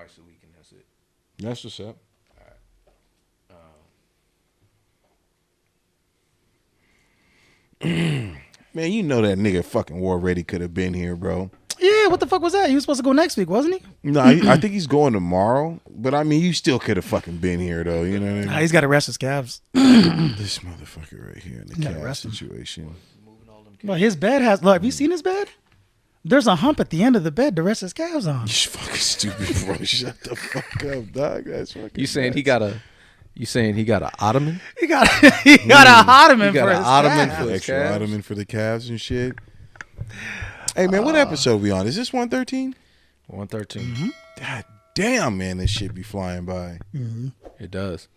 twice a week, and that's it. That's what's up. Man, you know that nigga fucking War Ready could have been here, bro. Yeah, what the fuck was that? He was supposed to go next week, wasn't he? No, I think he's going tomorrow. But I mean, you still could have fucking been here, though. You know what I mean? Nah, he's got to rest his calves. This motherfucker right here in the calf situation. But his bed has. Look, have you seen his bed? There's a hump at the end of the bed to rest his calves on. You fucking stupid, bro. Shut the fuck up, dog. That's fucking. You saying he got a? You saying he got an ottoman? He got a ottoman for his calves. Extra ottoman for the calves and shit. Hey man, what episode we on? Is this 113? 113. Mm-hmm. God damn, man, this shit be flying by. Mm-hmm. It does.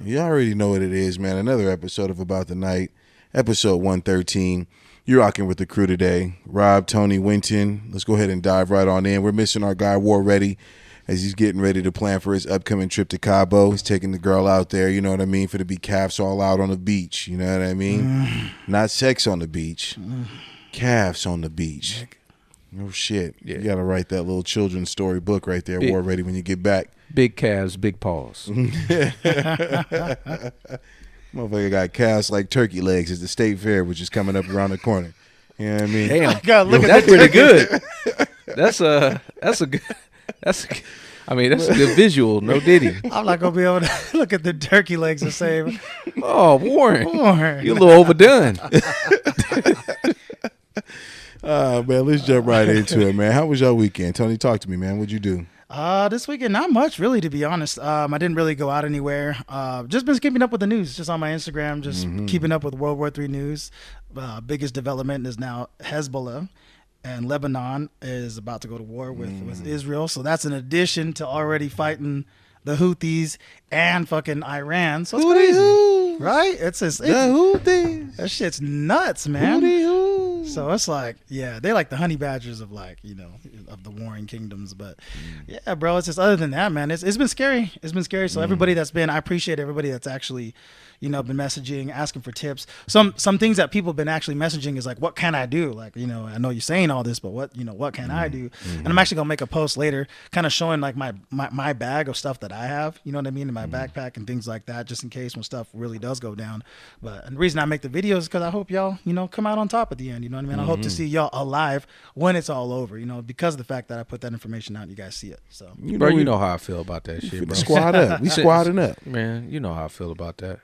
You already know what it is, man. Another episode of About the Night, episode 113. You're rocking with the crew today. Rob, Tony, Winton. Let's go ahead and dive right on in. We're missing our guy War Ready as he's getting ready to plan for his upcoming trip to Cabo. He's taking the girl out there, you know what I mean, for to be calves all out on the beach. You know what I mean? Not sex on the beach. Calves on the beach. No shit. Yeah. You got to write that little children's story book right there, War Ready, when you get back. Big calves, big paws. Motherfucker got calves like turkey legs at the state fair, which is coming up around the corner. You know what I mean? Damn, that's pretty good. That's a good. I mean, that's a good visual. No diddy. I'm not gonna be able to look at the turkey legs and say, "Oh, Warren, you're a little overdone." Man, let's jump right into it, man. How was your weekend, Tony? Talk to me, man. What'd you do? This weekend, not much really, to be honest. I didn't really go out anywhere. Just been keeping up with the news, just on my Instagram, just keeping up with World War III news. Biggest development is now Hezbollah, and Lebanon is about to go to war with Israel. So that's in addition to already fighting the Houthis and fucking Iran. So it's crazy, right? It's the Houthis. That shit's nuts, man. So it's like, yeah, they like the honey badgers of of the warring kingdoms. But yeah, bro, it's just other than that, man, it's been scary. It's been scary. So everybody I appreciate everybody that's actually, been messaging, asking for tips. Some things that people have been actually messaging is like, what can I do? Like, I know you're saying all this, but what can I do? And I'm actually gonna make a post later, kind of showing like my bag of stuff that I have, you know what I mean, in my backpack and things like that, just in case when stuff really does go down. But and the reason I make the videos is because I hope y'all, come out on top at the end. You know what I mean? I hope to see y'all alive when it's all over. Because of the fact that I put that information out, and you guys see it. So, you know how I feel about that shit, bro. Squad up, we squadding up, man. You know how I feel about that.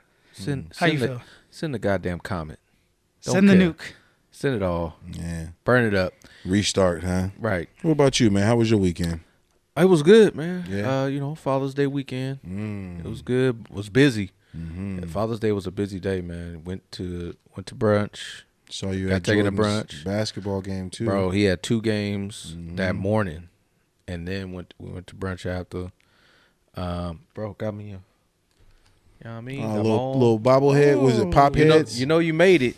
How you feel? Send the goddamn comment. Send the nuke. Send it all. Yeah. Burn it up. Restart, huh? Right. What about you, man? How was your weekend? It was good, man. Yeah. Father's Day weekend. It was good. It was busy. Yeah, Father's Day was a busy day, man. Went to brunch. Saw you got at taken to Jordan's brunch. Basketball game too, bro. He had 2 games that morning, and then we went to brunch after. Bro, got me a. You know what I mean? A little bobblehead. Was it pop heads? You made it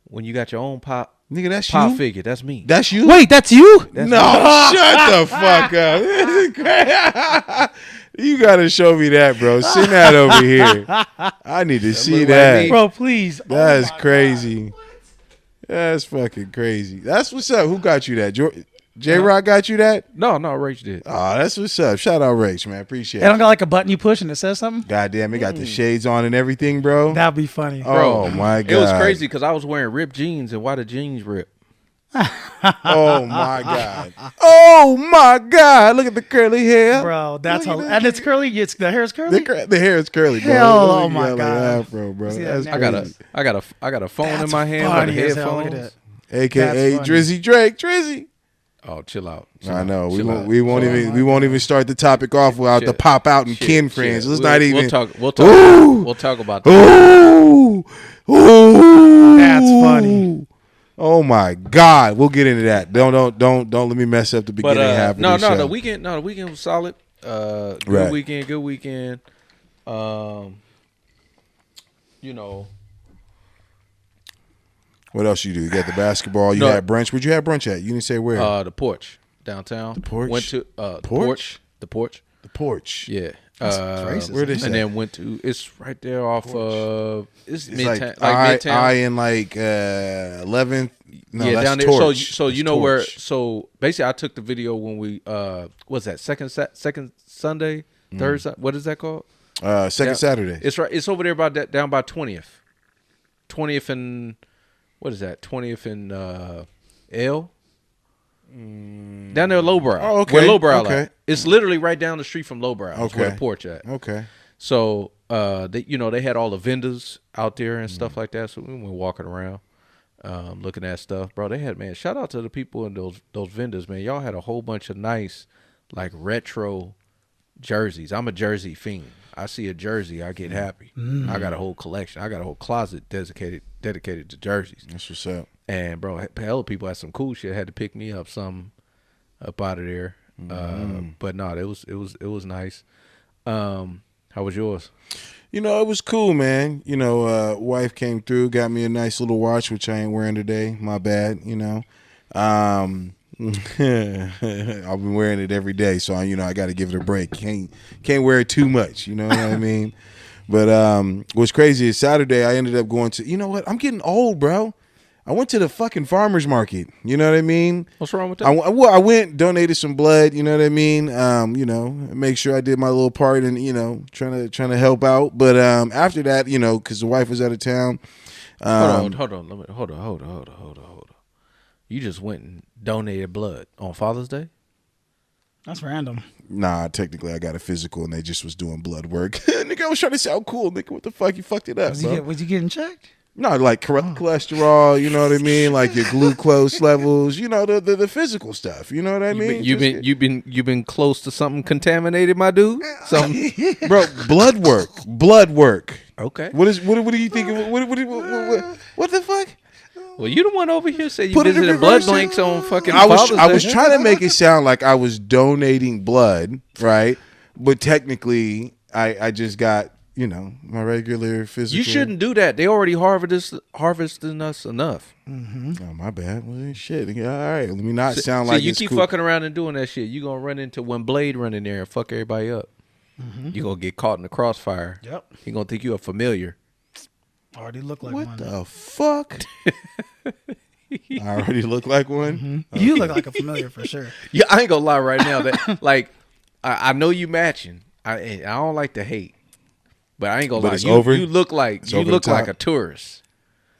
when you got your own pop. Nigga, that's pop you? figure. That's me. That's you? Wait, that's you? Shut the fuck up. This is crazy. You got to show me that, bro. Send that over here. I need to see that. Like bro, please. That's crazy. That's fucking crazy. That's what's up. Who got you that? J-Rock got you that? No, Rach did. Oh, that's what's up. Shout out Rach, man. Appreciate it. It don't got like a button you push and it says something? Goddamn, it got the shades on and everything, bro. That'd be funny. Oh, my God. It was crazy because I was wearing ripped jeans, and why the jeans rip? Oh, my God. Oh, my God. Look at the curly hair. Bro, that's how. And it's curly? The hair is curly? The hair is curly, bro. Hell, oh, my God. Afro, bro. That's I got a phone that's in my hand with the headphones. AKA Drizzy Drake. Drizzy. Oh, chill out. I know. We won't even start the topic off without the pop out and kin friends. Let's not even. We'll talk about that. Ooh. That's funny. Oh my God. We'll get into that. Don't let me mess up the beginning half of the show. The weekend was solid. Good weekend. What else you do? You got the basketball. You had brunch. Where'd you have brunch at? You didn't say where. The porch downtown. The porch. Went to porch. The porch. The porch. Yeah. Racist. Where this? And then went to. It's right there off of. It's Midtown. Midtown. I in like 11th No, yeah, that's down there. Torch. So That's you know where? Torch. So basically, I took the video when we what's that second Sunday, third Sun- what is that called? Second Saturday. It's right. It's over there by that down by 20th and what is that? 20th and L. Down there, Lowbrow. Oh, okay. Where Lowbrow Okay. at. It's literally right down the street from Lowbrow. That's where Okay. the porch at. Okay. So they they had all the vendors out there and stuff like that. So we went walking around, looking at stuff, bro. They had, man, shout out to the people in those vendors, man. Y'all had a whole bunch of nice like retro jerseys. I'm a jersey fiend. I see a jersey, I get happy. I got a whole collection. I got a whole closet dedicated to jerseys. That's what's up. And bro, hell of people had some cool shit. Had to pick me up some up out of there. But no, it was nice. How was yours? You know, it was cool, man. You know, wife came through, got me a nice little watch, which I ain't wearing today. My bad, you know. I've been wearing it every day, so I got to give it a break. Can't wear it too much, you know what I mean? But what's crazy is Saturday I ended up going to, you know what? I'm getting old, bro. I went to the fucking farmer's market. You know what I mean? What's wrong with that? I went, donated some blood. You know what I mean? Make sure I did my little part and trying to help out. But after that, because the wife was out of town. Hold on. You just went and donated blood on Father's Day? That's random. Nah, technically I got a physical and they just was doing blood work. Nigga, I was trying to sound cool. Nigga, what the fuck? You fucked it up, Was you getting checked? No, like cholesterol, you know what I mean? Like your glucose levels, the physical stuff. You know what I mean? You've been close to something contaminated, my dude. Something, bro. Blood work. Okay. What do you think? What the fuck? Well, you the one over here said you Put it in visited blood reverse. banks on fucking. I Father's was Day. trying to make it sound like I was donating blood, right? But technically, I just got my regular physical. You shouldn't do that. They already harvesting us enough. Mm-hmm. Oh, my bad. Well, shit. All right. Let me not sound like you it's keep cool. fucking around and doing that shit. You gonna run into when Blade run in there and fuck everybody up. Mm-hmm. You gonna get caught in the crossfire. Yep. He gonna think you a familiar. Already look like what one. The fuck? I already look like one. Mm-hmm. Okay. You look like a familiar for sure. Yeah, I ain't gonna lie right now. That like, I know you matching. I don't like to hate, but I ain't gonna lie. You look like a tourist.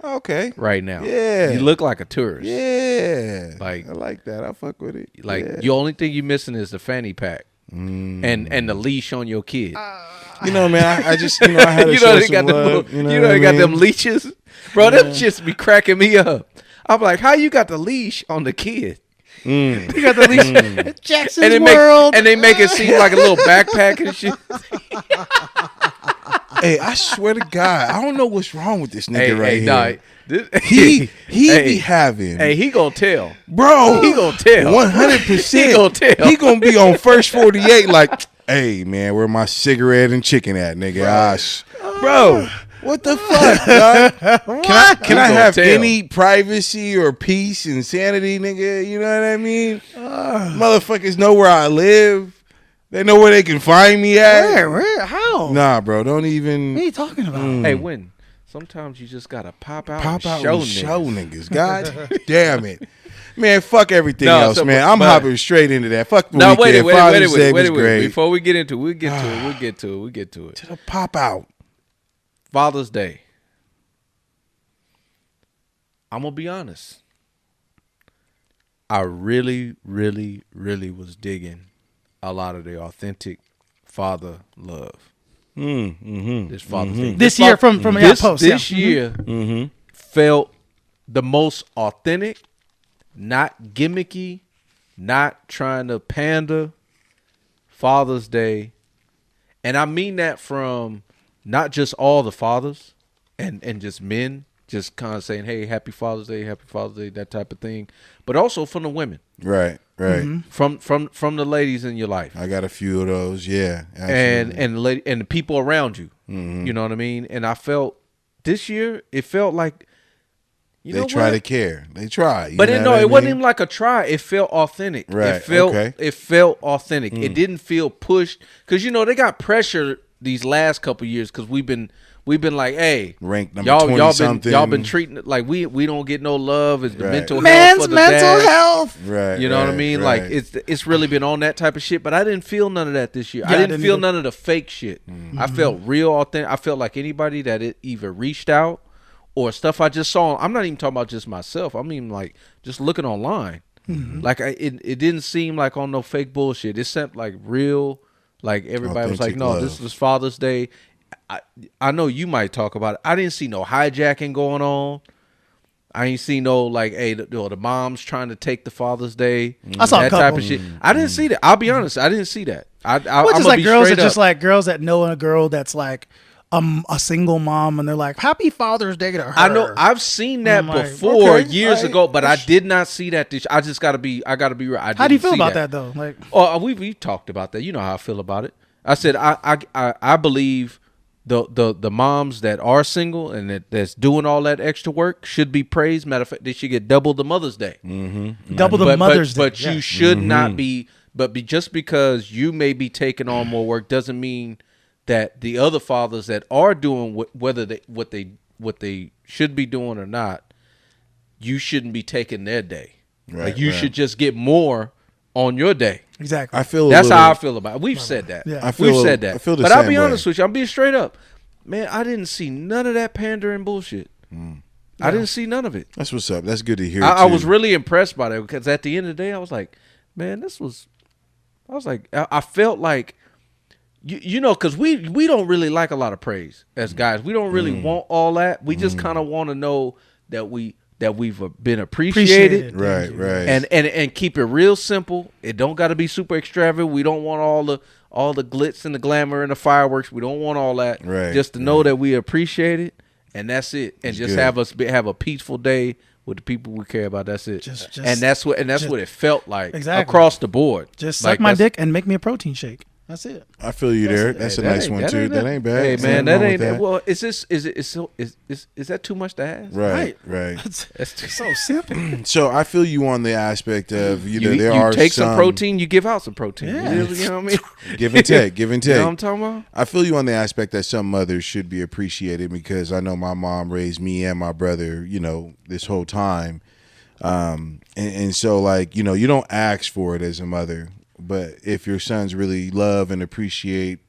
Okay. Right now. Yeah. You look like a tourist. Yeah. Like I like that. I fuck with it. Like the only thing you missing is the fanny pack and the leash on your kid. Man, I just I had to show some love. They got them leashes, bro. Them shits be cracking me up. I'm like, how you got the leash on the kid? You got the leash, Jackson's World, and they make it seem like a little backpack and shit. Hey, I swear to God, I don't know what's wrong with this nigga here. He be having. Hey, he gonna tell, bro. He gonna tell 100%. He gonna tell. He gonna be on first 48 like, hey man, where my cigarette and chicken at, nigga? Bro, what the fuck, dog? Can I have any privacy or peace and sanity, nigga? You know what I mean? Motherfuckers know where I live. They know where they can find me at. Where? How? Nah, bro. Don't even. What are you talking about? Hey, when? Sometimes you just gotta pop out and show niggas. God damn it. Man, fuck everything else, man. I'm hopping straight into that. Fuck the weekend. Wait. Before we get into it, we'll get to it. To the pop out. Father's Day. I'm gonna be honest. I really, really, really was digging a lot of the authentic father love. This Father's Day. This year from post. This year felt the most authentic, not gimmicky, not trying to pander. Father's Day, and I mean that from not just all the fathers and just men, just kind of saying, hey, happy Father's Day, that type of thing, but also from the women. Right. From the ladies in your life. I got a few of those, yeah. Absolutely. And the people around you. You know what I mean? And I felt this year, it felt like they try to care. They try. But it wasn't even like a try. It felt authentic. Right. It felt authentic. It didn't feel pushed because they got pressure these last couple of years because we've been we've been like, hey, ranked number 20 something. Y'all been treating it like we don't get no love. It's the mental Man's health for the mental dad. health. Right. You know what I mean? Right. Like it's really been on that type of shit. But I didn't feel none of that this year. Yeah, I didn't feel either. none of the fake shit. I felt real authentic. I felt like anybody that it either reached out or stuff I just saw. I'm not even talking about just myself. I mean like just looking online. Like it didn't seem like on no fake bullshit. It seemed like real. Like everybody was like, Authentic no, love. this was Father's Day. I know you might talk about it. I didn't see no hijacking going on. I ain't see no like, hey, the mom's trying to take the Father's Day. I saw a that couple. type of shit. I didn't see that. I'll be honest. I didn't see that. Which I'm is gonna like be girls straight that just up. like girls that know a girl that's like a single mom and they're like, Happy Father's Day to her. I know I've seen that I'm like, before okay, years ago, but I did not see that. I just gotta be real. How do you feel about that though? Like, Oh, we talked about that. You know how I feel about it. I said I believe the moms that are single and that's doing all that extra work should be praised. Matter of fact, they should get double the Mother's Day. double the Mother's Day. But you should not be. But just because you may be taking on more work doesn't mean that the other fathers that are doing what they should be doing or not, you shouldn't be taking their day. Right, like you right. should just get more on your day. Exactly. I feel That's how I feel about it. We've said that. Yeah. We've said that. I feel the but I'll same be way. honest with you. I'm being straight up. Man, I didn't see none of that pandering bullshit. I didn't see none of it. That's what's up. That's good to hear. I too. was really impressed by that because at the end of the day, I was like, man, I felt like, you know, because we don't really like a lot of praise as guys. We don't really want all that. We just kind of want to know that we've been appreciated. Right. And keep it real simple. It don't got to be super extravagant. We don't want all the glitz and the glamour and the fireworks. We don't want all that. Right. Just to know that we appreciate it, and that's it. And That's just good. have a peaceful day with the people we care about. That's it. Just- and that's what it felt like Exactly. across the board. Just Like, suck my that's- dick and make me a protein shake. That's it. I feel you there. That's a nice one too. That ain't bad. Hey Ain't man, nothing that wrong ain't. with that. Well, is that too much to ask? Right. It's so simple. So I feel you on the aspect of there you are take some protein, you give out some protein. Yeah. You know what I mean? give and take. You know what I'm talking about? I feel you on the aspect that some mothers should be appreciated because I know my mom raised me and my brother, this whole time. And so like, you don't ask for it as a mother, but if your sons really love and appreciate,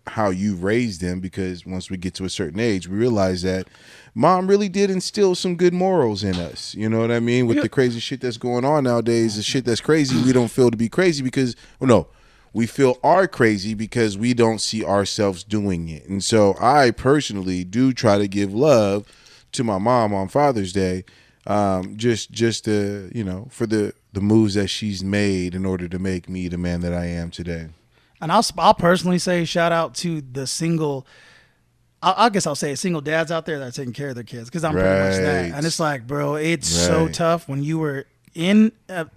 how you raised them, because once we get to a certain age, we realize that mom really did instill some good morals in us. You know what I mean? With the crazy shit that's going on nowadays, the shit that's crazy, we don't feel to be crazy because, we feel are crazy because we don't see ourselves doing it. And so I personally do try to give love to my mom on Father's Day, just to, for the moves that she's made in order to make me the man that I am today. And I'll personally say shout out to the single. I guess I'll say single dads out there that are taking care of their kids because I'm pretty much that. Right. And it's like, bro, it's so tough when you were in an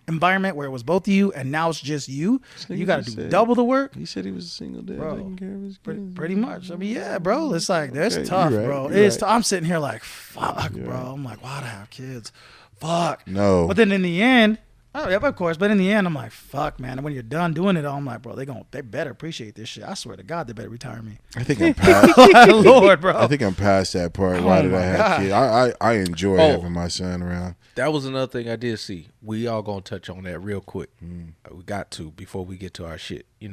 environment where it was both of you and now it's just you. You got to do double the work. He said he was a single dad Bro, taking care of his kids. Pretty much. I mean, yeah, bro. It's like that's Okay, tough, you're right, bro. you're It's. right. I'm sitting here like, fuck, bro. I'm like, why'd I have kids? Fuck. No. But then in the end, oh yeah, of course. But in the end, I'm like, fuck, man. And when you're done doing it all, I'm like, bro, they better appreciate this shit. I swear to God, they better retire me. I think I'm past. Lord, bro. I think I'm past that part. Why did I my have God. kids? I enjoy having my son around. That was another thing I did see. We all gonna touch on that real quick. We got to before we get to our shit. We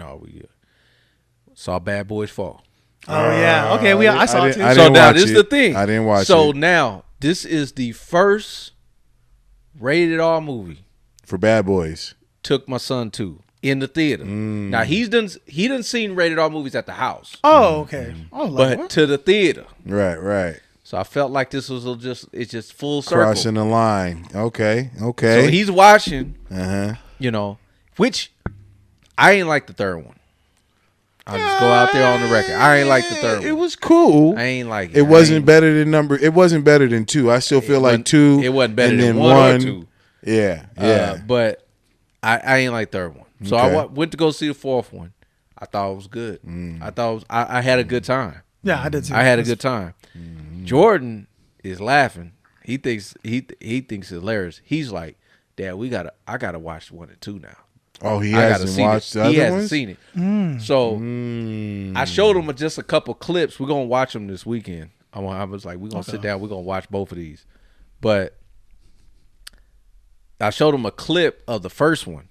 saw Bad Boys Fall. Oh yeah. Okay. I saw it too. I So didn't now watch this is it. the thing. I didn't watch So it. now this is the first rated R movie For Bad Boys. took my son to in the theater. Now he done seen rated R movies at the house, Oh okay. Oh, like, but what? to the theater. Right. So I felt like this was it's just full circle. Crossing the line. Okay. So he's watching, Uh-huh. which I ain't like the third one. I'll just go out there on the record. I ain't like the third one. It was cool. I ain't like it. It wasn't better than number. It wasn't better than 2. I still feel like 2. It wasn't better and than then 1 or 2. Yeah. But I ain't like third one. So Okay. I went to go see the fourth one. I thought it was good. I thought I had a good time. Yeah, I did too. I had a good time. Jordan is laughing. He thinks it's hilarious. He's like, Dad, I gotta watch 1 and 2 now. Oh, he I gotta hasn't see watched it. the He other hasn't ones? seen it. So I showed him just a couple clips. We're gonna watch them this weekend. I was like, we're gonna sit down. We're gonna watch both of these. But I showed him a clip of the first one.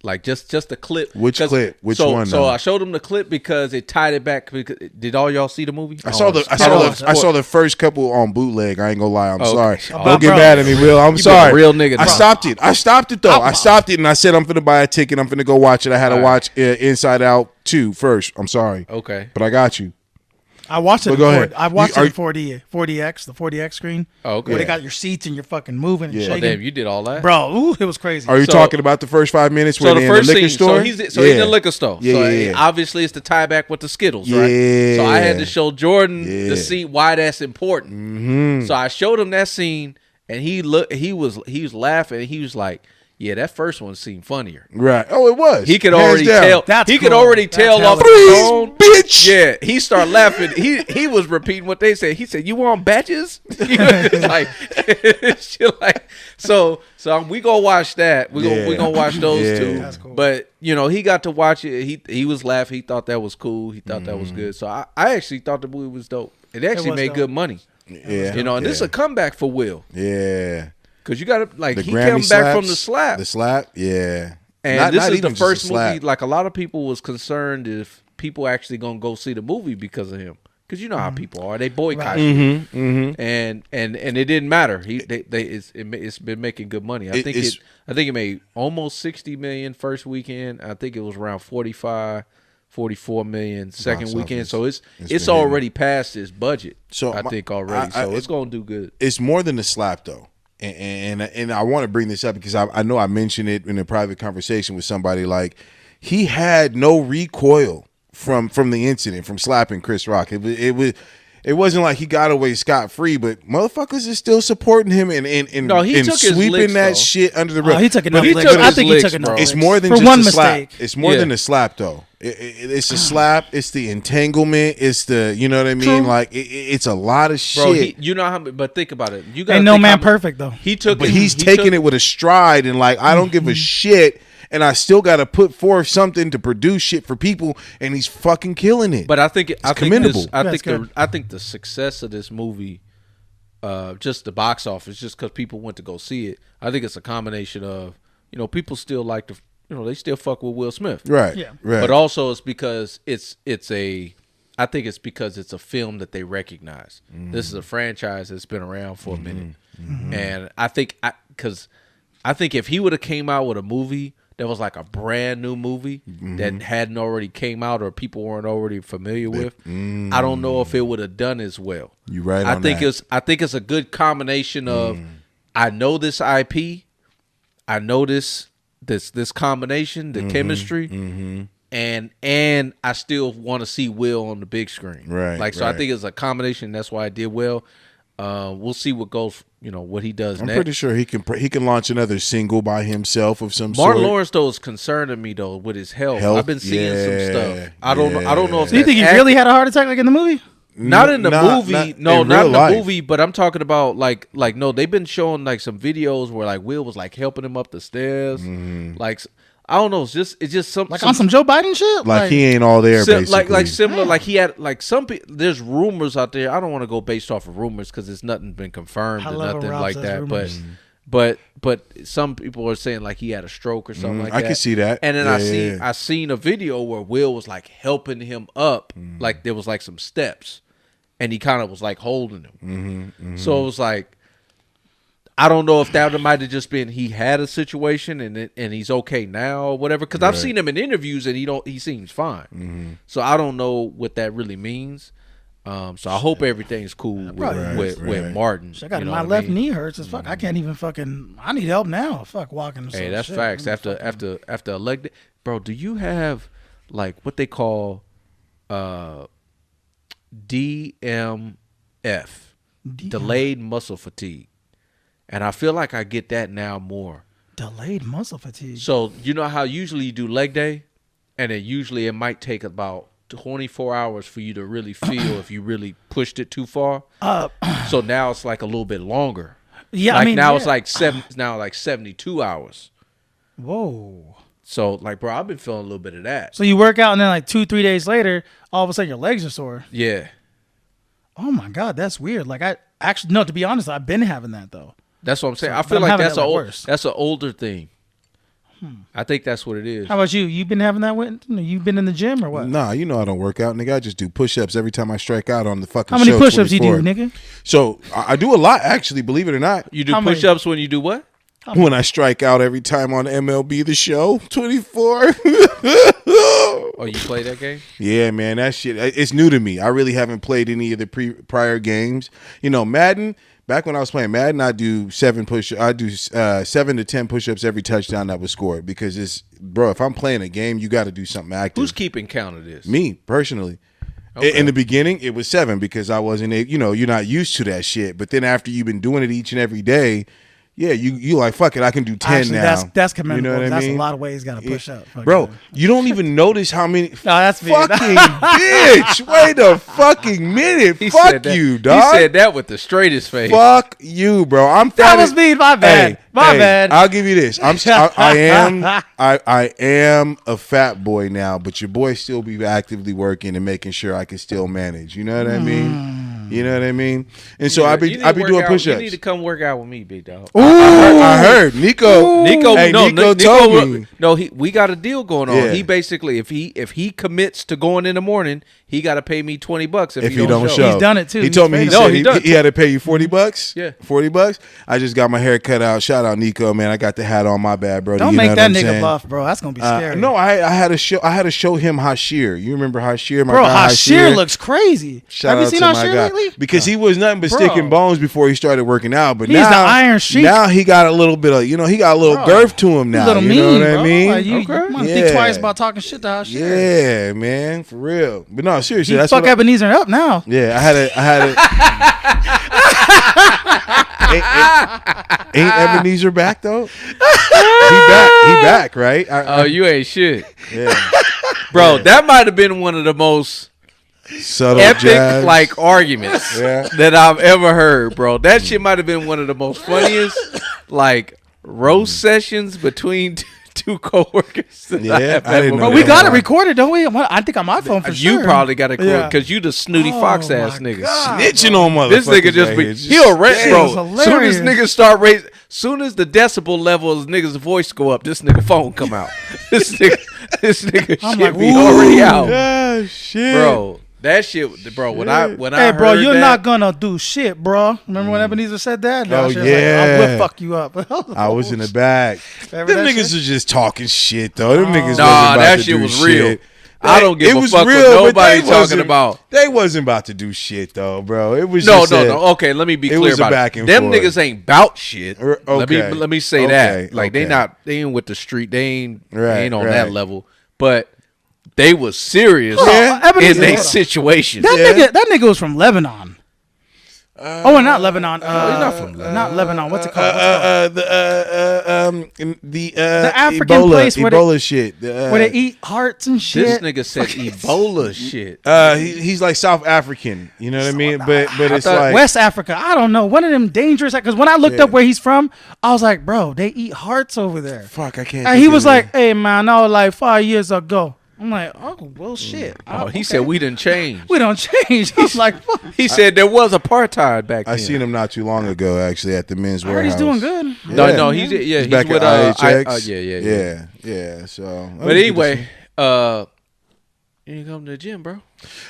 Like just a clip. Which clip? Which one? So I showed him the clip because it tied it back. Did all y'all see the movie? I saw the first couple on bootleg. I ain't gonna lie. I'm sorry. Oh, Don't get bro. mad at me, Will. I'm You sorry. been a real nigga, I bro. stopped it. I stopped it though. I stopped it and I said I'm finna buy a ticket. I'm finna go watch it. I had to watch Inside Out 2 first. I'm sorry. Okay. But I got you. I watched it. But go ahead. I watched it in 4DX, the 4DX screen. Oh, okay. Where they got your seats and you're fucking moving and Yeah. Oh, shaking. damn, you did all that, Bro, ooh, it was crazy. Are you talking about the first 5 minutes where So the they're in the first liquor scene, store? so he's in the liquor store. Yeah, so yeah. obviously it's the tie back with the Skittles, right? Yeah. So I had to show Jordan Yeah. the scene why that's important. Mm-hmm. So I showed him that scene, and he was laughing. And he was like, "Yeah, that first one seemed funnier." Right. Oh, it was. He could Hands already down. tell. That's he could cool. already That's tell off the Freeze, tone. bitch. Yeah, he started laughing. He was repeating what they said. He said, "You want batches?" It's like, shit like. So we gonna watch that. We gonna watch those Yeah. two. That's cool. But he got to watch it. He was laughing. He thought that was cool. He thought that was good. So I actually thought the movie was dope. It actually was made dope. good money. Yeah. And this is a comeback for Will. Yeah. Because you got to The he Grammy came back from the slap. The slap. Yeah. And this is the even just first a slap. movie. Like a lot of people was concerned if people actually gonna go see the movie because of him. Because you know how people are. They boycott you. And it didn't matter. It's been making good money. I think it made almost 60 million first weekend. I think it was around 45, 44 million second Box weekend. office. So It's it's been already past its budget. So I think already. So it's gonna do good. It's more than a slap though. And I want to bring this up because I know I mentioned it in a private conversation with somebody. Like, he had no recoil from the incident, from slapping Chris Rock. It wasn't like he got away scot-free, but motherfuckers is still supporting him and No, he took his sweeping licks, that though. shit under the rug. He took enough he licks. took I his think he licks, took enough bro. licks. It's more than For just one a mistake. slap. It's more than a slap though. It's a slap. It's the entanglement. It's the, you know what I mean? True. Like it's a lot of Bro, shit. you know how many, but think about it. You got Ain't no man perfect though. He took But it, he's taking it with a stride and like, I don't give a shit, and I still got to put forth something to produce shit for people, and he's fucking killing it. But I think commendable. I think the success of this movie, just the box office, just because people went to go see it. I think it's a combination of people still like they still fuck with Will Smith, right, Yeah. right. But also it's because I think it's because it's a film that they recognize. This is a franchise that's been around for a minute, and I think if he would have came out with a movie that was like a brand new movie that hadn't already came out or people weren't already familiar with, I don't know if it would have done as well. You right on I think that. I think it's a good combination of I know this IP, I know this combination, the chemistry, and I still want to see Will on the big screen. Right, Like, so I right. think it's a combination. That's why I did well. We'll see what goes, what he does I'm next. pretty sure he can launch another single by himself of some Martin sort. Lawrence though is concerning me though with his health. Health? I've been seeing some Yeah, stuff. I don't know if Do you think he that's really had a heart attack like in the movie? not in the movie. No, in not real in the life. movie. But I'm talking about like no. They've been showing like some videos where like Will was like helping him up the stairs. Like I don't know. It's just some Like on some Joe Biden shit? Like he ain't all there, basically. like similar. Like he had like some. There's rumors out there. I don't want to go based off of rumors because it's nothing been confirmed I or love when nothing Rob like says that. rumors. But some people are saying like he had a stroke or something like that. I can see that. And then Yeah, I seen a video where Will was like helping him up, like there was like some steps, and he kind of was like holding him. So it was like, I don't know if that might have just been he had a situation and he's okay now or whatever. Because I've seen him in interviews and he seems fine. So I don't know what that really means. So I hope everything's cool with Martin. I got you know my what I left mean? knee hurts as fuck. I can't even fucking. I need help now. Fuck walking. Hey, that's facts. After a leg day, bro, do you have like what they call DMF, delayed muscle fatigue? And I feel like I get that now more. Delayed muscle fatigue. So you know how usually you do leg day, and it might take about 24 hours for you to really feel if you really pushed it too far. So now it's like a little bit longer. Yeah, like I mean now yeah. it's like 72 hours. Whoa. So, like, bro, I've been feeling a little bit of that. So you work out and then like 2-3 days later, all of a sudden your legs are sore. Yeah. Oh my God, that's weird. Like I actually, no, to be honest, I've been having that though. That's what I'm saying. So, I feel I'm like having that's an older thing. I think that's what it is. How about you? You been having that? You've been in the gym or what? Nah, you know I don't work out, nigga. I just do push-ups every time I strike out on the fucking How many show push-ups you do, 24. nigga? So I do a lot, actually, believe it or not. You do How many? push-ups when you do what? When I strike out every time on MLB The Show 24. Oh, you play that game? Yeah, man, that shit, it's new to me. I really haven't played any of the prior games. You know, Madden, back when I was playing Madden, I do 7 to 10 push-ups every touchdown that was scored because it's, bro, if I'm playing a game, you got to do something active. Who's keeping count of this? Me, personally. Okay. In the beginning, it was 7 because I wasn't, you're not used to that shit. But then after you've been doing it each and every day, yeah, you like, fuck it, I can do 10 Actually, now. that's commendable. You know what I That's mean? a lot of ways got to push up. Bro, you don't even notice how many. No, that's me. Fucking bitch. Wait a fucking minute. He Fuck said that. you, dog. He said that with the straightest face. Fuck you, bro. I'm That fat was me. My bad. My bad. I'll give you this. I am a fat boy now, but your boy still be actively working and making sure I can still manage. You know what I mean? You know what I mean? And so I be doing push-ups. You need to come work out with me, big dog. I heard Nico. Nico told me. No, we got a deal going on. Yeah. He basically, if he commits to going in the morning, he got to pay me $20 if he don't show. He's done it too. He told me he had to pay you $40. Yeah, $40. I just got my hair cut out. Shout out Nico, man. I got the hat on. My bad, bro. Don't make that nigga buff, bro. That's gonna be scary. No, I had to show him Hashir. You remember Hashir? My bro, guy Hashir looks crazy. Shout Have you out seen to Hashir my guy. lately? Because he was nothing but Bro. sticking bones before he started working out. But He's now the Iron Sheik. Now he got a little bit of, he got a little girth to him now. A little you mean, know what bro. I mean? Like, you might think twice about talking shit to Hashir. Yeah, man, for real. But no, seriously, He that's fuck what Ebenezer up now. Yeah, I had it. Ain't Ebenezer back though? He back, right? Oh, you ain't shit, Yeah, bro. That might have been one of the most subtle epic jabs. like arguments that I've ever heard, bro. That shit might have been one of the most funniest like roast sessions between two coworkers. Yeah, I didn't know But we got it recorded, don't we? I think on my phone for sure. You probably got it Yeah. because you the snooty fox ass nigga. Snitching on motherfuckers. This nigga just right be here. he'll rant, That bro. is Soon as hilarious. niggas start raising, soon as the decibel level of niggas' voice go up, this nigga phone come out. this nigga I'm shit like, be ooh. already out, Yeah, shit, bro. That shit, bro. When I Hey, bro, heard you're that, not gonna do shit, bro. Remember when Ebenezer said that? Oh, Shit was yeah. Like, I will fuck you up. I was in the back. Them Remember that niggas shit? are just talking shit though. Them niggas wasn't Nah, about that to shit do was real. shit. I don't give It a was fuck what real, but nobody they talking wasn't- about. They wasn't about to do shit though, bro. It was No. just Okay, let me be it clear was a about back it. and Them forth. niggas ain't bout shit. Okay. Let me say Okay, that. Like okay. they ain't with the street. They ain't Right, on right. that level. But they was serious Yeah. in Ebenezer, their hold on. situation. That nigga was from Lebanon. Not Lebanon. he's not from Lebanon. Not Lebanon. What's it called? The African Ebola, place where Ebola shit. Where they eat hearts and This shit. nigga said Ebola shit. He's like South African. You know what I mean? But it's thought like West Africa. I don't know. One of them dangerous. Because when I looked up where he's from, I was like, bro, they eat hearts over there. fuck. I can't. And think he of was it. like, hey, man, I was like 5 years ago. I'm like, oh, well, shit. Oh, he Okay. said we didn't change. We don't change. I was like, fuck. He said there was apartheid back then. I seen him not too long ago, actually, at the men's I heard warehouse. he's doing good. No, he's he's back with at IHX. yeah. So, But anyway, you didn't come to the gym, bro.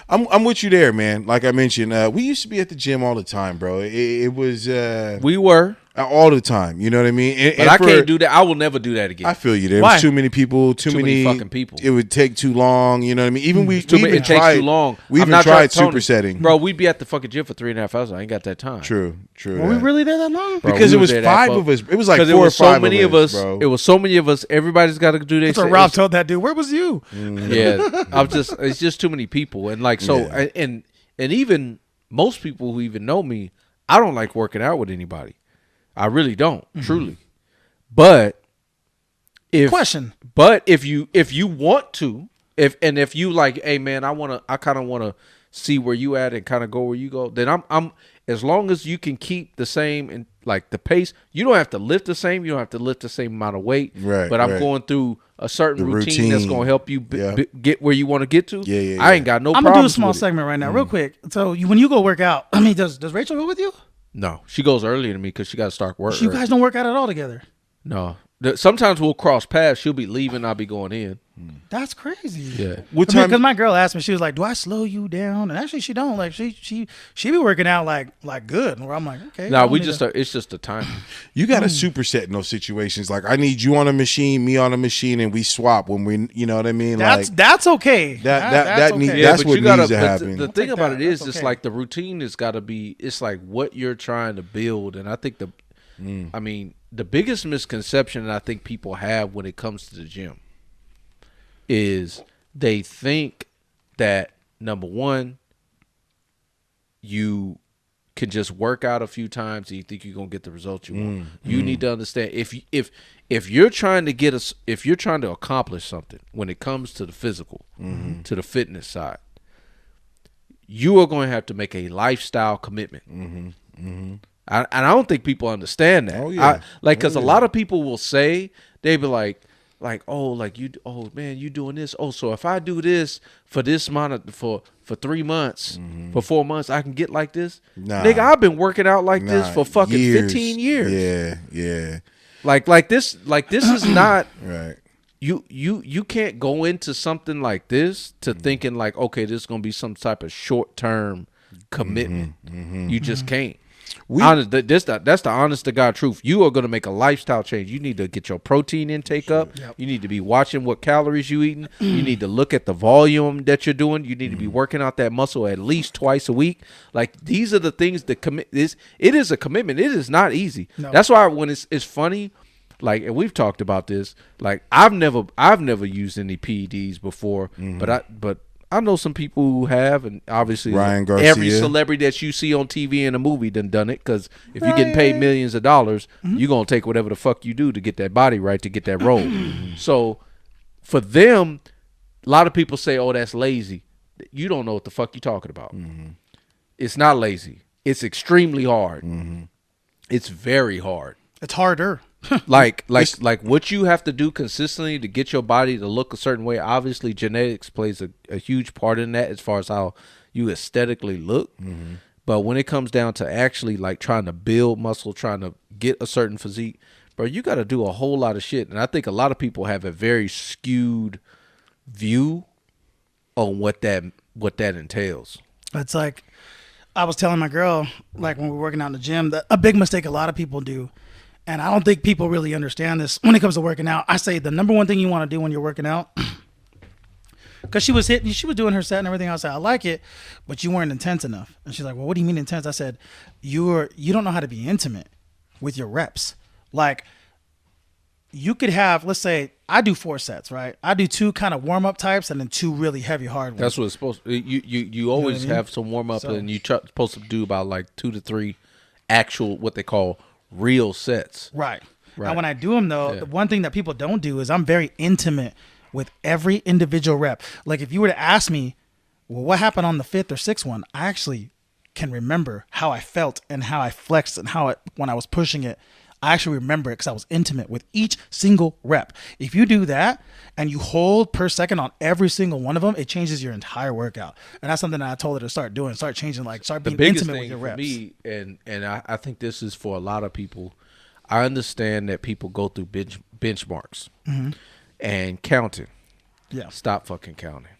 I'm with you there, man. Like I mentioned, we used to be at the gym all the time, bro. It was We were, all the time. You know what I mean? And, but and I for- can't do that. I will never do that again. I feel you. There Why? was too many people, too many fucking people. It would take too long. You know what I mean? Even we Too even many- it takes tried too long. We I'm even not tried trying- Tony, supersetting, bro. We'd be at the fucking gym for 3.5 hours. I ain't got that time. True. Were we that. really there that long? Bro, Because we it was there that 5 fuck- of us. It was like 'Cause 4 or 5 was so many of us, bro. It was so many of us. Everybody's got to do their. That's what Rob told that dude. Where was you? Yeah, it's just too many people, and like so, Yeah. and even most people who even know me, I don't like working out with anybody. I really don't, truly. But if you want to, if you like, hey man, I kind of want to see where you at and kind of go where you go, then I'm as long as you can keep the same and like the pace, you don't have to lift the same, you don't have to lift the same amount of weight, Right, but I'm right. going through a certain The routine that's routine. gonna help you Yeah. get where you want to get to. Yeah. I ain't got no I'm problem. gonna do a small segment right now, real quick. So when you go work out, I mean, does Rachel go with you? No, she goes earlier than me because she got to start work. You guys don't work out at all together. No, sometimes we'll cross paths. She'll be leaving, I'll be going in. That's crazy. Yeah. What time? Because my girl asked me, she was like, "Do I slow you down?" And actually, she don't. Like she be working out like good. Where I'm like, okay. No, we just it's just a time. You got to superset in those situations. Like I need you on a machine, me on a machine, and we swap when we. You know what I mean? That's okay. That okay. needs. Yeah, That's but what you gotta, needs to but happen. The thing take about that. it is, That's it's okay. like the routine has got to be. It's like what you're trying to build, and I think I mean, the biggest misconception that I think people have when it comes to the gym is they think that number one, you can just work out a few times and you think you're gonna get the results you want. You need to understand if you're trying to if you're trying to accomplish something when it comes to the physical, to the fitness side, you are going to have to make a lifestyle commitment. And I don't think people understand that. Oh, yeah. Because a lot of people will say, they be like, oh man, you doing this? Oh, so if I do this for this amount of for 3 months, for 4 months, I can get like this. Nah. Nigga, I've been working out like this for fucking years. 15 years. Yeah. Like this is not. Right. You can't go into something like this to thinking like, okay, this is gonna be some type of short term commitment. You just can't. That's the honest to God truth. You are gonna make a lifestyle change. You need to get your protein intake up. Yep. You need to be watching what calories you eating. You need to look at the volume that you're doing. You need to be working out that muscle at least twice a week. Like these are the things that commit. It is a commitment. It is not easy. No. That's why when it's funny. Like, and we've talked about this. Like, I've never used any PEDs before, but I know some people who have, and obviously Ryan Garcia. every celebrity that you see on TV and a movie done it. Because if you're getting paid millions of dollars, you're gonna take whatever the fuck you do to get that body right, to get that role. So, for them, a lot of people say, "Oh, that's lazy." You don't know what the fuck you're talking about. It's not lazy. It's extremely hard. It's very hard. It's harder. like what you have to do consistently to get your body to look a certain way. Obviously, genetics plays a huge part in that as far as how you aesthetically look. But when it comes down to actually like trying to build muscle, trying to get a certain physique, bro, you got to do a whole lot of shit. And I think a lot of people have a very skewed view on what that entails. It's like I was telling my girl, like when we're working out in the gym, that a big mistake a lot of people do. And I don't think people really understand this when it comes to working out. I say the number one thing you want to do when you're working out, because she was doing her set and everything. I said, I like it, but you weren't intense enough. And she's like, well, what do you mean intense? I said, you don't know how to be intimate with your reps. Like you could have, let's say I do 4 sets, right? I do 2 kind of warm up types and then 2 really heavy hard ones. That's what it's supposed to. You always what I mean? have some warm up, So- and you're supposed to do about like 2 to 3 actual what they call real sets. Right. Right. And when I do them, though, Yeah. the one thing that people don't do is I'm very intimate with every individual rep. Like if you were to ask me, well, what happened on the 5th or 6th one? I actually can remember how I felt and how I flexed and when I was pushing it. I actually remember it because I was intimate with each single rep. If you do that and you hold per second on every single one of them, it changes your entire workout. And that's something that I told her to start doing, start changing, like start The being biggest intimate with thing your for reps. me, and I think this is for a lot of people. I understand that people go through benchmarks and counting. Yeah. Stop fucking counting.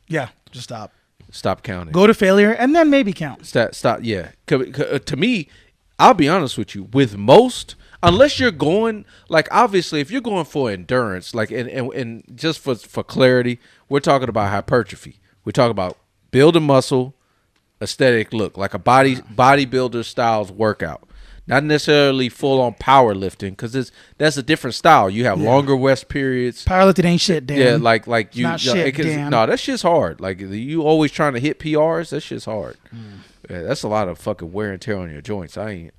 Yeah. Just stop. Stop counting. Go to failure and then maybe count. Stop. Yeah. To me, I'll be honest with you. With most, unless you're going, like obviously, if you're going for endurance, like and just for clarity, we're talking about hypertrophy. We're talking about building muscle, aesthetic look, like a bodybuilder styles workout. Not necessarily full on powerlifting, because that's a different style. You have longer rest periods. Powerlifting ain't shit, Dan. Yeah, like you. Not shit, Dan. No, that shit's hard. Like you always trying to hit PRs. That shit's hard. Yeah, that's a lot of fucking wear and tear on your joints. I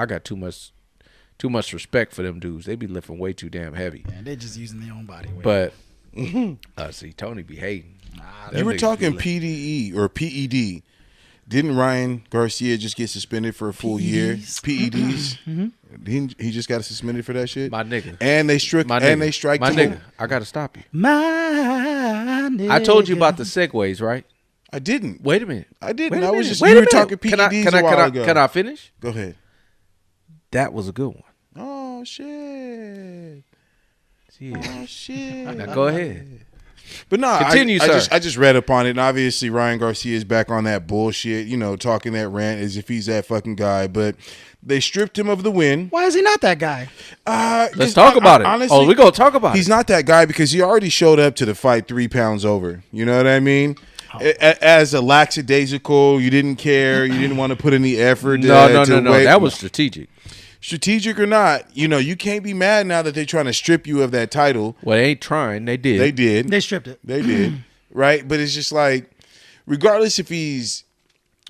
got too much respect for them dudes. They be lifting way too damn heavy. Man, they're just using their own body weight. But see, Tony be hating. You were talking PDE or PED. Didn't Ryan Garcia just get suspended for a full year? PEDs. He just got suspended for that shit. My nigga. And they strike. My And nigga. they strike. My him. nigga. I gotta stop you. My nigga. I told you about the segues, right? I didn't. Wait a minute. I didn't. Wait a I was minute. just Wait you a were minute. talking PEDs a while ago. Can I finish? Go ahead. That was a good one. Oh shit. Yeah. Oh shit. Now go ahead. But no, Continue, sir. I just read up on it, and obviously Ryan Garcia is back on that bullshit, talking that rant as if he's that fucking guy. But they stripped him of the win. Why is he not that guy? Let's talk about it. Honestly, we're going to talk about it. He's not that guy because he already showed up to the fight 3 pounds over. You know what I mean? As a lackadaisical, you didn't care. You didn't want to put in the effort. No. That was strategic. Strategic or not, you can't be mad now that they're trying to strip you of that title. Well, they ain't trying. They did. They did. They stripped it. They did. Right? But it's just like, regardless if he's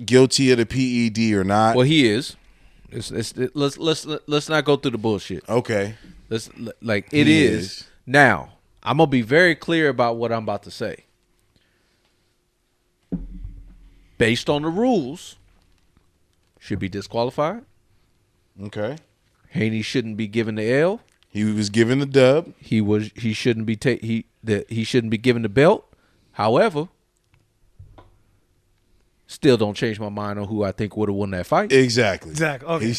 guilty of the PED or not. Well, he is. Let's not go through the bullshit. Okay. It is. Now, I'm gonna be very clear about what I'm about to say. Based on the rules, should be disqualified. Okay. Haney shouldn't be given the L. He was given the dub. He shouldn't be he shouldn't be given the belt. However, still don't change my mind on who I think would have won that fight. Exactly. Okay.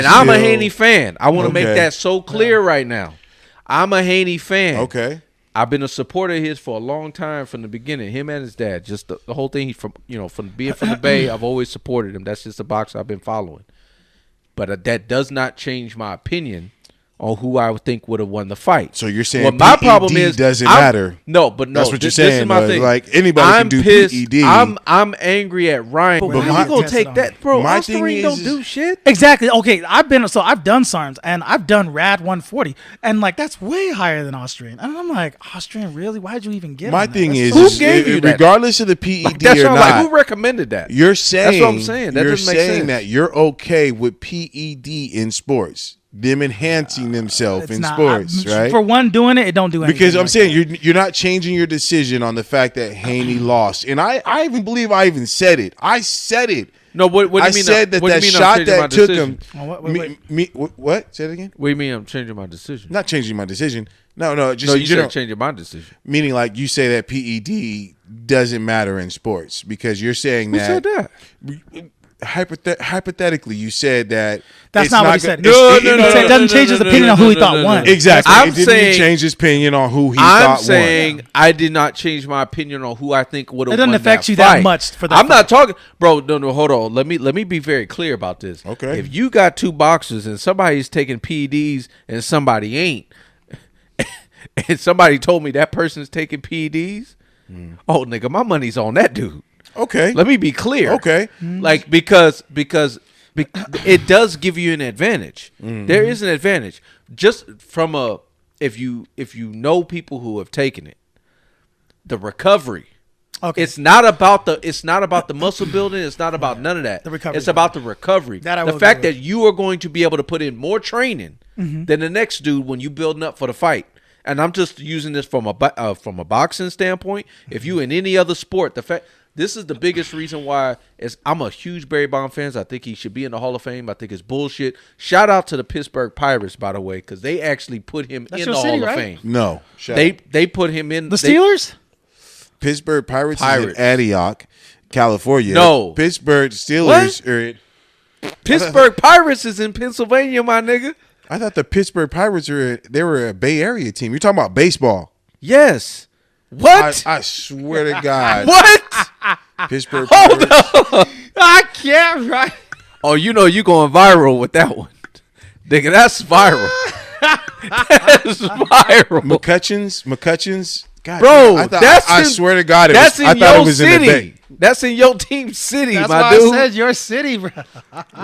I'm a Haney fan. I want to make that so clear right now. I'm a Haney fan. Okay. I've been a supporter of his for a long time from the beginning. Him and his dad, just the whole thing. He's from being from the Bay. I've always supported him. That's just a boxer I've been following. But that does not change my opinion on who I would think would have won the fight. So you're saying my problem is doesn't matter? No, but no. That's what you're This saying. is my thing. Like anybody I'm can do pissed. PED. I'm angry at Ryan. But how you gonna take that, bro? My Austin thing don't is- do shit. Exactly. Okay, I've done SARMs and I've done Rad 140, and that's way higher than Austrian. And I'm like, Austrian, really? Why'd you even get? My on that? thing That's is, Who gave you that? regardless of the PED That's or what I'm not, like. Who recommended that? you're saying That's what I'm saying. That you're doesn't make saying sense. that you're okay with PED in sports, them enhancing themselves It's in not- sports, right? For one doing it don't do anything. Because I'm like saying that. you're not changing your decision on the fact that Haney lost, and I even believe I even said it. I said it. No, what do you I mean? said that what do you that mean I'm shot changing my that took decision? him. Oh, wait. What? Say it again. What do you mean I'm changing my decision? Not changing my decision. No, just No, in you general. said changing my decision. Meaning, like you say that PED doesn't matter in sports because you're saying Who that. said that? Hypothetically, you said that. That's it's not what he said. No. It doesn't change his opinion on who he thought won. Exactly. I'm it didn't saying- change his opinion on who he I'm thought saying won. I did not change my opinion on who I think would have It doesn't won affect that you that fight. much for that I'm not fight. talking, bro. No, hold on. Let me be very clear about this. Okay. If you got two boxers and somebody's taking PEDs and somebody ain't, and somebody told me that person's taking PEDs, oh nigga, my money's on that dude. Okay. Let me be clear. Okay. Like because it does give you an advantage. There is an advantage. Just from if you know people who have taken it, the recovery. Okay. It's not about the muscle building. It's not about none of that. The recovery. It's about the recovery. That I the will fact agree that you are going to be able to put in more training than the next dude when you building up for the fight. And I'm just using this from a boxing standpoint. If you in any other sport, this is the biggest reason why I'm a huge Barry Bonds fan. I think he should be in the Hall of Fame. I think it's bullshit. Shout out to the Pittsburgh Pirates, by the way, because they actually put him in your the city, Hall right? of Fame. No. Shut up. They put him in The Steelers? Pittsburgh Pirates is Pirates. in Antioch, California. No. Pittsburgh Steelers are in. Pittsburgh Pirates is in Pennsylvania, my nigga. I thought the Pittsburgh Pirates were a Bay Area team. You're talking about baseball. Yes. What? I swear to God. What? Pittsburgh Hold Pirates. up. I can't, right? Oh, you know you going viral with that one. Nigga, that's viral. That's viral. McCutcheons. God, Bro, I thought, that's I in- swear to God, That's I in thought your it was in the city. Bay. That's in your team's city, That's my why dude. I said your city, bro.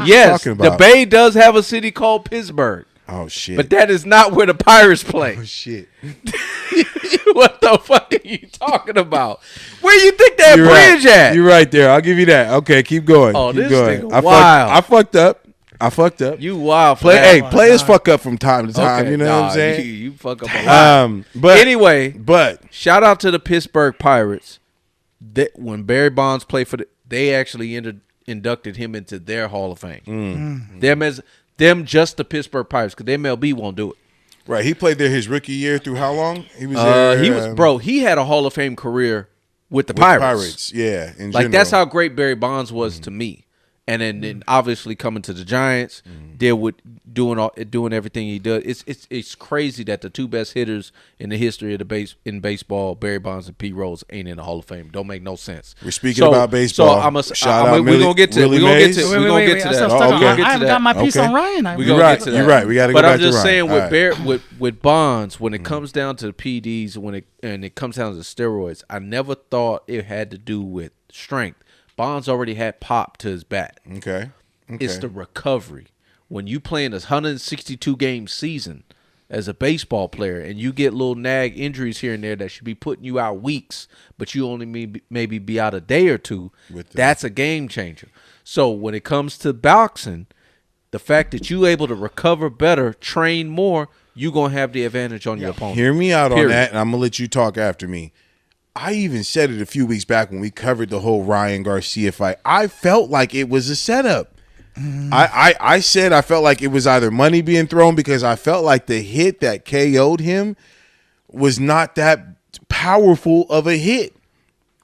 Yes, talking the about? Bay does have a city called Pittsburgh, Oh shit. but that is not where the Pirates play. oh shit. What the fuck are you talking about? Where you think that You're bridge right. at? You're right there. I'll give you that. Okay, keep going. Oh, keep this going. nigga wild. I fucked up. You wild for Play, that. hey, my players God. fuck up from time to time. Okay, You know what nah, I'm saying? You fuck up a lot. But Anyway, shout out to the Pittsburgh Pirates. That when Barry Bonds played for they actually inducted him into their Hall of Fame. Them them just the Pittsburgh Pirates because the MLB won't do it. Right. He played there his rookie year through how long? He was there. He had a Hall of Fame career with the with Pirates. Yeah. In Like general. that's how great Barry Bonds was to me. And then obviously coming to the Giants, deal with doing everything he does. It's crazy that the two best hitters in the history of the baseball, Barry Bonds and Pete Rose, ain't in the Hall of Fame. Don't make no sense. We're speaking about baseball. We're gonna get to Willie that. Mays. We're gonna get to that. I haven't got my piece on Ryan. You're right. You're right. We got to go but back I'm just to Ryan. saying with Bonds, when it comes down to the PDs, and it comes down to steroids, I never thought it had to do with strength. Bonds already had pop to his bat. Okay. It's the recovery. When you playing a 162 game season as a baseball player and you get little nag injuries here and there that should be putting you out weeks, but you only maybe be out a day or two, that's a game changer. So when it comes to boxing, the fact that you able to recover better, train more, you're going to have the advantage on your opponent. Hear me out on that, and I'm going to let you talk after me. I even said it a few weeks back when we covered the whole Ryan Garcia fight. I felt like it was a setup. I said I felt like it was either money being thrown because I felt like the hit that KO'd him was not that powerful of a hit.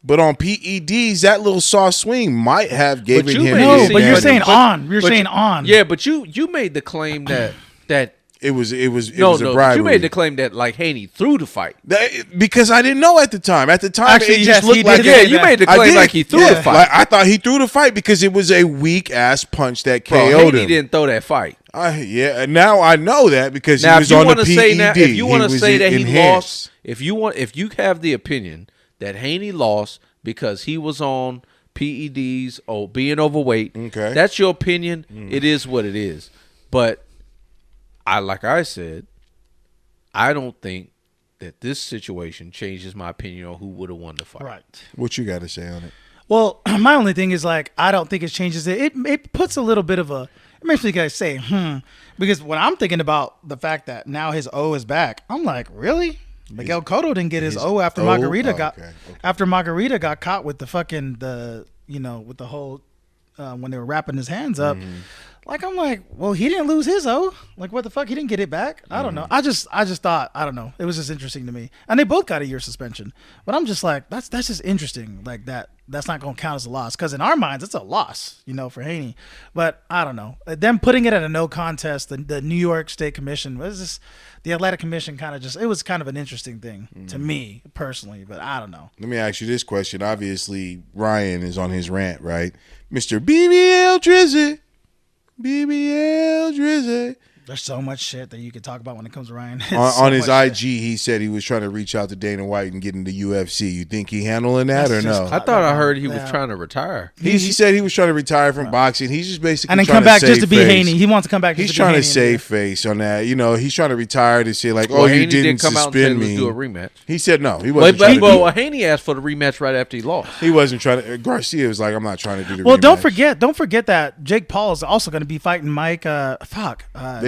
But on PEDs, that little soft swing might have given him. No, but you're saying on. You're saying on. Yeah, but you made the claim that it was a bribery. bribery. You made the claim that like Haney threw the fight because I didn't know at the time. At the time, actually, it just looked like you made the claim like he threw the fight. Like, I thought he threw the fight because it was a weak ass punch that KO'd Haney him. didn't throw that fight. Now I know that because now, he was on the PED. If you want to say that he enhanced. lost, if you have the opinion that Haney lost because he was on PEDs or being overweight, okay, that's your opinion. It is what it is. But like I said, I don't think that this situation changes my opinion on who would have won the fight. Right. What you got to say on it? Well, my only thing is like I don't think it changes it. It puts a little bit of a. It makes me guys say because when I'm thinking about the fact that now his O is back, I'm like, really? Miguel Cotto didn't get his O after Margarita after Margarita got caught with the fucking with the whole when they were wrapping his hands up. Like I'm like, well, he didn't lose his O. Like what the fuck? He didn't get it back. I don't know. I just thought I don't know. It was just interesting to me. And they both got a year suspension. But I'm just like that's just interesting. Like that's not going to count as a loss because in our minds it's a loss, for Haney. But I don't know. Them putting it at a no contest, the New York State Commission was just the Athletic Commission kind of just it was kind of an interesting thing to me personally. But I don't know. Let me ask you this question. Obviously, Ryan is on his rant, right, Mr. BBL Drizzy. BBL Drizzy. There's so much shit that you could talk about when it comes to Ryan. On his IG, he said he was trying to reach out to Dana White and get into UFC. You think he handling that or no? I thought I heard he was trying to retire. He said he was trying to retire from boxing. He's just basically and then trying come back to just to be face. Haney. He wants to come back. He's trying to save face on that. He's trying to retire to say like, Haney you didn't come out and suspend say, me. Let's do a rematch. He said no. He wasn't. Haney asked for the rematch right after he lost. He wasn't trying to. Garcia was like, I'm not trying to do the rematch. Well, don't forget that Jake Paul is also going to be fighting Mike. They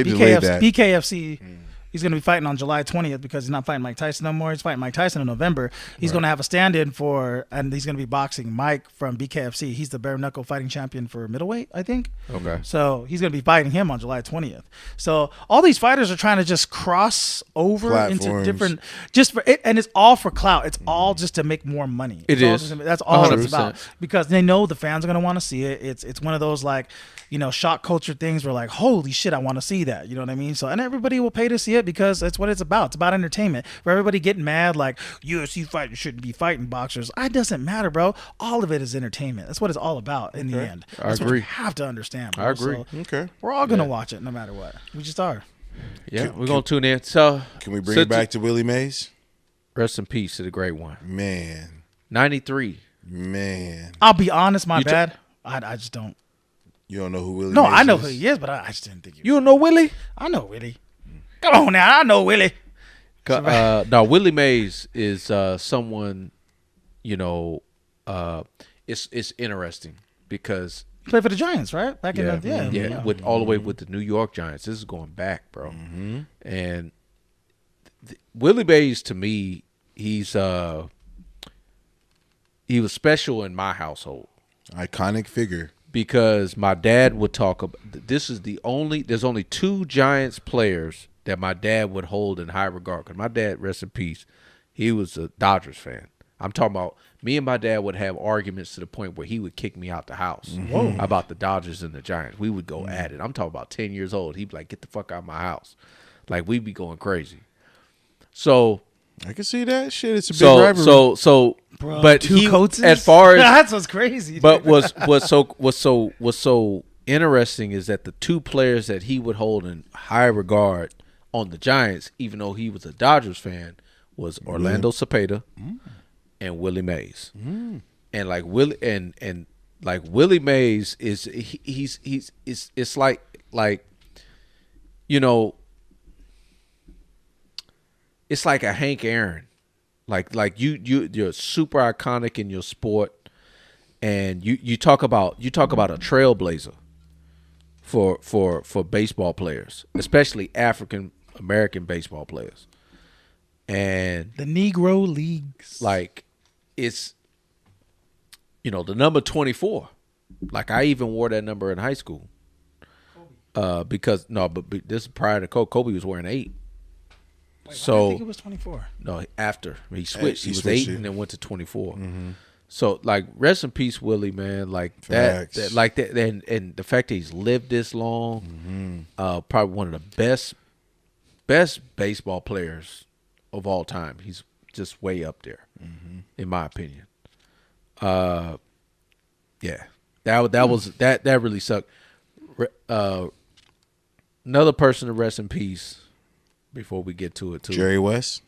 delayed that. BKFC. He's going to be fighting on July 20th because he's not fighting Mike Tyson no more. He's fighting Mike Tyson in November. He's going to have a stand-in and he's going to be boxing Mike from BKFC. He's the bare knuckle fighting champion for middleweight, I think. Okay. So he's going to be fighting him on July 20th. So all these fighters are trying to just cross over into different, and it's all for clout. It's all just to make more money. That's all 100%. It's about because they know the fans are going to want to see it. It's one of those like, shock culture things where like, holy shit, I want to see that. You know what I mean? So, and everybody will pay to see it because that's what it's about. It's about entertainment. For everybody getting mad like UFC fighters shouldn't be fighting boxers. It doesn't matter, bro. All of it is entertainment. That's what it's all about in the end. That's I agree. What you have to understand, bro. I agree. So okay. We're all going to watch it no matter what. We just are. Yeah, we're going to tune in. So, can we bring it back to Willie Mays? Rest in peace to the great one. Man. 93. Man. I'll be honest, my bad. I just don't. You don't know who Willie Mays is? No, I know who he is, but I just didn't think you don't know Willie? I know Willie. Come on now, I know Willie. No, Willie Mays is someone, it's interesting because he played for the Giants, right? Back in the with all the way with the New York Giants. This is going back, bro. Mm-hmm. And Willie Mays to me, he was special in my household. Iconic figure. because my dad would talk about. There's only 2 Giants players that my dad would hold in high regard. Because my dad, rest in peace, he was a Dodgers fan. I'm talking about me and my dad would have arguments to the point where he would kick me out the house about the Dodgers and the Giants. We would go at it. I'm talking about 10 years old. He'd be like, get the fuck out of my house. Like, we'd be going crazy. So I can see that shit. It's a big rivalry. Bro, but 2 coaches? as far as that's what's crazy. but what's so interesting is that the 2 players that he would hold in high regard on the Giants, even though he was a Dodgers fan, was Orlando Cepeda and Willie Mays. And like Willie Mays is it's like you know, it's like a Hank Aaron. Like you're super iconic in your sport, and you talk about a trailblazer for baseball players, especially African American baseball players. And the Negro Leagues. Like, it's, the number 24. Like, I even wore that number in high school. But this is prior to Kobe. Kobe was wearing 8. Wait, so I think it was 24. No, after he switched, he was switched 8 it. and then went to 24. So, like, rest in peace, Willie, man. Like that like that, and the fact that he's lived this long, probably one of the best baseball players of all time. He's just way up there, in my opinion. Yeah, that really sucked. Another person to rest in peace. Before we get to it, too, Jerry West,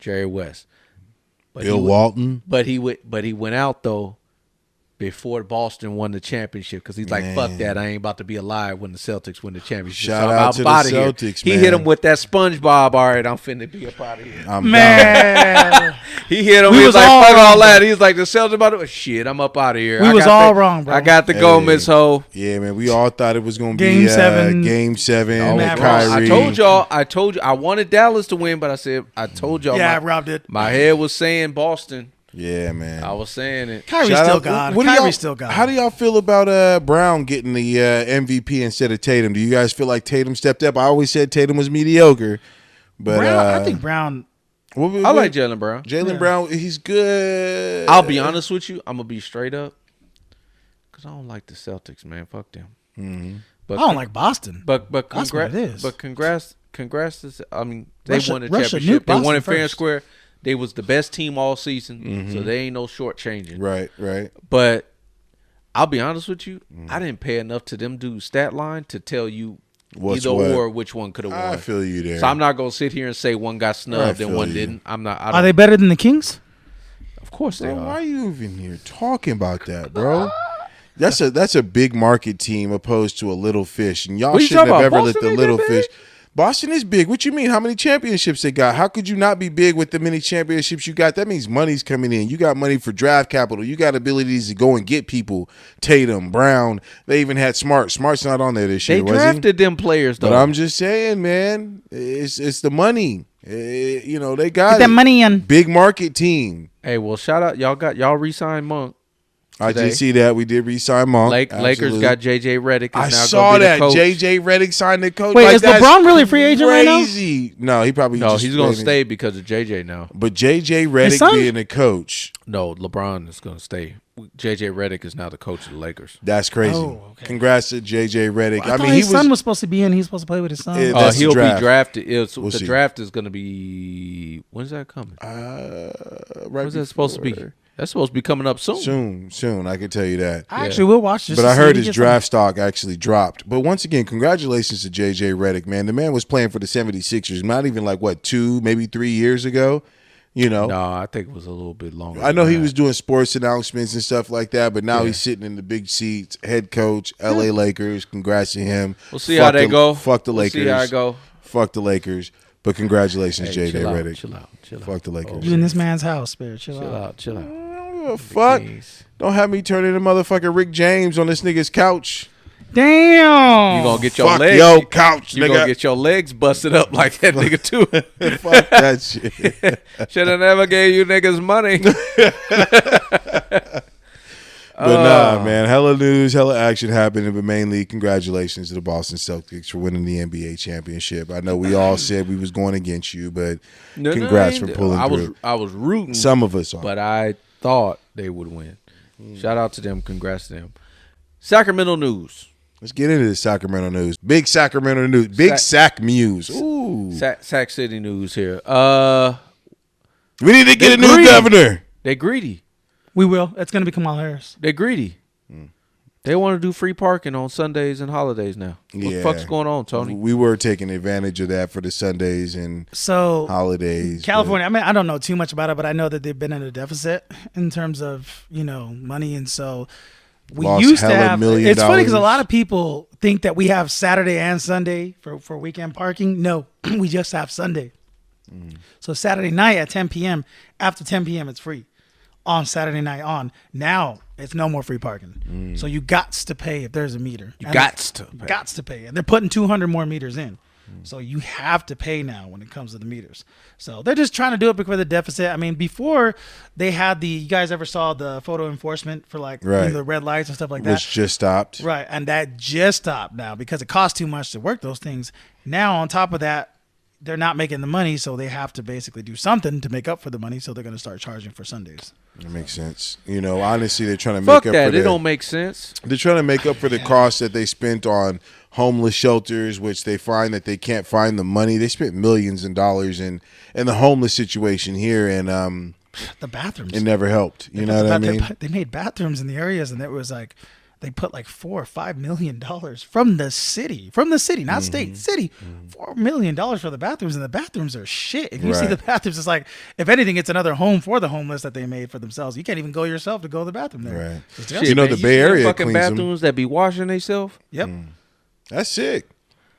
but Bill Walton, but he went out though before Boston won the championship because he's like, fuck that, I ain't about to be alive when the Celtics win the championship. Shout out to the Celtics, man. He hit him with that SpongeBob. All right, I'm finna be up out of here. Man, he hit him. He was like, fuck all that. He was like, the Celtics about to shit. I'm up out of here. We was all wrong, bro. I got the Gomez hoe. Yeah, man. We all thought it was gonna be Game 7. Game 7. Oh, and Kyrie. I told you. I wanted Dallas to win, but I told y'all. Yeah, I robbed it. My head was saying Boston. Yeah, man. I was saying it. Kyrie's still gone. Kyrie's still gone. How do y'all feel about Brown getting the MVP instead of Tatum? Do you guys feel like Tatum stepped up? I always said Tatum was mediocre, but I think Brown. I like Jaylen Brown. Jaylen Brown, he's good. I'll be honest with you. I'm gonna be straight up because I don't like the Celtics, man. Fuck them. But I don't like Boston. But that's what it is. But congrats. I mean, they won the Russia championship. They won it fair and first. square. They was the best team all season, so they ain't no shortchanging. Right. But I'll be honest with you, I didn't pay enough to them dudes' stat line to tell you or which one could have won. I feel you there. So I'm not gonna sit here and say one got snubbed and one didn't. I'm not. Are they better than the Kings? Of course they are. Why are you even here talking about that, bro? That's a big market team opposed to a little fish, and y'all shouldn't have ever let the little fish. Boston is big. What you mean? How many championships they got? How could you not be big with the many championships you got? That means money's coming in. You got money for draft capital. You got abilities to go and get people. Tatum, Brown. They even had Smart. Smart's not on there this year, They drafted them players, though. But I'm just saying, man, it's the money. They got that money in. Big market team. Hey, well, shout out. Y'all re-signed Monk. I did see that. We did re-sign Monk. Lakers got J.J. Redick. I saw that. J.J. Redick signed the coach. Wait, is LeBron really a free agent right now? Crazy. No, he probably he's going to stay because of J.J. now. But J.J. Redick being the coach. No, LeBron is going to stay. J.J. Redick is now the coach of the Lakers. That's crazy. Oh, okay. Congrats to J.J. Redick. I mean, his son was supposed to be in. He's supposed to play with his son. He'll be drafted. The draft is going to be. When's that coming? When's that supposed to be? That's supposed to be coming up soon. Soon. I can tell you that. I actually will watch this. But I heard his draft stock actually dropped. But once again, congratulations to J.J. Redick, man. The man was playing for the 76ers not even 2, maybe 3 years ago. No, I think it was a little bit longer. I know he was doing sports announcements and stuff like that, but now he's sitting in the big seats, head coach, L.A. Lakers. Congrats to him. We'll see how they go. Fuck the Lakers. See how it go. Fuck the Lakers. But congratulations, J.J. Redick. Chill out. Fuck the Lakers. You in this man's house, Spirit. Chill out. Fuck. Don't have me turn into motherfucking Rick James on this nigga's couch. Damn. You gonna get your Fuck legs. yo couch, you nigga. Gonna get your legs busted up like that nigga too. Fuck that shit. Should have never gave you niggas money. But nah, man, hell hella news, hella action happening, but mainly congratulations to the Boston Celtics for winning the NBA championship. I know we all said we was going against you, but congrats for pulling through. I was rooting. Some of us are. But I thought they would win. Shout out to them. Congrats to them. Sacramento news. Let's get into the Sacramento news. Big Sacramento news. Big Sac Muse. Ooh. Sac City news here. We need to get a new governor. They greedy. We will. It's going to be Kamala Harris. They're greedy. They want to do free parking on Sundays and holidays now. What the fuck's going on, Tony? We were taking advantage of that for the Sundays and holidays. California, I mean, I don't know too much about it, but I know that they've been in a deficit in terms of, money. And so we used to have, it's funny because a lot of people think that we have Saturday and Sunday for weekend parking. No, we just have Sunday. So Saturday night at 10 p.m., after 10 p.m., it's free. On Saturday night on. Now, it's no more free parking. So you gots to pay if there's a meter. Gots to pay. And they're putting 200 more meters in. So you have to pay now when it comes to the meters. So they're just trying to do it because of the deficit. I mean, before they had you guys ever saw the photo enforcement for the red lights and stuff like that? Which just stopped. Right. And that just stopped now because it costs too much to work those things. Now, on top of that, they're not making the money, so they have to basically do something to make up for the money. So they're going to start charging for Sundays. That makes sense. Honestly, they're trying to make up for that. It don't make sense. They're trying to make up for the cost that they spent on homeless shelters, which they find that they can't find the money. They spent millions of dollars in the homeless situation here, and the bathrooms. It never helped. You know what I mean? They made bathrooms in the areas, and it was like they put like $4 or $5 million from the city, not state, city. $4 million for the bathrooms, and the bathrooms are shit. If you see the bathrooms, it's like, if anything, it's another home for the homeless that they made for themselves. You can't even go yourself to go to the bathroom there. Right. Shit, the Bay Area fucking bathrooms that be washing themselves. Yep. That's sick.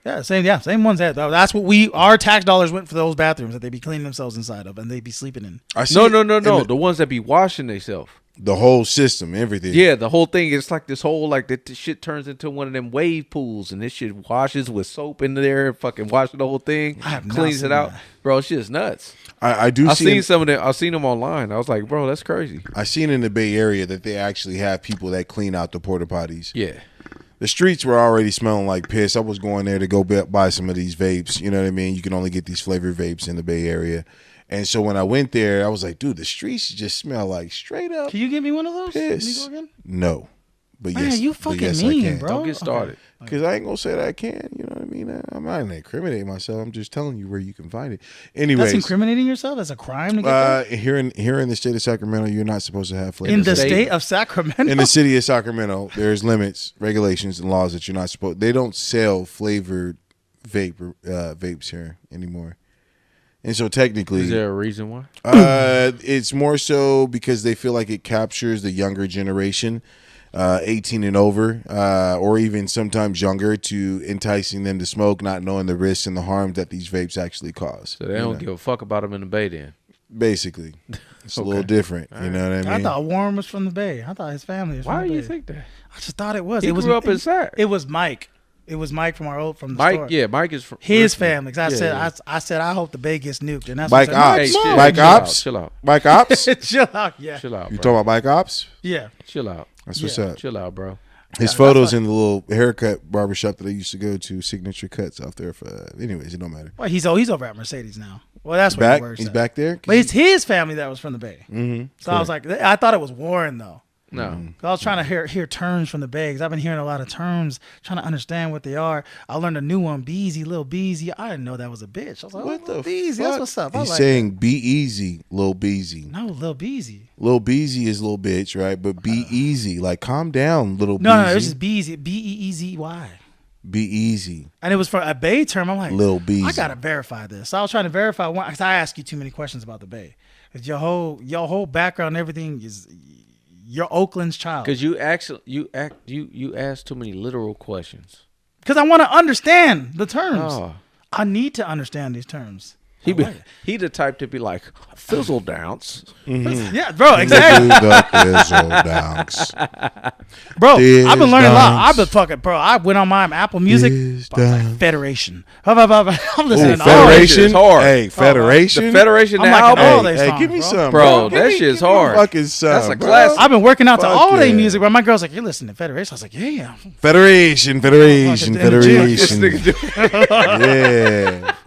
Yeah, same ones. That's what our tax dollars went for those bathrooms that they be cleaning themselves inside of and they be sleeping in. No. The ones that be washing themselves. The whole system, everything. Yeah, the whole thing. It's like this whole this shit turns into one of them wave pools, and this shit washes with soap in there, and fucking wash the whole thing, cleans it out, bro. It's just nuts. I've seen some of them. I've seen them online. I was like, bro, that's crazy. I seen in the Bay Area that they actually have people that clean out the porta potties. Yeah. The streets were already smelling like piss. I was going there to go buy some of these vapes. You know what I mean? You can only get these flavored vapes in the Bay Area. And so when I went there, I was like, dude, the streets just smell like straight up. Can you give me one of those? Piss. No. But man, yes, you fucking yes, mean, I can. bro. Don't get started. Because I ain't going to say that I can. You know what I mean? I'm not incriminating myself. I'm just telling you where you can find it. Anyways. That's incriminating yourself? That's a crime to get that? Here in the state of Sacramento, you're not supposed to have flavors. In the state of Sacramento? In the city of Sacramento, there's limits, regulations, and laws that you're not supposed. They don't sell flavored vapes here anymore. And so technically, is there a reason why? It's more so because they feel like it captures the younger generation, 18 and over, or even sometimes younger, to enticing them to smoke, not knowing the risks and the harm that these vapes actually cause. So they don't give a fuck about them in the Bay then? Basically. It's a little different. You know what I mean? I thought Fourm was from the Bay. I thought his family was from the Bay. Why do you think that? I just thought it was. He grew up in Sac. It was Mike. It was Mike from the Mike, store. Yeah, Mike is from his family. Cause I said I hope the Bay gets nuked. And that's Mike Ops. Mike Ops. Chill out. Mike Ops. Chill out. Yeah. Chill out. You talking about Mike Ops? Yeah. Chill out. That's what's up. Chill out, bro. His photos in the little haircut barbershop that I used to go to, Signature Cuts out there. Anyways, it don't matter. Well, he's over at Mercedes now. Well, that's where back. He works. He's at. back there. But it's his family that was from the Bay. Mm-hmm. So correct. I was like, I thought it was Warren though. No, I was trying to hear terms from the Bay because I've been hearing a lot of terms, trying to understand what they are. I learned a new one, Beezy, Lil Beezy. I didn't know that was a bitch. I was like, what the Beezy? That's what's up. He's saying be easy, Lil Beezy. No, Lil Beezy. Lil Beezy is Lil Bitch, right? But be easy, like calm down, little. No, it was just Beezy, B-E-E-Z-Y. Be easy. And it was for a Bay term. I'm like, Lil Beezy. I gotta verify this. So I was trying to verify one because I asked you too many questions about the Bay. Because your whole background and everything is. You're Oakland's child. Because you ask too many literal questions. Because I want to understand the terms. Oh. I need to understand these terms. He the type to be like fizzle downs. Yeah, bro, exactly. The fizzle downs. Bro, Fizz I've been learning a lot. downs. I've been fucking, bro. I went on my Apple Music. Fizz I was like, downs. Federation. I'm listening to all Federation. It's hard. Hey, Federation. The Federation I'm album. liking all they Hey, songs, give me bro. some, Bro, Give that me- shit's give me hard. Fucking some, That's a bro. classic. I've been working out to Fuck all their yeah. music, bro. My girl's like, you're listening to Federation. I was like, yeah. Federation. In the Federation.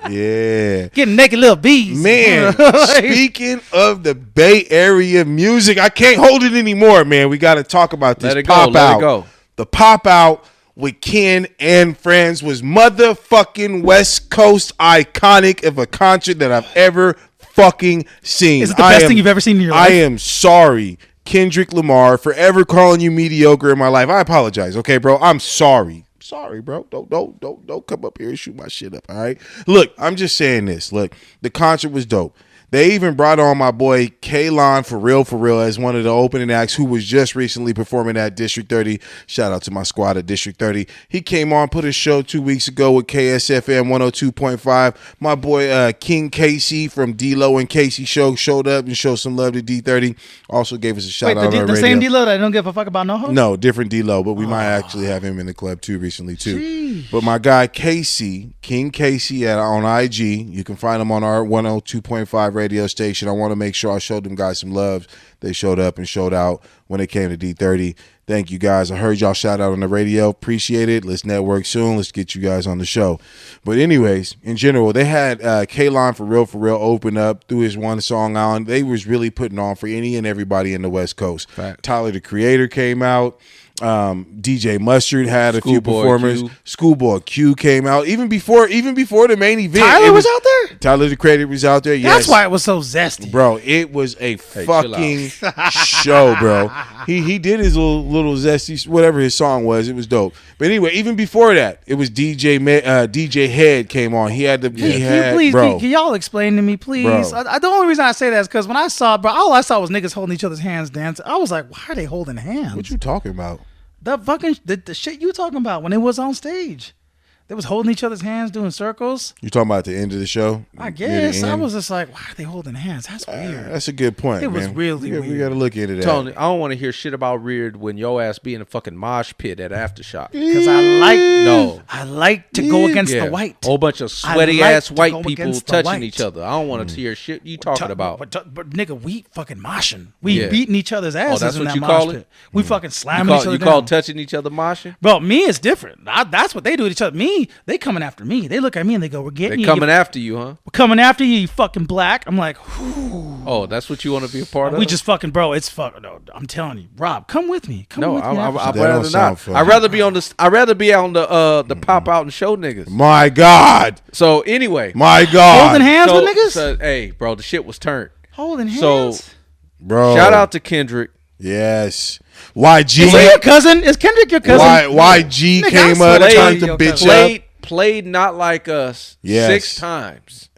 Yeah. Getting naked little bees. Man, speaking of the Bay Area music, I can't hold it anymore, man. We got to talk about this Let it go, pop let it out. go. The pop out with Ken and friends was motherfucking West Coast iconic of a concert that I've ever fucking seen. Is it the best thing you've ever seen in your life? I am sorry, Kendrick Lamar, for ever calling you mediocre in my life. I apologize, okay, bro? I'm sorry. Sorry, bro. Don't come up here and shoot my shit up. All right. Look, I'm just saying this. Look, the concert was dope. They even brought on my boy Kalon for real as one of the opening acts who was just recently performing at District 30. Shout out to my squad at District 30. He came on, put a show 2 weeks ago with KSFM 102.5. My boy King Casey from D-Lo and Casey Show showed up and showed some love to D30. Also gave us a shout Wait, out on the radio. same D-Lo that don't give a fuck about no hoes? No, different D-Lo, but we might actually have him in the club too recently too. Sheesh. But my guy Casey, King Casey on IG, you can find him on our 102.5 radio station. I want to make sure I showed them guys some love. They showed up and showed out when it came to D30. Thank you guys. I heard y'all shout out on the radio. Appreciate it. Let's network soon. Let's get you guys on the show. But anyways, in general, they had Kalon for real open up through his one song on. They was really putting on for any and everybody in the West Coast. Fact. Tyler the Creator came out. DJ Mustard had a few Schoolboy performers. Q. Schoolboy Q came out even before the main event. Tyler It was out there? Tyler the Creator was out there. Yes. That's why it was so zesty. Bro, it was a chill fucking show, bro. He did his little zesty, whatever his song was. It was dope. But anyway, even before that, it was DJ Head came on. He had Can y'all explain to me, please? Bro. The only reason I say that is because when I saw, bro, all I saw was niggas holding each other's hands dancing. I was like, why are they holding hands? What you talking about? The fucking the shit you talking about when it was on stage. They was holding each other's hands, doing circles. You talking about the end of the show? I Near the guess I end? was just like, why are they holding hands? That's weird. That's a good point. It was man. really We weird. got to look into that. Tony, I don't want to hear shit about Reared when your ass be in a fucking mosh pit at Aftershock. Because I like to go against the white. Whole bunch of I sweaty like ass to white go people against the touching white. each other. I don't want to hear shit you talking about. But nigga, we fucking moshing. We Yeah. beating each other's asses that's in what that you mosh call pit. it? We fucking You slamming each call, other you call down. touching each other moshing? Bro, me is different. That's what they do to each other. Me, they coming after me. They look at me and they go, "We're getting They you. coming after you, huh? We're coming after you, you fucking black." I'm like, whew. Oh, that's what you want to be a part of? We just fucking, bro. It's fucking. No, I'm telling you, Rob, come with me. Come No, with me. I'd after That don't rather sound not. fun. I'd rather be on the pop out and show niggas. My God. So anyway, My God. holding hands so, with niggas. hey, bro, the shit was turned. Holding hands. So Bro. shout out to Kendrick. Yes. YG. is he your cousin? Is Kendrick your cousin? YG Nigga, came I up, swear turned to the God, bitch up. Played not like us Yes. 6 times.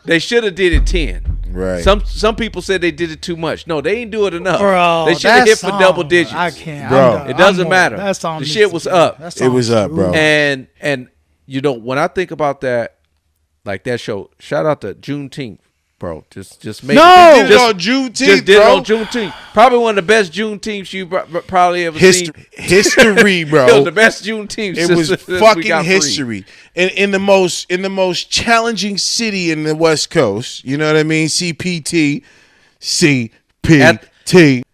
They should have did it 10. Right. Some people said they did it too much. No, they ain't do it enough. Bro, they should have that hit for song, double digits. I can't, Bro. I'm done. It doesn't I'm matter. That song The needs shit to was be- up. that It song was is up, bro. true. And you know, when I think about that, like that show, shout out to Juneteenth, bro. Just make No! it. Did it on Juneteenth, Just did it bro. on Juneteenth. Probably one of the best Juneteenths you probably ever seen. History, It was bro. the best Juneteenth. It was since we fucking got free. history. In the most challenging city in the West Coast. You know what I mean? CPT.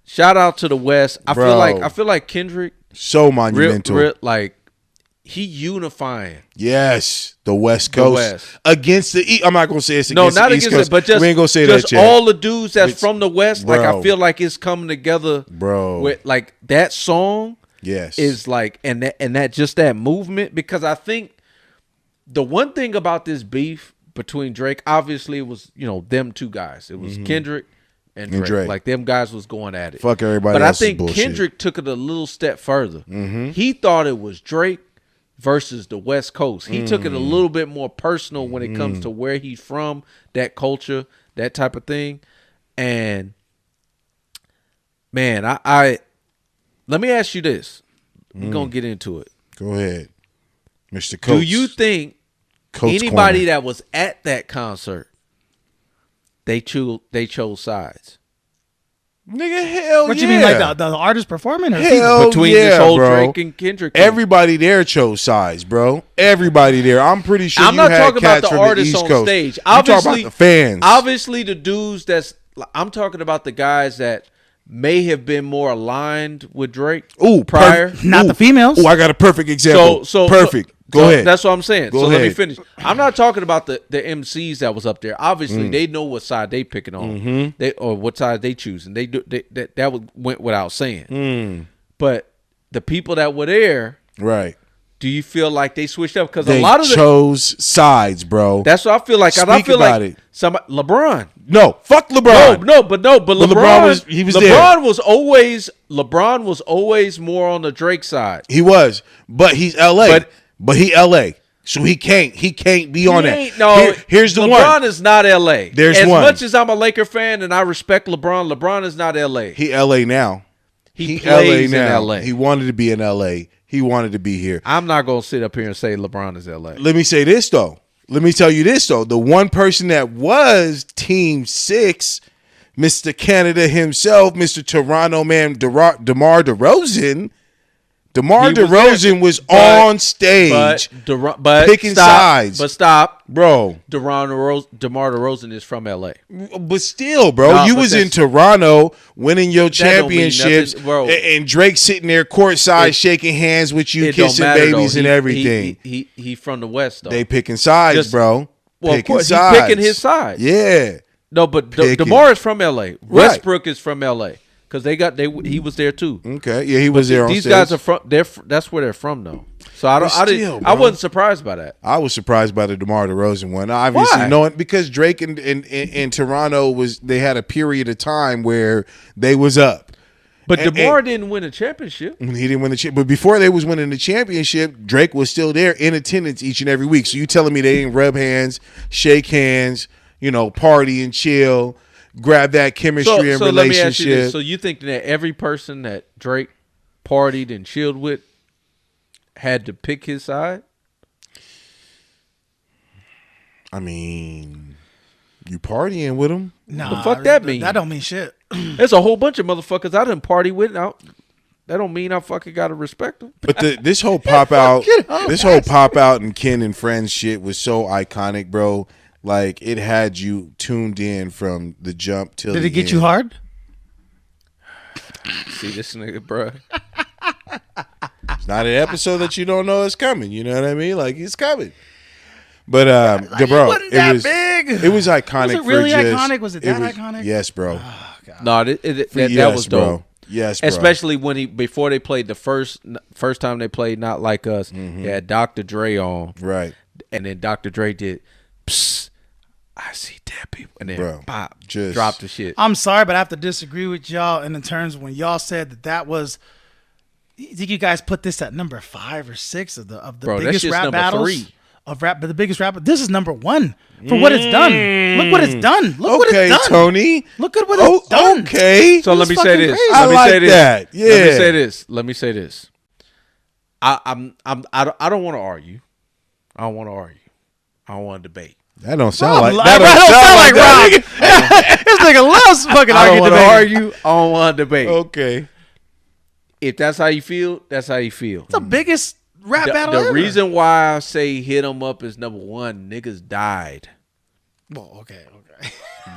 Shout out to the West. I Bro. feel like Kendrick, So monumental. like he unifying. Yes, the West Coast West. against the East. I'm not gonna say it's No, against not the East against Coast. it, but just we ain't gonna say just that yet. all the dudes that's It's- from the West. Like I Bro. feel like it's coming together, Bro. With like that song Yes, is like and that just that movement, because I think the one thing about this beef between Drake, obviously it was, you know, them two guys. It was Kendrick and Drake. Like them guys was going at it. Fuck everybody But I else's think bullshit. Kendrick took it a little step further. He thought it was Drake versus the West Coast. He took it a little bit more personal when it comes to where he's from, that culture, that type of thing. And man, I let me ask you this. We're gonna get into it. Go ahead, Mr. Coates. Do you think anybody that was at that concert, they chose sides. Nigga, hell What yeah. you mean, like the artist performing? Or Hell Between yeah, this whole bro. Drake and Kendrick thing. Everybody there chose sides, bro. Everybody there. I'm pretty sure I'm you not had talking about cats the from artists the East on Coast. stage. You talking about the fans. Obviously, the dudes I'm talking about the guys that may have been more aligned with Drake prior. Not the females. Oh, I got a perfect example. Perfect. Go ahead. That's what I'm saying. Go Let ahead. me finish. I'm not talking about the MCs that was up there. Obviously, they know what side they picking on. They or what side they choosing. Went without saying. But the people that were there, Right. do you feel like they switched up? Because They a lot of chose sides, bro. that's what I feel like. Speak I feel about like it. LeBron. No, fuck LeBron. But LeBron he was LeBron there. was always more on the Drake side. He was, but he's LA. But he LA. So he can't be on that. No, here's the LeBron one. is not LA. There's as one. much as I'm a Laker fan and I respect LeBron, LeBron is not LA. He LA now. He plays LA now. in LA. He wanted to be in LA. He wanted to be here. I'm not gonna sit up here and say LeBron is LA. Let me say this though. Let me tell you this though. The one person that was Team 6, Mr. Canada himself, Mr. Toronto man, DeMar DeRozan. DeMar DeRozan was on stage, but picking sides. But stop, bro. DeMar DeRozan is from LA. But still, bro, No, you but was in Toronto winning your don't mean championships, nothing, bro. and Drake sitting there courtside shaking hands with you, It don't kissing matter, babies though. and everything. He from the West though. They picking sides, bro. Well, Picking of course, sides. he's picking his side. Yeah. No, but Picking. DeMar is from LA. Westbrook is from LA because he was there too. Okay. Yeah, he was there on These stage. guys are from. That's where they're from though. So I wasn't surprised by that. I was surprised by the DeMar DeRozan one. Obviously, Why? knowing because Drake in Toronto they had a period of time where they was up. But And- DeMar didn't win a championship. He didn't win the championship. But before they was winning the championship, Drake was still there in attendance each and every week. So you telling me they didn't rub hands, shake hands, party and chill, grab that chemistry and so let me ask you this. relationship? So you think that every person that Drake partied and chilled with had to pick his side? I mean, you partying with him? Nah, The fuck that mean? That don't mean shit. There's a whole bunch of motherfuckers I didn't party with. That don't mean I fucking gotta respect them. But this whole pop out, and Ken and Friends shit was so iconic, bro. Like it had you tuned in from the jump till. Did the it get end. you hard? See this nigga, bro. It's not an episode that you don't know is coming. You know what I mean? Like it's coming. But bro, wasn't that was big. It was iconic. Was it really for just, iconic? Was it that iconic? Yes, bro. No, that Yes, was bro. dope. Yes, bro. Especially before they played the first time they played Not Like Us, Mm-hmm. they had Dr. Dre on, right. and then Dr. Dre did, Psst, I see dead people, and then Bro, pop, just dropped the shit. I'm sorry, but I have to disagree with y'all in the terms when y'all said that was. You think you guys put this at number 5 or 6 of the Bro, that's biggest just rap number battles 3. of rap? But the biggest rap. This is number 1 for what it's done. Look what it's done. Look what Okay, it's done. Tony. Look at what it's done. Okay. So let me say fucking this. crazy. Let me I say like this. that. Yeah. Let me say this. I don't want to argue. I don't want to argue. I don't want to debate. That don't sound Rob, like that don't sound like Rob. This nigga loves fucking I don't arguing want to debate. argue. I don't want to debate. Okay. If that's how you feel, that's how you feel. It's the biggest rap battle The ever. reason why I say hit 'em up is number 1. Niggas died. Well, okay.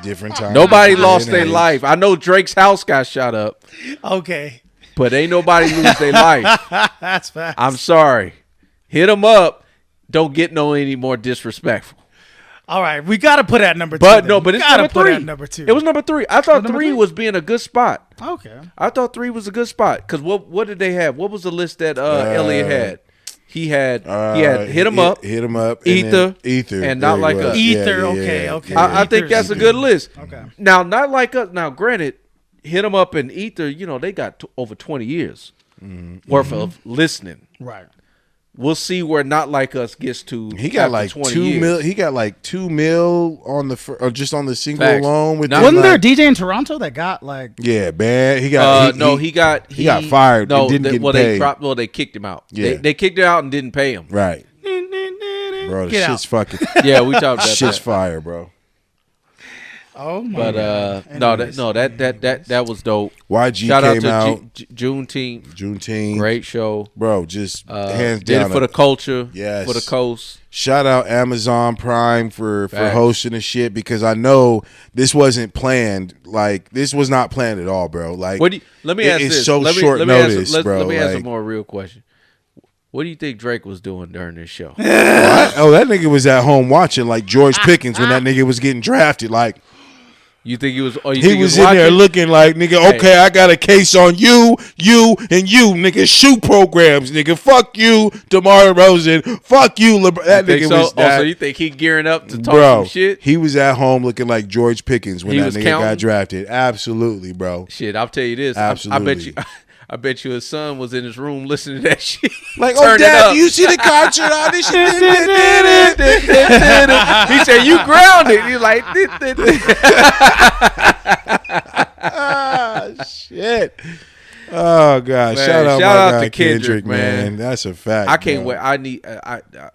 Different time. Nobody different lost their age. life. I know Drake's house got shot up, Okay. but ain't nobody lose their life. That's fast. I'm sorry. Hit 'em up. Don't get no any more disrespectful. All right, we got to put it at number 2. But then. no, but We it's gotta number put 3. it at number 2. It was number 3. I thought number 3 3? was being a good spot. Okay. I thought 3 was a good spot because what did they have? What was the list that Elliot had? He had hit 'em up, Hit 'em up. and Ether, then Ether. and Not There Like you go. Us. Ether, okay. I think that's a good list. Okay. Now, Not Like Us. Now, granted, Hit 'em Up and Ether, they got over 20 years worth of listening. Right. We'll see where Not Like Us gets to. He got after like 20 2 years. mil. He got like 2 mil on or just on the single Facts. alone. With Not- Wasn't there a like, DJ in Toronto that got like? Yeah, man. He got. He got fired and didn't get they paid. they kicked him out. Yeah. They kicked him out and didn't pay him. Right. Bro, the Get shit's out. fucking. Yeah, we talked about Shit's that. fire, bro. Oh my But God. that was dope. YG Shout out came to out Juneteenth. Great show. bro. Just hands Did down it for the culture. Yes. For the coast. Shout out Amazon Prime for Facts. hosting the shit, because I know this wasn't planned. Like, this was not planned at all, bro. Like, Let me ask it's this. so let me, short let me ask- notice, let- bro. Let me ask a Like, more real question. What do you think Drake was doing during this show? oh, that nigga was at home watching like George Pickens when that nigga was getting drafted. Like, You think he was? Or you he think was he in watching? there looking like, nigga, okay, I got a case on you, and you, nigga, shoe programs, nigga. Fuck you, DeMar Rosen. Fuck you, LeBron. That Think nigga so? was that. So you think he gearing up to talk Bro, some shit? he was at home looking like George Pickens when He that was nigga counting? got drafted. Absolutely, bro. Shit, I'll tell you this. Absolutely. I bet you his son was in his room listening to that shit. Like, Turn oh, it Dad, up. do you see the concert audition? He said, "You grounded." He's like, Ah, shit. Oh, God. Man, shout out shout my out guy to Kendrick, man. That's a fact. I can't bro. wait.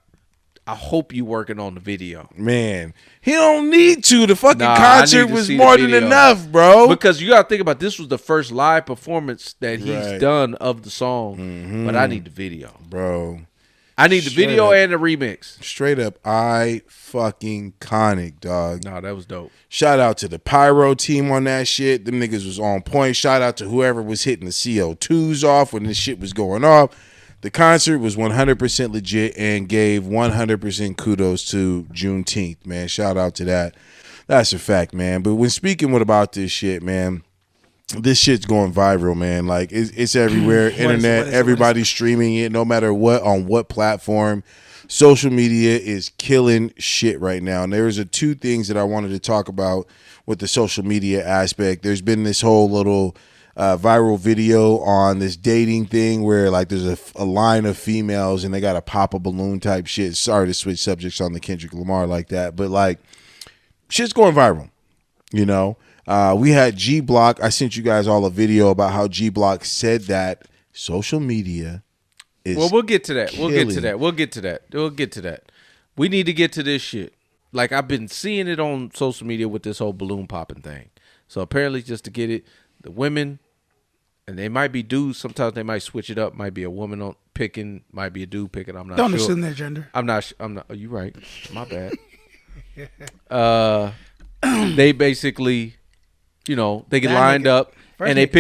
I hope you working on the video Man, he don't need to. The fucking Nah, I concert need to was see the more than video. enough, bro. because you got to think about this was the first live performance that he's Right. done of the song. But I need the video. Bro, I need the Straight video up. and the remix. straight up, fucking conic, dog. No, that was dope. Shout out to the Pyro team on that shit. Them niggas was on point. Shout out to whoever was hitting the CO2s off when this shit was going off. The concert was 100% legit and gave 100% kudos to Juneteenth, man. Shout out to that. That's a fact, man. But when speaking about this shit, man, this shit's going viral, man. Like, it's everywhere. Internet, everybody's streaming it, no matter what, on what platform. Social media is killing shit right now. And there's two things that I wanted to talk about with the social media aspect. There's been this whole little viral video on this dating thing where, like, there's a line of females and they got to pop a balloon type shit. Sorry to switch subjects on the Kendrick Lamar like that, but, like, shit's going viral, you know? We had G Block. I sent you guys all a video about how G Block said that social media is Well, we'll get to that. We'll get to killing. that. We'll get to that. We'll get to that. We need to get to this shit. Like, I've been seeing it on social media with this whole balloon popping thing. So apparently, just to get it, the women, and they might be dudes. Sometimes they might switch it up. Might be a woman on picking. Might be a dude picking. I'm not Don't sure. assume their gender. I'm not. Oh, you right. My bad. They basically, you know, they get That lined nigga- up first and they nigga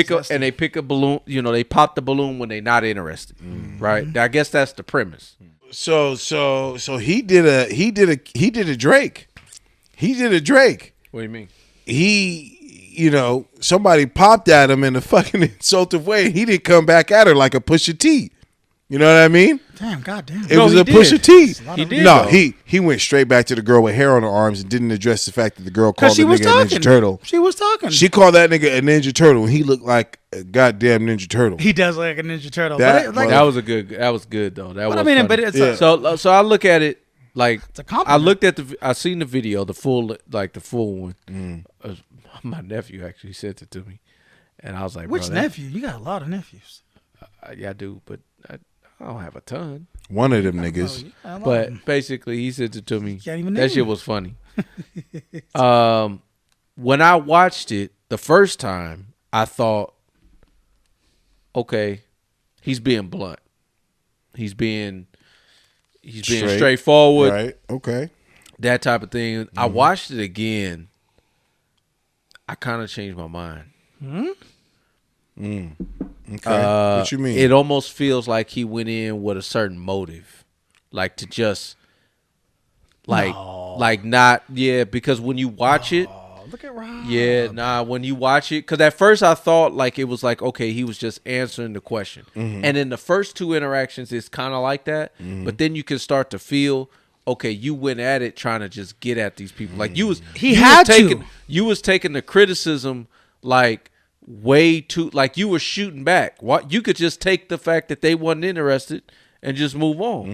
pick zesty. a balloon. You know, they pop the balloon when they're not interested. Right. I guess that's the premise. So he did a Drake. He did a Drake. What do you mean? Somebody popped at him in a fucking insultive way. He didn't come back at her like a Pusha T. You know what I mean? Damn, goddamn. It No, was he a did. Pusha T. He did, No, though. he went straight back to the girl with hair on her arms and didn't address the fact that the girl Because called she the was nigga a talking. Ninja Turtle. She was talking. She called that nigga a Ninja Turtle, and he looked like a goddamn Ninja Turtle. He does look like a Ninja Turtle. That but That was good though. That but was I mean, funny. but it's Yeah. So I look at it like a compliment. I looked at I seen the video, the full one. My nephew actually sent it to me, and I was like, Which bro, that- nephew? You got a lot of nephews. Yeah, I do, but I don't have a ton. One of them Oh, niggas. you got a lot of But them. basically, he sent it to me. Can't even That name shit it. was funny. When I watched it the first time, I thought, okay, he's being blunt. He's being Straight. straightforward. Right. Okay. That type of thing. I watched it again. I kind of changed my mind. Okay. What you mean? It almost feels like he went in with a certain motive, like to just, like not, yeah. Because when you watch it, Oh, look at Rob. yeah, nah. When you watch it, because at first I thought like it was like okay, he was just answering the question, and in the first two interactions, it's kind of like that. But then you can start to feel. Okay, you went at it trying to just get at these people. Like you was you was taking the criticism like way too like you were shooting back. What you could just take the fact that they wasn't interested and just move on.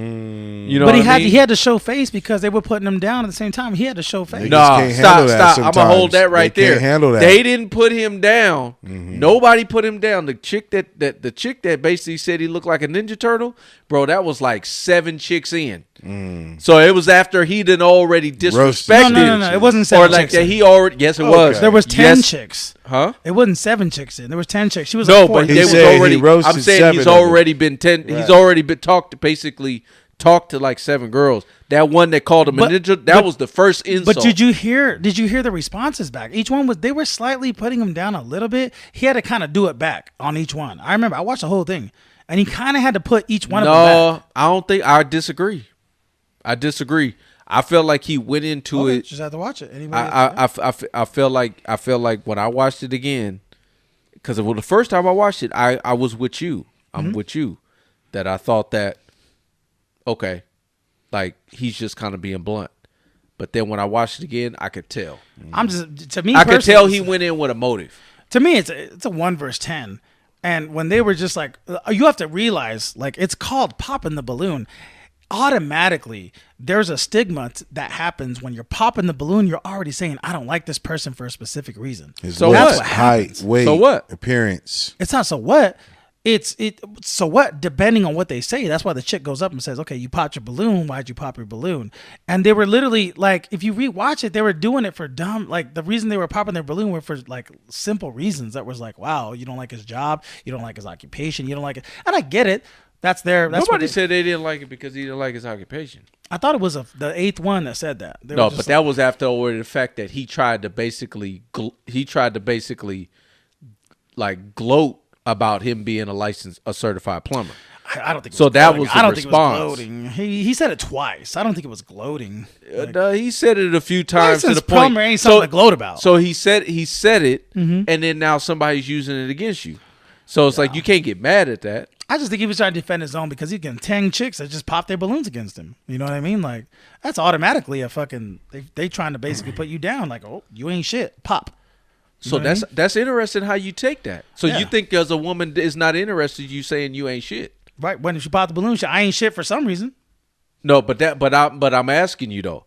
You know, but what I mean? he had to show face because they were putting him down at the same time. He had to show face. No, stop. I'm gonna hold that right there. Can't handle that. They didn't put him down. Nobody put him down. The chick that basically said he looked like a Ninja Turtle, bro. That was like 7 chicks in. So it was after he done already disrespected. No. It wasn't 7 or like chicks that. in. He already. Yes, it was. There was 10 chicks. Huh? It wasn't 7 chicks in. There was 10 chicks. She was no, like 4. but they was already. I'm saying he's already been 10. Right. He's already been talked to like 7 girls. That one that called him a ninja, that was the first insult. But did you hear the responses back? Each one they were slightly putting him down a little bit. He had to kind of do it back on each one. I remember I watched the whole thing, and he kind of had to put each one of them back. No, I don't think. I disagree. I felt like he went into it. Just have to watch it. I feel like when I watched it again, because the first time I watched it, I was with you. I'm with you. That I thought that, okay, like he's just kind of being blunt. But then when I watched it again, I could tell. I could tell he went in with a motive. To me, it's a 1 verse 10. And when they were just like, you have to realize, like, it's called popping the balloon. Automatically, there's a stigma that happens when you're popping the balloon. You're already saying, I don't like this person for a specific reason. So what? Height, weight, so what? Appearance. It's not so what. So what? Depending on what they say, that's why the chick goes up and says, "Okay, you popped your balloon. Why'd you pop your balloon?" And they were literally like, if you rewatch it, they were doing it for dumb. Like the reason they were popping their balloon were for like simple reasons. That was like, wow, you don't like his job, you don't like his occupation, you don't like it. And I get it. That's Nobody said they didn't like it because he didn't like his occupation. I thought it was the 8th one that said that. No, but that was after already the fact that he tried to basically like gloat about him being a certified plumber. I don't think so. That was the response. Think it was gloating. He said it twice. I don't think it was gloating. He said it a few times to the point. Plumber ain't something to gloat about. So he said it, and then now somebody's using it against you. So it's like you can't get mad at that. I just think he was trying to defend his own because he's getting 10 chicks that just pop their balloons against him. You know what I mean? Like that's automatically a fucking they trying to basically put you down. Like, oh, you ain't shit. Pop. So that's interesting how you take that. So you think there's a woman that is not interested in you saying you ain't shit, right? When she popped the balloon, I ain't shit for some reason. No, but I'm asking you though.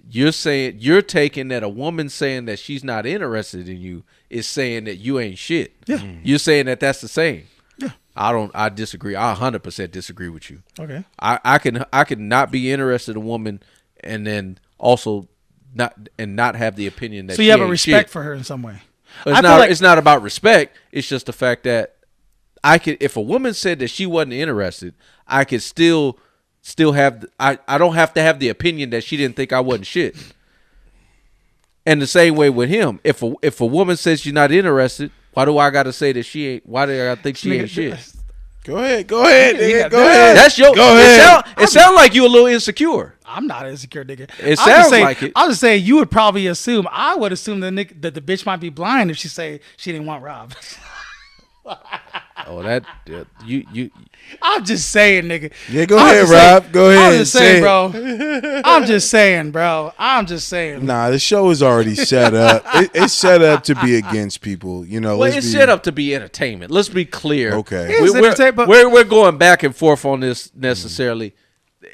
You're taking that a woman saying that she's not interested in you is saying that you ain't shit. Yeah, you're saying that that's the same. Yeah, I disagree. I 100% disagree with you. Okay, I can not be interested in a woman and then also not have the opinion that. So you have a respect for her in some way. It's not about respect. It's just the fact that if a woman said that she wasn't interested, I could still have. I don't have to have the opinion that she didn't think I wasn't shit. And the same way with him, if a woman says she's not interested, why do I got to say that she ain't? Why do I gotta think she ain't shit? Go ahead, nigga. Go ahead. That's your. Go ahead. It sounds like you a little insecure. I'm not an insecure nigga. It sounds like it. I was just saying you would probably assume. I would assume that the bitch might be blind if she say she didn't want Rob. Oh, that you. I'm just saying, nigga. Yeah, go ahead, Rob. Go ahead. I'm just saying, bro. I'm just saying, bro. I'm just saying. Nah, the show is already set up. It's set up to be against people. You know, well, it's set up to be entertainment. Let's be clear. Okay, we're going back and forth on this necessarily.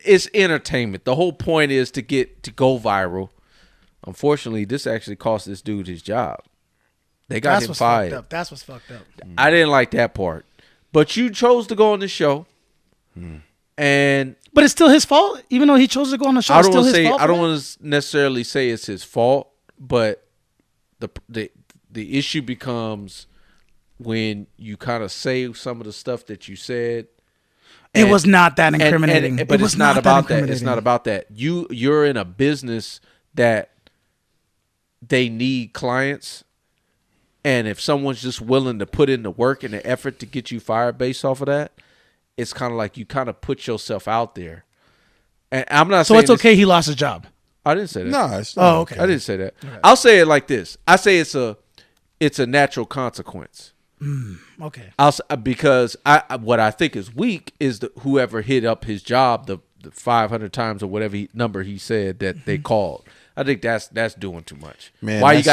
It's entertainment. The whole point is to go viral. Unfortunately, this actually cost this dude his job. They got him fired. That's what's fucked up. I didn't like that part. But you chose to go on the show. But it's still his fault, even though he chose to go on the show. I don't want to necessarily say it's his fault, but the issue becomes when you kind of say some of the stuff that you said. It was not that incriminating. But it's not about that. It's not about that. You're in a business that they need clients. And if someone's just willing to put in the work and the effort to get you fired based off of that, it's kind of like you kind of put yourself out there. And I'm not saying it's okay he lost his job. I didn't say that. No, it's not. Oh, okay. I didn't say that. Okay. I'll say it like this. I say it's a natural consequence. Okay. Because what I think is weak is whoever hit up his job the 500 times or whatever number he said that they called. I think that's doing too much. Man, why you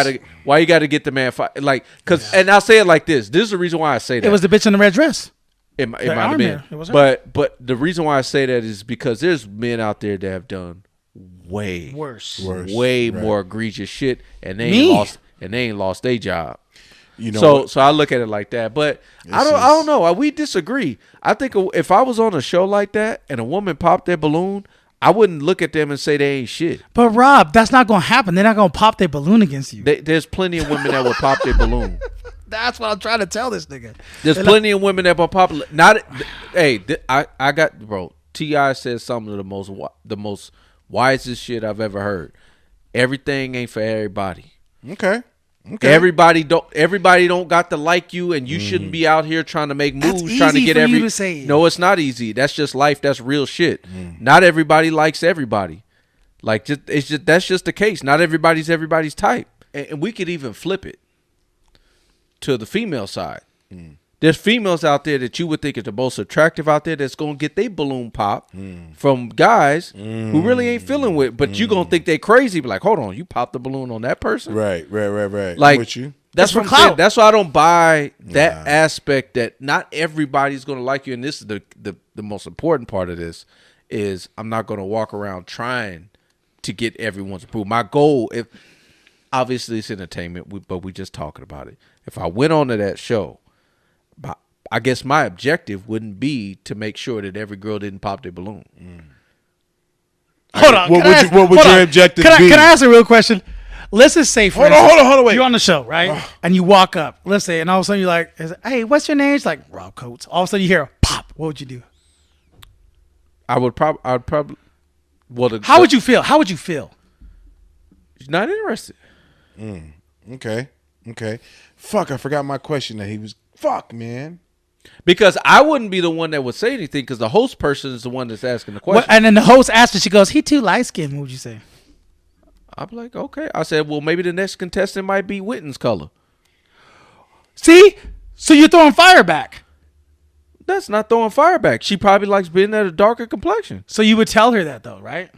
gotta get the man fired? Like, and I'll say it like this. This is the reason why I say that. It was the bitch in the red dress. It might have been. But the reason why I say that is because there's men out there that have done way worse, more egregious shit, and they ain't lost their job. You know, so I look at it like that. But I don't know. We disagree. I think if I was on a show like that and a woman popped their balloon, I wouldn't look at them and say they ain't shit. But Rob, that's not gonna happen. They're not gonna pop their balloon against you. There's plenty of women that will pop their balloon. That's what I'm trying to tell this nigga. There's plenty of women that will pop. I got, bro. T.I. said some of the most wisest shit I've ever heard. Everything ain't for everybody. Okay. Everybody don't got to like you, and you shouldn't be out here trying to make moves, trying to get you to say. No, it's not easy. That's just life. That's real shit. Not everybody likes everybody. Like that's just the case. Not everybody's type, and we could even flip it to the female side. There's females out there that you would think are the most attractive out there that's gonna get their balloon pop from guys who really ain't feeling with, but you gonna think they crazy. Be like, hold on, you popped the balloon on that person, right. Like, I'm with you. That's what I'm saying. That's why I don't buy that aspect that not everybody's gonna like you. And this is the most important part of this is I'm not gonna walk around trying to get everyone's approval. My goal, if obviously it's entertainment, but we just talking about it. If I went on to that show, I guess my objective wouldn't be to make sure that every girl didn't pop their balloon. Hold on. What would your objective be? Can I ask a real question? Let's just say, hold on, wait. You're on the show, right? And you walk up, let's say, and all of a sudden you're like, hey, what's your name? It's like, Rob Coates. All of a sudden you hear a pop. What would you do? I'd probably. Well, how would you feel? How would you feel? Not interested. Okay. Fuck, I forgot my question that he was. Fuck, man. Because I wouldn't be the one that would say anything because the host person is the one that's asking the question. And then the host asks her, she goes, he too light skinned. What would you say? I'm like, okay. I said, well, maybe the next contestant might be Witten's color. See? So you're throwing fire back. That's not throwing fire back. She probably likes being at a darker complexion. So you would tell her that though, right?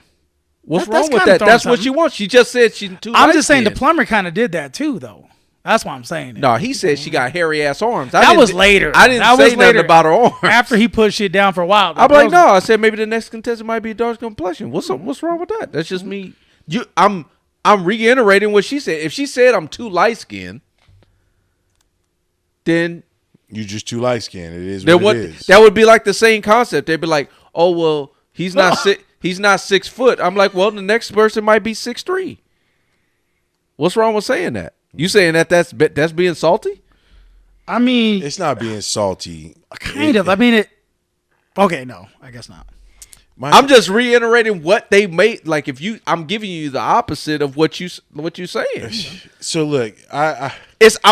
What's wrong with that? That's what she wants. She just said she's too light. I'm just saying the plumber kind of did that too, though. That's what I'm saying. No, he said she got hairy ass arms. That was later. I didn't say nothing about her arms. After he pushed shit down for a while. I'm like, no. I said maybe the next contestant might be a dark complexion. What's wrong with that? That's just me. I'm reiterating what she said. If she said I'm too light skinned, then you're just too light skinned. It is what it is. That would be like the same concept. They'd be like, oh well, he's not he's not 6 foot. I'm like, well, the next person might be 6'3". What's wrong with saying that? You saying that's being salty? I mean, it's not being salty. Kind of. I mean it. Okay, no, I guess not. I'm just reiterating what they made. Like I'm giving you the opposite of what you saying. So look, I'm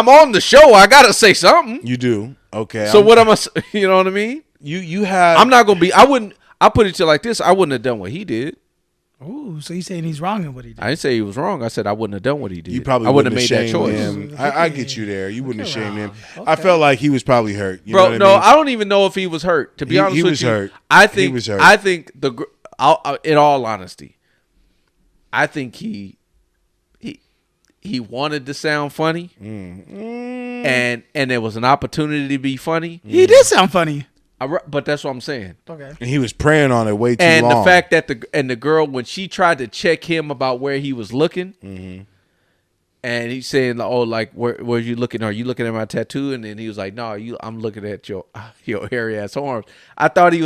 on the show. I gotta say something. You do, okay. So what am I? You know what I mean? You have. I'm not gonna be. I wouldn't. I put it to you like this. I wouldn't have done what he did. Ooh, so you saying he's wrong in what he did? I didn't say he was wrong. I said I wouldn't have done what he did. You probably I wouldn't have made that shamed choice. Him. I get you there. You wouldn't have shamed him. Okay. I felt like he was probably hurt. You Bro, know no, I mean? I don't even know if he was hurt. To be honest he with was you, hurt. I think he was hurt. I think in all honesty, I think he wanted to sound funny, and there was an opportunity to be funny. He did sound funny. But that's what I'm saying. Okay. And he was preying on it way too long. And the fact that the girl, when she tried to check him about where he was looking, and he's saying, "Oh, like where are you looking? Are you looking at my tattoo?" And then he was like, "No, I'm looking at your hairy ass arms." I thought he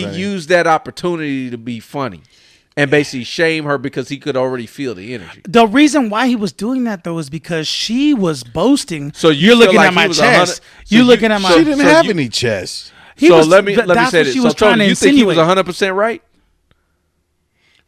used that opportunity to be funny. And basically shame her because he could already feel the energy. The reason why he was doing that though is because she was boasting. So you're looking at my chest. You're looking at my. She didn't have any chest. Let me say this. So Tony, you think he was 100% right?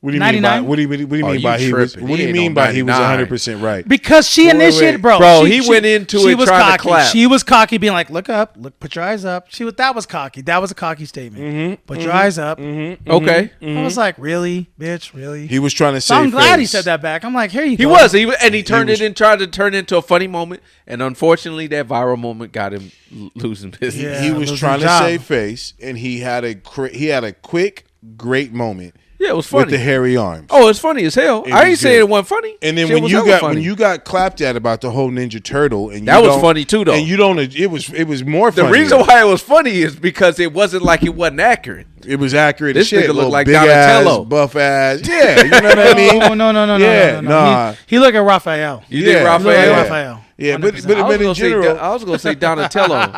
What do you mean by what do you mean by he was 100% right? Because she initiated, bro. He went into it trying to clap. She was cocky, being like, "Look up, put your eyes up." That was cocky. That was a cocky statement. Put your eyes up. Okay. I was like, "Really, bitch, really?" He was trying to say. I'm glad he said that back. I'm like, "Here you go." He was, and he turned it and tried to turn it into a funny moment, and unfortunately, that viral moment got him losing business. Yeah, he was trying to save face, and he had a quick, great moment. Yeah, it was funny. With the hairy arms. Oh, it's funny as hell. I ain't saying it wasn't funny. And then Shit when was you hella got funny. when you got clapped at about the whole Ninja Turtle, and that was funny too, though. And you don't. It was more the funny. reason why it was funny is because it wasn't like it wasn't accurate. It was accurate. This as shit. nigga looked like big Donatello. ass, buff ass. Yeah, you know what I mean. No. Yeah, no. nah. He looked like Raphael. You think He Raphael? looked like Yeah. Raphael. Yeah, but 100%. in general, I was gonna say Donatello.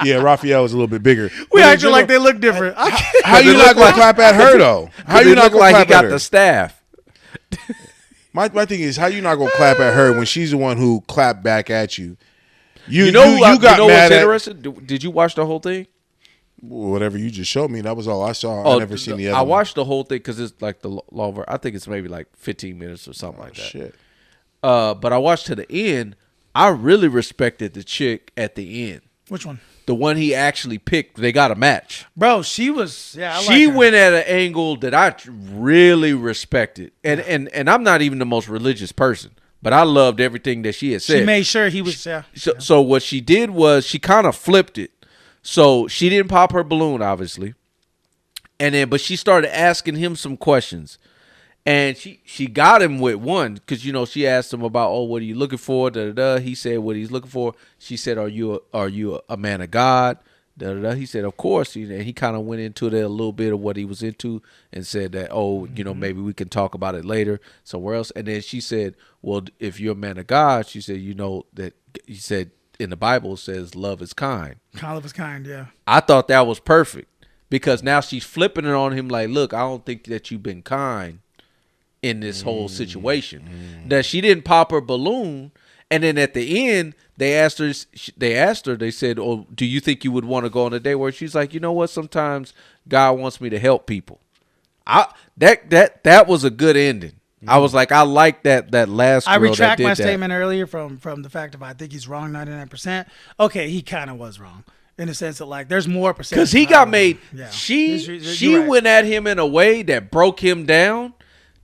yeah, Raphael was a little bit bigger. We But in acting like general, they look different. How you not gonna clap at her though? How you not look gonna like he clap got at the her? staff? My thing is, how you not gonna clap at her when she's the one who clapped back at you? You You know got what's mad at interesting? Did you watch the whole thing? whatever you just showed me. That was all I saw. I never seen the other. I one. watched the whole thing because it's like the longer. I think it's maybe like 15 minutes or something like that. Shit. But I watched to the end. I really respected the chick at the end. Which one? The one he actually picked. They got a match. Bro, she was. Yeah, She went at an angle that I really respected, and I'm not even the most religious person, but I loved everything that she had said. She made sure he was. Yeah. So what she did was she kind of flipped it. So she didn't pop her balloon, obviously, but she started asking him some questions, and she got him with one because she asked him about, what are you looking for? Da da da. He said what he's looking for. She said, are you a man of God? Da da da. He said, of course. And he kind of went into a little bit of what he was into and said that, maybe we can talk about it later somewhere else. And then she said, well, if you're a man of God, she said, that he said in the Bible it says love is kind. Love is kind, yeah. I thought that was perfect because now she's flipping it on him like, look, I don't think that you've been kind in this whole situation. That she didn't pop her balloon, and then at the end they asked her, they said, oh, do you think you would want to go on a date? Where she's like, you know what, sometimes God wants me to help people. That was a good ending. I was like, I like that last girl I retract that did my that. statement earlier from the fact of I think he's wrong 99%. Okay, he kind of was wrong in the sense that like there's more percent because he got made. Yeah. She You're right. went at him in a way that broke him down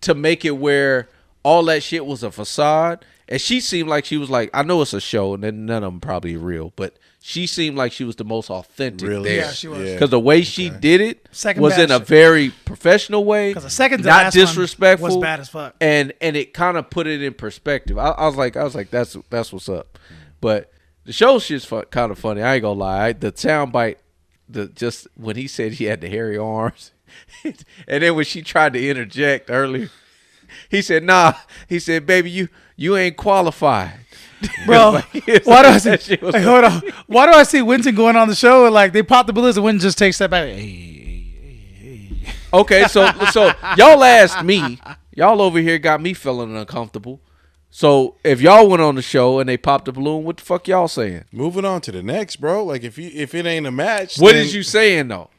to make it where all that shit was a facade. And she seemed like she was like, I know it's a show, and then none of them probably real, but she seemed like she was the most authentic Really? there. Yeah, she was. Because the way she did it Second was in a best. very professional way, Because the second to not last one disrespectful, was bad as fuck. and it kind of put it in perspective. I was like, that's what's up. But the show shit's kind of funny. I ain't gonna lie. The soundbite, just when he said he had the hairy arms, and then when she tried to interject earlier, he said, "Nah." He said, "Baby, you ain't qualified." Bro, why do I see? That shit was Hey, hold on. Why do I see Winston going on the show and like they pop the balloons and Winston just takes that back? Hey. Okay, so y'all asked me. Y'all over here got me feeling uncomfortable. So if y'all went on the show and they popped the balloon, what the fuck y'all saying? Moving on to the next, bro. Like if it ain't a match, What then is you saying though?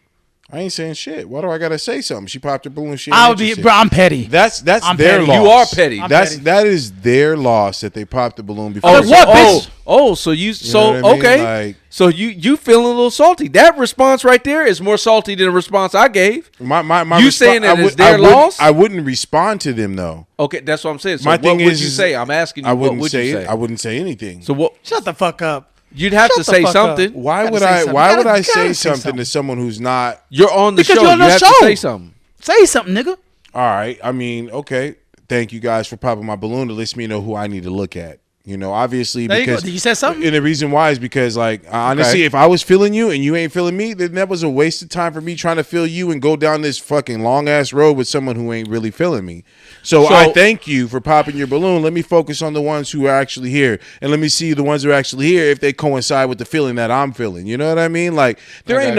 I ain't saying shit. Why do I gotta say something? She popped her balloon. She. I ain't would be, interested. bro. I'm petty. That's I'm their petty. loss. You are petty. I'm petty. That is their loss that they popped the balloon before. Oh, they- what, bitch? So you know what I mean? okay. Like- So you feeling a little salty. That response right there is more salty than the response I gave. My You saying that it's their loss? I wouldn't respond to them though. Okay, that's what I'm saying. So My what thing would is, you is say? I'm asking you, I what wouldn't would say you it. say? I wouldn't say anything. So what? Shut the fuck up. You'd have Shut to the say fuck something. up. Why Gotta would say I? something. Why You would gotta I say say something something. to someone who's not? You're on the Because show. you're on You the have show. to say something. Say something, nigga. All right. I mean, okay. Thank you guys for popping my balloon to let me know who I need to look at. Obviously, There you go. because He said something? And the reason why is because, like, honestly, Okay. if I was feeling you and you ain't feeling me, then that was a waste of time for me trying to feel you and go down this fucking long ass road with someone who ain't really feeling me. So I thank you for popping your balloon. Let me focus on the ones who are actually here, and let me see the ones who are actually here if they coincide with the feeling that I'm feeling. You know what I mean? Like, there ain't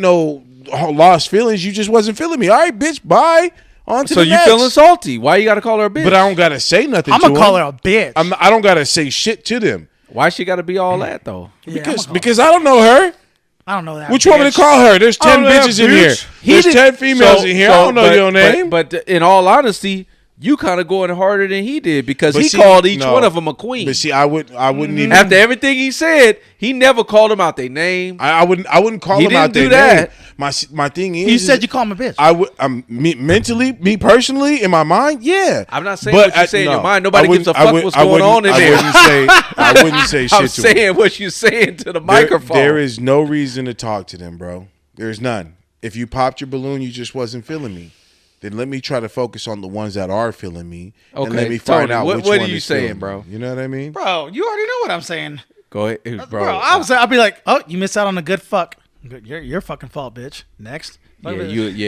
no lost feelings. You just wasn't feeling me. All right, bitch. Bye. On to So the you next. feeling salty? Why you got to call her a bitch? But I don't gotta say nothing. I'm to gonna call her them. a bitch. I don't gotta say shit to them Why she got to be all that though? Yeah, I'm because I don't know her. I don't know that. What you want me to call her? There's 10 bitches in here. There's 10 females in here. I don't know your name. But in all honesty, you kind of going harder than he did because But he see, called each no. one of them a queen. But see, I wouldn't even. After everything he said, he never called them out their name. I wouldn't call He them out didn't their do name. that. My thing is, You said you call him a bitch. I would. Me personally, in my mind, yeah. I'm not saying what you say in your mind. Nobody gives a fuck what's going on in there. I wouldn't say shit I'm to them. saying what you're saying to the microphone. There is no reason to talk to them, bro. There's none. If you popped your balloon, you just wasn't feeling me. then let me try to focus on the ones that are feeling me. Okay, And let me find Tony, out what which are one you is saying, feeling bro? me. You know what I mean? Bro, you already know what I'm saying. Go ahead, bro. I'll be like, oh, you missed out on a good fuck. Your fucking fault, bitch. Next. Yeah,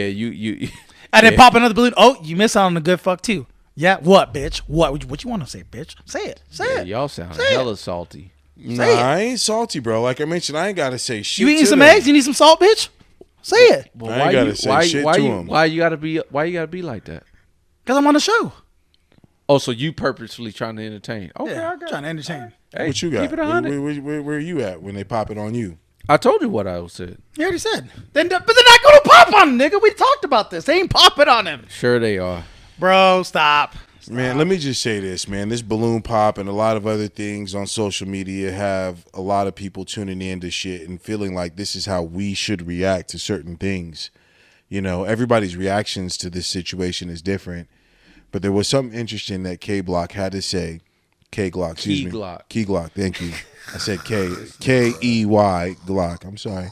you. And then pop another balloon. Oh, you missed out on a good fuck too. Yeah, what, bitch? What you want to say, bitch? Say it. Say it. Y'all sound Say hella salty. Nah, I ain't salty, bro. Like I mentioned, I ain't got to say shit. You eating to some them. eggs? You need some salt, bitch? Say it. Well, I ain't gotta say shit to him. Why you gotta be like that? Because I'm on the show. Oh, so you purposefully trying to entertain? Okay, Yeah, I got trying to entertain. Hey, What you got? Keep it 100. Where are you at when they pop it on you? I told you what I said. You already said. But they're not going to pop on him, nigga. We talked about this. They ain't popping on him. Sure they are. Bro, stop. Man, let me just say this, man. This balloon pop and a lot of other things on social media have a lot of people tuning in to shit and feeling like this is how we should react to certain things. You know, everybody's reactions to this situation is different. But there was something interesting that K-Block had to say. K-Glock, excuse me. Key-Glock, thank you. I said K-E-Y, Glock. I'm sorry.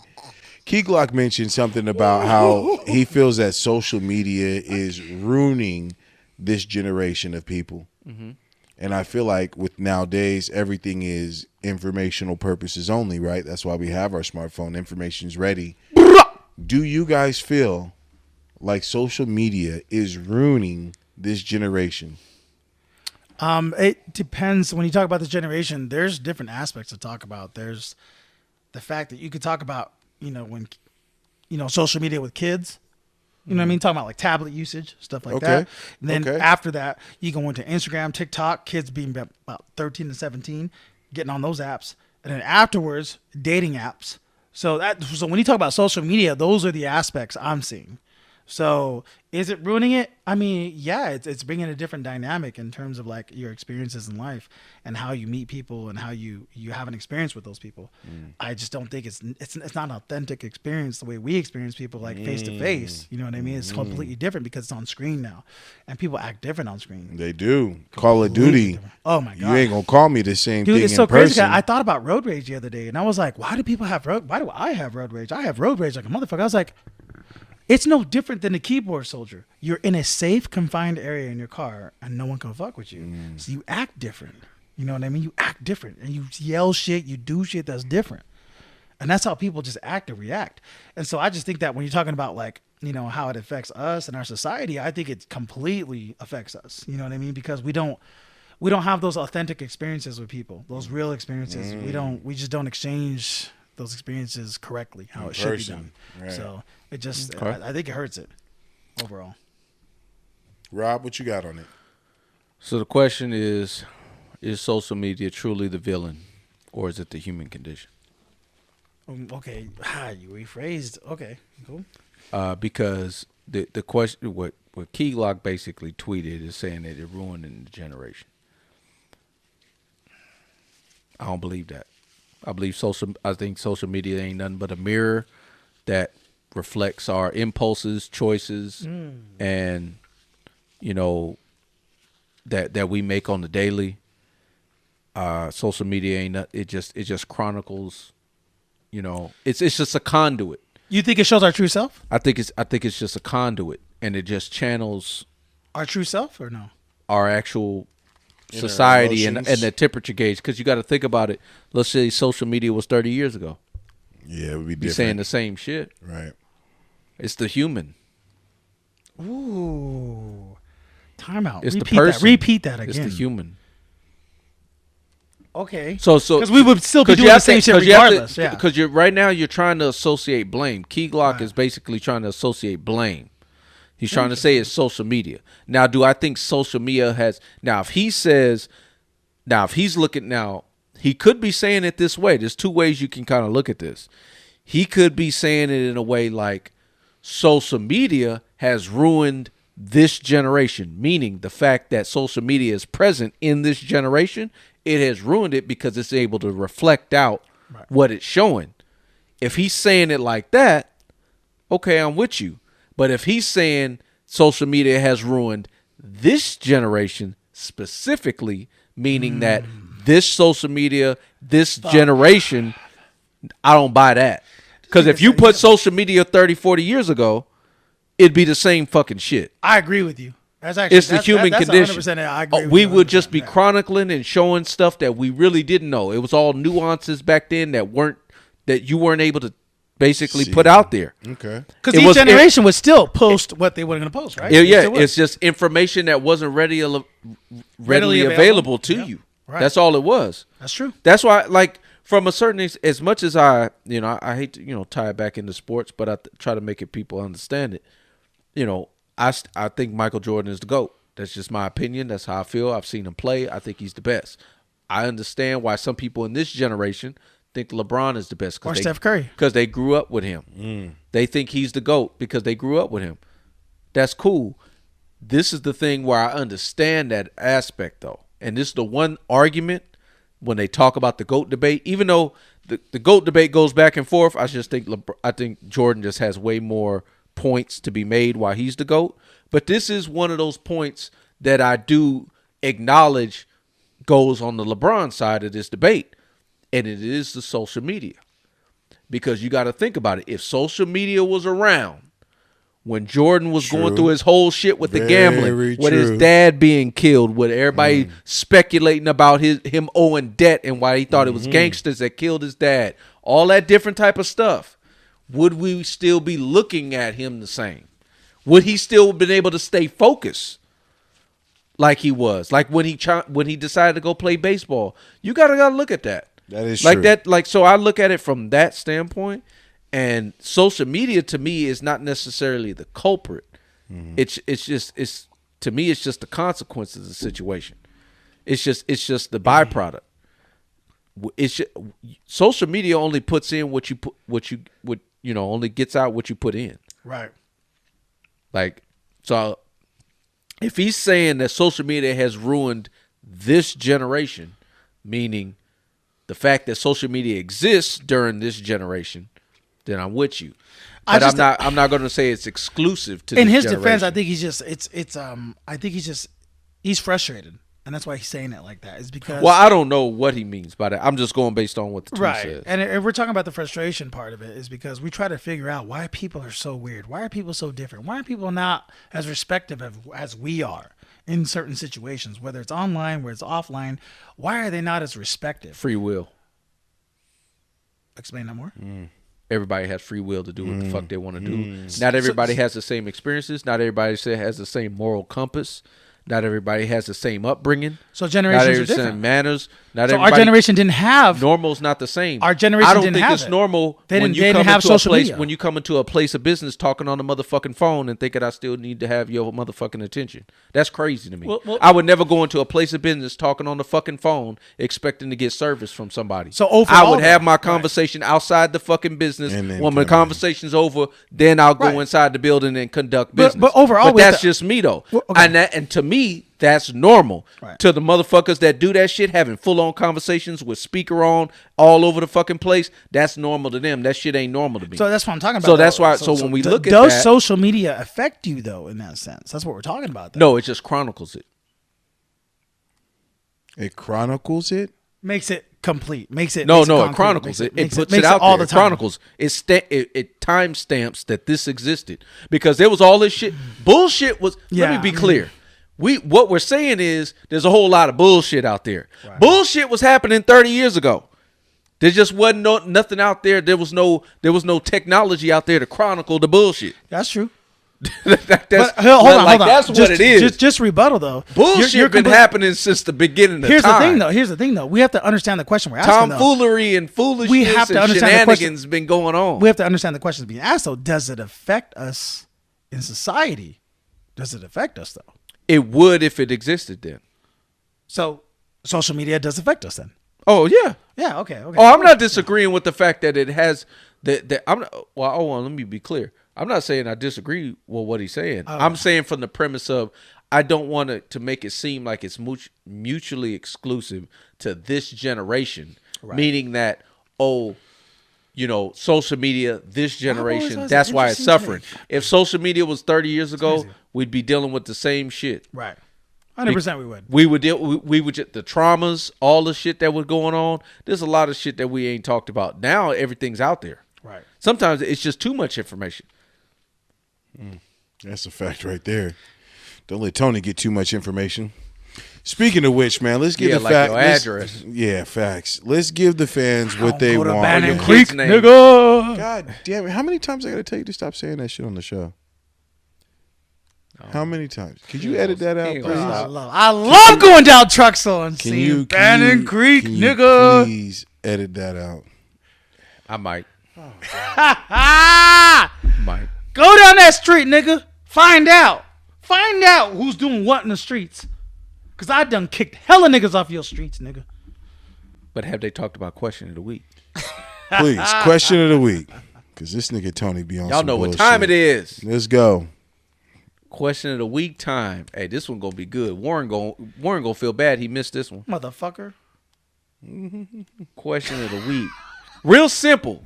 Key-Glock mentioned something about how he feels that social media is ruining this generation of people. Mm-hmm. And I feel like with nowadays, everything is informational purposes only, right? That's why we have our smartphone. Information's ready. Do you guys feel like social media is ruining this generation? It depends. When you talk about this generation, there's different aspects to talk about. There's the fact that you could talk about, when, social media with kids. You know what I mean? Talking about like tablet usage, stuff like that. And then after that, you go into Instagram, TikTok, kids being about 13 to 17, getting on those apps. And then afterwards, dating apps. So when you talk about social media, those are the aspects I'm seeing. So is it ruining it? I mean, yeah, it's bringing a different dynamic in terms of like your experiences in life and how you meet people and how you have an experience with those people. I just don't think it's not an authentic experience the way we experience people like face to face. You know what I mean? It's completely different because it's on screen now, and people act different on screen. They do. Call of Duty. Different. Oh my god! You ain't gonna call me the same thing it's in so person. crazy. I thought about road rage the other day, and I was like, why do people have road? Why do I have road rage? I have road rage like a motherfucker. I was like, it's no different than a keyboard soldier. You're in a safe, confined area in your car, and no one can fuck with you. So you act different. You know what I mean? You act different, and you yell shit, you do shit that's different. And that's how people just act and react. And so I just think that when you're talking about like, how it affects us and our society, I think it completely affects us. You know what I mean? Because we don't have those authentic experiences with people, those real experiences. We just don't exchange those experiences correctly, how it should be done. Right. So it just, I think it hurts it overall. Rob, what you got on it? So the question is social media truly the villain, or is it the human condition? Okay, you rephrased. Okay, cool. Because the question, what Keylock basically tweeted is saying that it ruined the generation. I don't believe that. I think social media ain't nothing but a mirror that reflects our impulses, choices, and that we make on the daily. Social media ain't it just chronicles. It's just a conduit. You think it shows our true self? I think it's just a conduit, and it just channels our true self, or no? Our actual society and the temperature gauge, because you got to think about it. Let's say social media was 30 years ago. Yeah, it would be different. Be saying the same shit. Right. It's the human. Ooh. Time out. It's Repeat the person. Repeat that again. It's the human. Okay. So because we would still be doing the same shit regardless. Yeah. Because right now you're trying to associate blame. Key Glock is basically trying to associate blame. He's trying to say it's social media. Now, do I think social media has... if he could be saying it this way. There's two ways you can kind of look at this. He could be saying it in a way like social media has ruined this generation, meaning the fact that social media is present in this generation, it has ruined it because it's able to reflect out what it's showing. If he's saying it like that, okay, I'm with you. But if he's saying social media has ruined this generation specifically, meaning that this social media, this generation, I don't buy that. Because if you put social media 30, 40 years ago, it'd be the same fucking shit. I agree with you. It's the human condition. 100%, I agree with We you would just be 100%, chronicling and showing stuff that we really didn't know. It was all nuances back then that you weren't able to basically put out there. Okay. Because each generation would still post what they were going to post, right? It's just information that wasn't readily available to you. Right. That's all it was. That's true. That's why, like, from a certain as much as I hate to tie it back into sports, but I try to make it people understand it. I think Michael Jordan is the GOAT. That's just my opinion. That's how I feel. I've seen him play. I think he's the best. I understand why some people in this generation think LeBron is the best. Or Steph Curry. Because they grew up with him. They think he's the GOAT because they grew up with him. That's cool. This is the thing where I understand that aspect, though. And this is the one argument when they talk about the GOAT debate. Even though the GOAT debate goes back and forth, I think Jordan just has way more points to be made why he's the GOAT. But this is one of those points that I do acknowledge goes on the LeBron side of this debate, and it is the social media. Because you got to think about it. If social media was around when Jordan was going through his whole shit with the gambling, with his dad being killed, with everybody speculating about him owing debt and why he thought it was gangsters that killed his dad, all that different type of stuff, would we still be looking at him the same? Would he still been able to stay focused like he was? Like when he decided to go play baseball, you gotta look at that. That is like true. that. Like, so I look at it from that standpoint. And social media to me is not necessarily the culprit. It's to me it's just the consequences of the situation. It's just the byproduct. Social media only puts in only gets out what you put in. Right. Like, so if he's saying that social media has ruined this generation, meaning the fact that social media exists during this generation, then I'm with you. But I'm not going to say it's exclusive to in this his generation. defense. I think he's frustrated, and that's why he's saying it like that. Is because I don't know what he means by that. I'm just going based on what the tweet says. And if we're talking about the frustration part of it, is because we try to figure out why people are so weird. Why are people so different? Why are people not as respective as we are in certain situations, whether it's online, whether it's offline? Why are they not as respective? Free will. Explain that more. Everybody has free will to do what the fuck they want to do. Not everybody has the same experiences. Not everybody has the same moral compass. Not everybody has the same upbringing. So generations are different. Same manners. Not so our generation didn't have. Normal's not the same. Our generation didn't have I don't think it's normal when you come into a place when you come into a place of business talking on the motherfucking phone and thinking I still need to have your motherfucking attention. That's crazy to me. Well, I would never go into a place of business talking on the fucking phone expecting to get service from somebody. So overall, I would have my conversation outside the fucking business. When the conversation's over, then I'll go inside the building and conduct business. But overall, that's just me though. And to me, that's normal. To the motherfuckers that do that shit, having full-on conversations with speaker on all over the fucking place, that's normal to them. That shit ain't normal to me. So that's what I'm talking about. So that's why. So when we look at that, does social media affect you though? In that sense, that's what we're talking about. Though. No, it just chronicles it. It chronicles it. Makes it complete. Makes it. No, it chronicles it. It puts it out there. It chronicles. It time stamps that this existed because there was all this shit. Bullshit was. Let me be clear. What we're saying is there's a whole lot of bullshit out there. Right. Bullshit was happening 30 years ago. There just wasn't nothing out there. There was no technology out there to chronicle the bullshit. That's true. Hold on. That's what it is. Just rebuttal though. Bullshit been happening since the beginning of time. Here's the thing though. We have to understand the question we're asking. Tomfoolery and foolishness and shenanigans been going on. We have to understand the question being asked though. Does it affect us in society? Does it affect us though? It would if it existed then. So social media does affect us then. Oh yeah. Yeah. Okay. Oh, I'm not disagreeing with the fact that it has that. Let me be clear. I'm not saying I disagree with what he's saying. I'm saying from the premise of I don't want to make it seem like it's mutually exclusive to this generation, meaning that social media, this generation, that's why it's suffering. If social media was 30 years ago, we'd be dealing with the same shit. Right. 100% we would. We would the traumas, all the shit that was going on. There's a lot of shit that we ain't talked about. Now everything's out there. Right. Sometimes it's just too much information. That's a fact right there. Don't let Tony get too much information. Speaking of which, man, let's give the your address. Yeah, facts. Let's give the fans what they want. Bannon man. Creek, nigga. God damn it! How many times I gotta tell you to stop saying that shit on the show? How many times? Could you edit that out, please? I love going down trucks on. Bannon Creek, can nigga. Please edit that out. I might. Might. Go down that street, nigga. Find out who's doing what in the streets. Cause I done kicked hella niggas off your streets, nigga. But have they talked about question of the week? Please, question of the week. Cause this nigga Tony be on. Y'all know what time it is. Let's go. Question of the week time. Hey, this one gonna be good. Warren gonna feel bad he missed this one. Motherfucker. Question of the week. Real simple.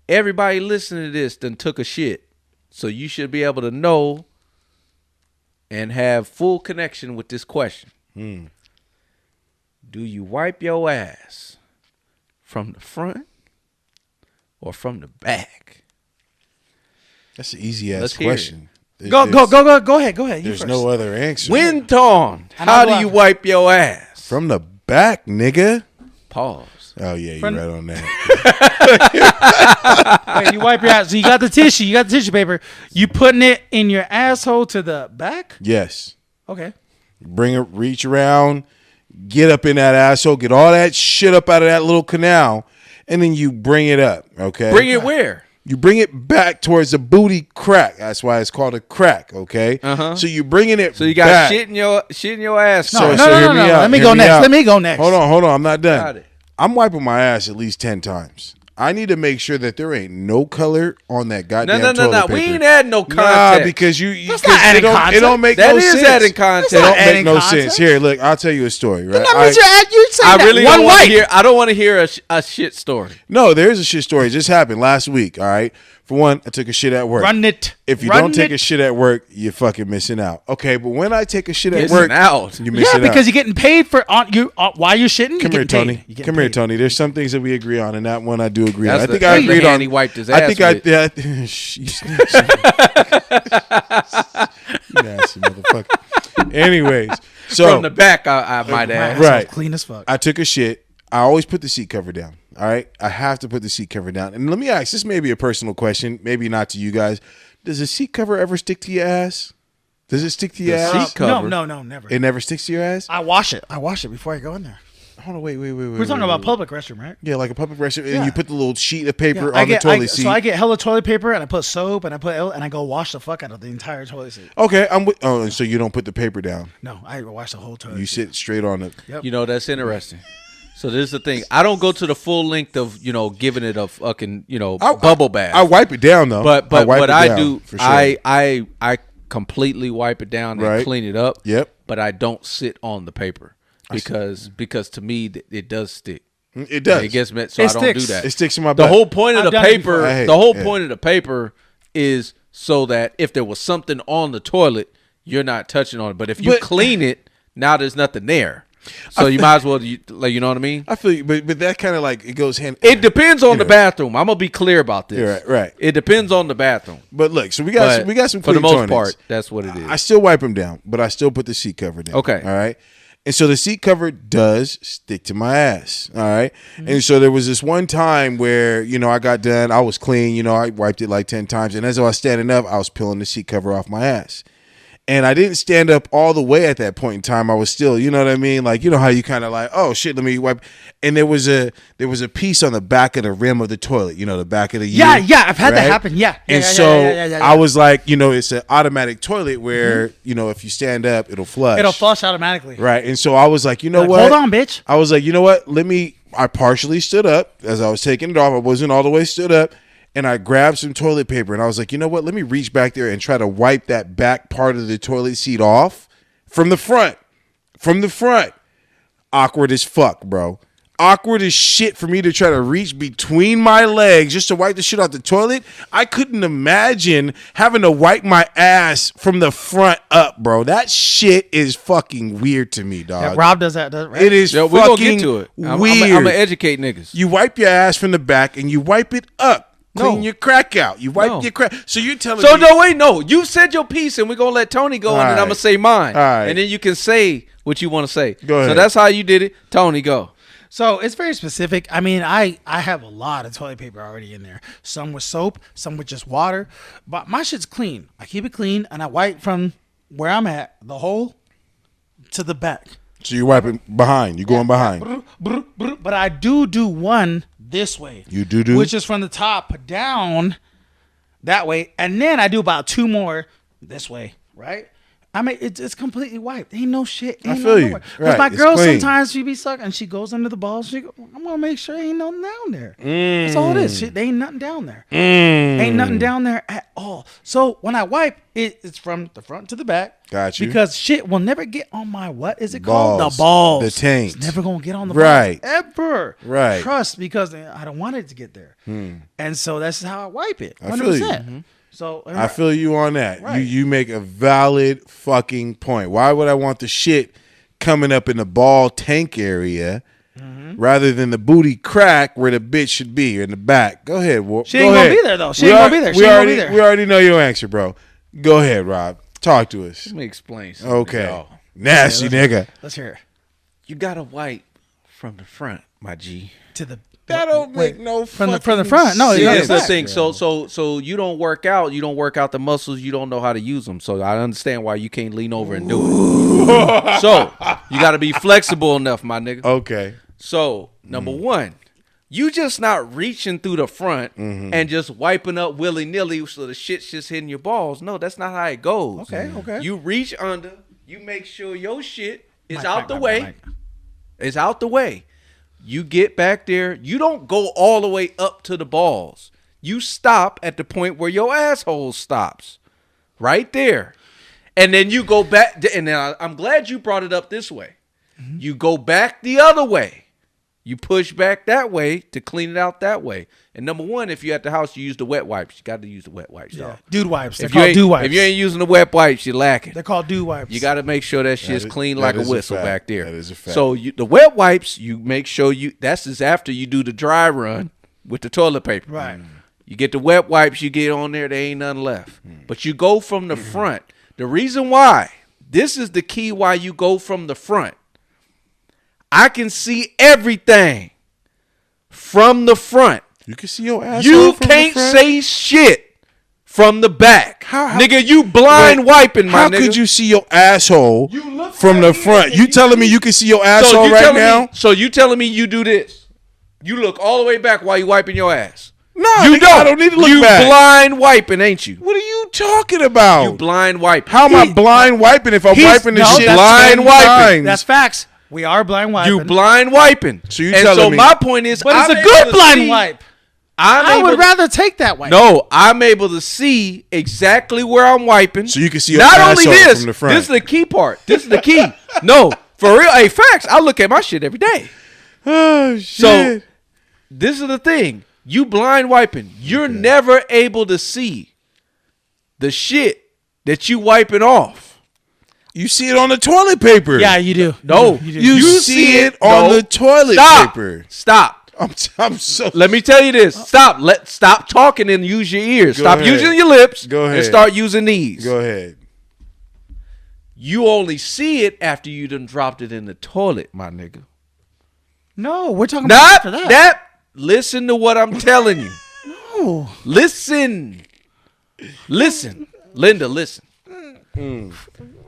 Everybody listening to this done took a shit. So you should be able to know and have full connection with this question. Do you wipe your ass from the front or from the back? That's an easy ass Let's hear question. Go ahead. There's no other answer. Winton, how do you wipe your ass? From the back, nigga. Pause. Oh yeah, you're right on that. Wait, you wipe your ass. So you got the tissue paper. You putting it in your asshole to the back? Yes. Okay. Reach around, get up in that asshole, get all that shit up out of that little canal, and then you bring it up. Okay. Bring it where? You bring it back towards the booty crack. That's why it's called a crack. Okay. So you bringing it. So you got back. shit in your ass. No. Let me go next. Hold on. I'm not done. Got it. I'm wiping my ass at least 10 times. I need to make sure that there ain't no color on that goddamn toilet paper. We ain't adding no context. Nah, because it don't make no sense. That is adding context. It don't make no sense. Here, look, I'll tell you a story. Right? I don't want to hear a shit story. No, there is a shit story. It just happened last week. All right. For one, I took a shit at work. Run it. If you don't take a shit at work, you're fucking missing out. Okay, but when I take a shit at work, you're missing out. Yeah, because you're getting paid for while you're shitting. Come here, Tony. Come here, Tony. There's some things that we agree on, and that one I do agree on. I think I agreed on. He wiped his ass. I think you nasty motherfucker. Anyways, so from the back, I might add. Right, clean as fuck. I took a shit. I always put the seat cover down. All right, I have to put the seat cover down. And let me ask, this may be a personal question, maybe not to you guys. Does the seat cover ever stick to your ass? Does it stick to your ass? Seat cover? No, never. It never sticks to your ass? I wash it before I go in there. Hold on, wait. We're talking about public restroom, right? Yeah, like a public restroom, and you put the little sheet of paper on the toilet seat. So I get hella toilet paper, and I put soap, and I go wash the fuck out of the entire toilet seat. Okay, and so you don't put the paper down? No, I wash the whole toilet. You sit straight on it. Yep. You know, that's interesting. So this is the thing. I don't go to the full length of, giving it a fucking, bubble bath. I wipe it down though. But what I do, for sure. I completely wipe it down and clean it up. Yep. But I don't sit on the paper because to me it does stick. It does. It gets me, so I don't do that. It sticks in my butt. The whole point of the paper, point of the paper is so that if there was something on the toilet, you're not touching on it. But if you clean it, now there's nothing there. So you might as well, you know what I mean? I feel you, but that kind of like, it goes hand. It depends on the bathroom. I'm gonna be clear about this. Yeah, right. It depends on the bathroom. But look, so we got some for the clean most toilets. part. That's what it is. I still wipe them down, but I still put the seat cover down. Okay, all right. And so the seat cover does stick to my ass. All right. And so there was this one time where, I got done. I was clean. I wiped it like 10 times. And as I was standing up, I was peeling the seat cover off my ass. And I didn't stand up all the way at that point in time. I was still, you know what I mean? Like, how you kind of like, oh shit, let me wipe. And there was a piece on the back of the rim of the toilet, the back of the U. Yeah, I've had that happen. Yeah. And I was like, it's an automatic toilet where, if you stand up, it'll flush. It'll flush automatically. Right. And so I was like, what? Hold on, bitch. I was like, you know what? I partially stood up as I was taking it off. I wasn't all the way stood up. And I grabbed some toilet paper and I was like, you know what? Let me reach back there and try to wipe that back part of the toilet seat off from the front. Awkward as fuck, bro. Awkward as shit for me to try to reach between my legs just to wipe the shit off the toilet. I couldn't imagine having to wipe my ass from the front up, bro. That shit is fucking weird to me, dog. Yeah, Rob does that, right? It is fucking we're gonna get to it. weird. I'm gonna educate niggas. You wipe your ass from the back and you wipe it up. clean your crack out. You wipe No. your crack. So you're telling So me. no, wait, no. You said your piece, and we're gonna let Tony go, and then right. I'm gonna say mine, All right. and then you can say what you want to say. Go ahead. So that's how you did it, Tony. Go. So it's very specific. I mean, I have a lot of toilet paper already in there. Some with soap, some with just water. But my shit's clean. I keep it clean, and I wipe from where I'm at, the hole, to the back. So you're wiping behind. You're going behind. But I do one this way. You do? Which is from the top down that way. And then I do about 2 more this way, right? I mean, it's completely wiped. Ain't no shit. Ain't I feel you. Because Right. my It's girl clean. sometimes she be sucking and she goes under the balls. She go, I'm going to make sure ain't nothing down there. That's all it is. Shit, there ain't nothing down there. Ain't nothing down there at all. So when I wipe, it's from the front to the back. Got you. Because shit will never get on my, what is it Balls. called? The balls. The taint. It's never going to get on the Right. balls. Ever. Right. Trust, because I don't want it to get there. And so that's how I wipe it. 100%. I feel you. So I feel you on that. Right. You make a valid fucking point. Why would I want the shit coming up in the ball tank area rather than the booty crack where the bitch should be, or in the back? Go ahead, Warp. She ain't gonna be there, though. She ain't gonna be there. She ain't gonna be there. We already know your answer, bro. Go ahead, Rob. Talk to us. Let me explain something. Okay. Y'all. Nasty nigga. Let's hear it. You gotta wipe from the front, my G. To the That don't make no from the fucking front. No, sense. you See, gotta that's the back. thing. So you don't work out. You don't work out the muscles. You don't know how to use them. So I understand why you can't lean over and do it. So you got to be flexible enough, my nigga. Okay. So number one, you just not reaching through the front and just wiping up willy nilly so the shit's just hitting your balls. No, that's not how it goes. Okay. You reach under. You make sure your shit is Mike, out Mike, the Mike, way. Mike. It's out the way. You get back there. You don't go all the way up to the balls. You stop at the point where your asshole stops. Right there. And then you go back. And then I'm glad you brought it up this way. You go back the other way. You push back that way to clean it out that way. And number one, if you're at the house, you use the wet wipes. You got to use the wet wipes, Yeah. y'all. Dude wipes. They're If you called ain't- dude wipes. If you ain't using the wet wipes, you're lacking. They're called dude wipes. You got to make sure that shit's is- clean that like a is a whistle fact. back there. That is a fact. So the wet wipes, you make sure that's just after you do the dry run with the toilet paper. Right. You get the wet wipes, you get on there, there ain't nothing left. But you go from the front. The reason why, this is the key why you go from the front. I can see everything from the front. You can see your ass. You can't say shit from the back. How- nigga, you blind wiping, my How nigga. could you see your asshole from the front? You telling me you can see your asshole you right telling now? Me, so you telling me you do this? You look all the way back while you wiping your ass. No, You nigga, I don't need to look you back. blind wiping, ain't you? What are you talking about? You blind wiping. How am I blind wiping if I'm wiping the no, shit that's blind 10 wiping. times? That's facts. We are blind wiping. You blind wiping. So you and telling so me- my point is, But it's I'm a able good to blind see- wipe. I'm I able would to- rather take that wipe. No, I'm able to see exactly where I'm wiping. So you can see your Not only asshole this, from the front. this is the key part. This is the key. No, for real. Hey, facts. I look at my shit every day. Oh, shit. So this is the thing. You blind wiping. You're never able to see the shit that you wiping off. you see it on the toilet paper. Yeah, you do. No, You do. You see it on the toilet Stop. paper. Stop. I'm so. Let me tell you this. Stop. Stop talking and use your ears. Go Stop ahead. using your lips. Go ahead. And start using these. Go ahead. You only see it after you done dropped it in the toilet, my nigga. No, we're talking about Not after that. that. Listen to what I'm telling you. No. Listen. Linda, listen.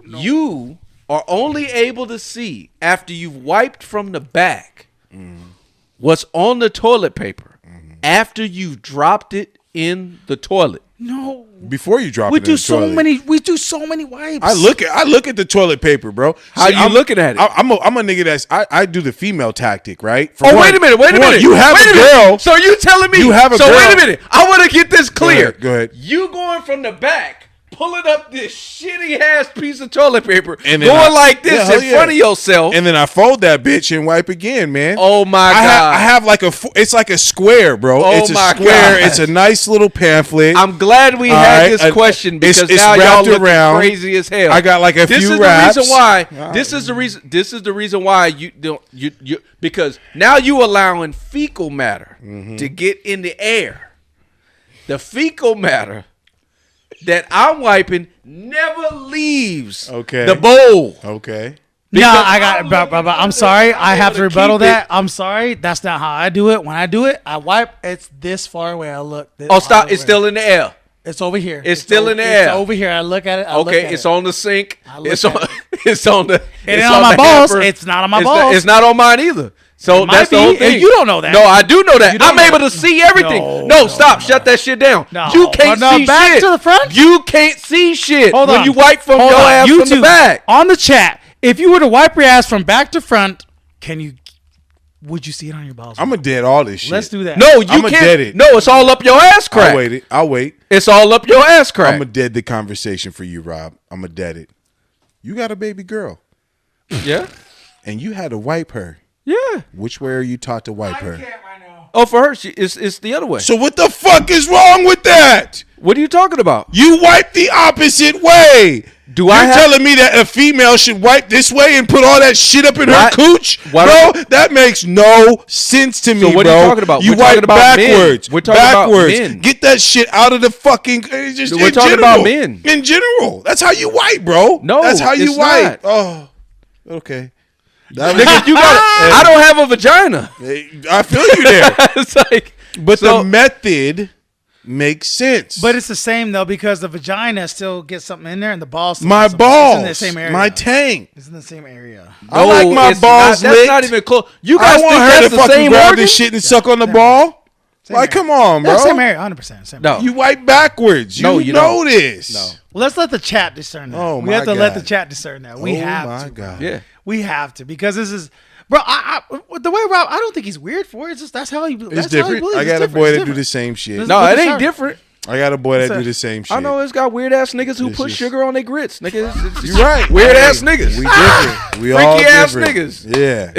You are only able to see after you've wiped from the back what's on the toilet paper after you've dropped it in the toilet. No. Before you drop We it in do the so toilet. many. We do so many wipes. I look at the toilet paper, bro. How you I'm, looking at it? I'm a nigga that's I do the female tactic, right? For Oh, one- wait a minute. for one, You have wait a minute. girl. So you telling me. You have a so girl. wait a minute. I want to get this clear. Go ahead. You going from the back, pulling up this shitty ass piece of toilet paper, And then going I- like this Yeah, hell in yeah. front of yourself. And then I fold that bitch and wipe again, man. Oh my God. I have like it's like a square, bro. Oh It's a my square. God. It's a nice little pamphlet. I'm glad we All had right, this question because it's now y'all wrapped looking around. crazy as hell. I got like a this few is wraps. The reason why. This is the reason why you don't you because now you allowing fecal matter to get in the air. the fecal matter that I'm wiping never leaves the bowl. Okay. No, I got. I'm sorry. I have to rebuttal that. I'm sorry. That's not how I do it. When I do it, I wipe. It's this far away. I look. Oh, stop! It's still in the air. It's over here. It's still in the air. It's over here. I look at it. It's on the sink. It's on. It's on the. It ain't on my balls. It's not on my balls. It's not on mine either. So that's the whole thing. You don't know that. No, I do know that. I'm able to see everything. No, stop. Shut that shit down. No. You can't see back shit. To the front? You can't see shit Hold when on. you wipe from your ass YouTube, from the back. On the chat, if you were to wipe your ass from back to front, would you see it on your balls? I'm gonna dead all this shit. Let's do that. No, you I'ma can't. dead it. No, it's all up your ass crack. I'll wait. It's all up your ass crack. I'm gonna dead the conversation for you, Rob. I'm gonna dead it. You got a baby girl. Yeah. And you had to wipe her. Yeah. Which way are you taught to wipe her? Oh, for her, it's the other way. So what the fuck is wrong with that? What are you talking about? You wipe the opposite way. You're telling me that a female should wipe this way and put all that shit up in her cooch? Bro, that makes no sense to me, bro. So what are you talking about? You wipe backwards. We're talking about men. Get that shit out of the fucking... We're talking about men. In general. That's how you wipe, bro. No, that's how you wipe. Not. Oh, okay. Nigga, I don't have a vagina. I feel you there. It's like, but the method makes sense. But it's the same though because the vagina still gets something in there and the balls. My balls. It's in the same area. My tank. It's in the same area. I like my balls licked. That's not even close. You guys think that's the same grab organ? this shit and suck on the ball? Like, come on, bro. Same area, 100%. No. You wipe backwards. You know this. No. Well, let's let the chat discern that. Oh, we have to let the chat discern that. We have to. Oh, my God. Yeah. We have to because this is... Bro, the way Rob, I don't think he's weird for it. It's just that's how he. It's different. I got a boy that do the same shit. No, it ain't different. I got a boy that do the same shit. I know it's got weird ass niggas who put sugar on their grits. Nigga, you right. Weird ass niggas. We different. We all freaky ass different. niggas. Yeah.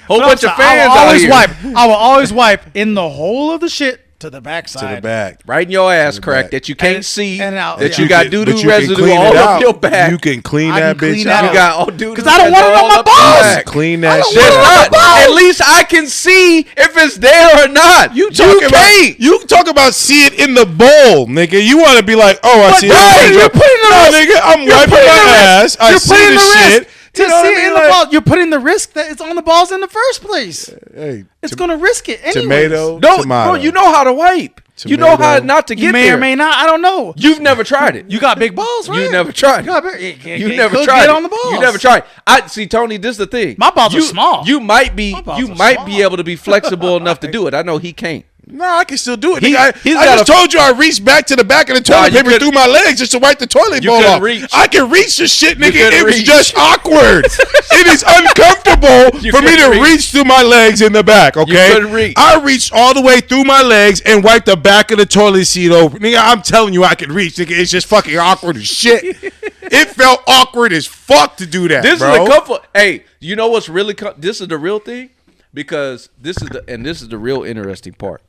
Whole bunch of fans out here. I will always wipe in the hole of the shit to the backside. To the back. Right in your ass crack that you can't see. And out, that you got doo-doo residue residue all up your back. You can clean that bitch out. You got all doo-doo. Because I don't want it on my balls. Clean that shit out. At least I can see if it's there or not. You can't. You talk about see it in the bowl, nigga. You want to be like, oh, I see it. You're putting the risk. Nigga, I'm wiping my ass. I see the shit. To see it in the balls, you're putting the risk that it's on the balls in the first place. Hey, it's going to risk it anyways. Tomato. Bro, you know how to wipe. Tomato. You know how not to get there. You may or may not. I don't know. You've never tried it. You got big balls, right? You never tried it. You never tried it. On the balls. You never tried. I see, Tony. This is the thing. My balls are small. You might be. You might be able to be flexible enough to do it. I know he can't. No, I can still do it. I just told you I reached back to the back of the toilet paper through my legs just to wipe the toilet bowl off. I can reach the shit, nigga. It was just awkward. It is uncomfortable for me to reach through my legs in the back, okay? You couldn't reach. I reached all the way through my legs and wiped the back of the toilet seat over. Nigga, I'm telling you I can reach, nigga. It's just fucking awkward as shit. It felt awkward as fuck to do that, This bro. is a couple. Hey, you know what's really... This is the real thing? Because this is the real interesting part.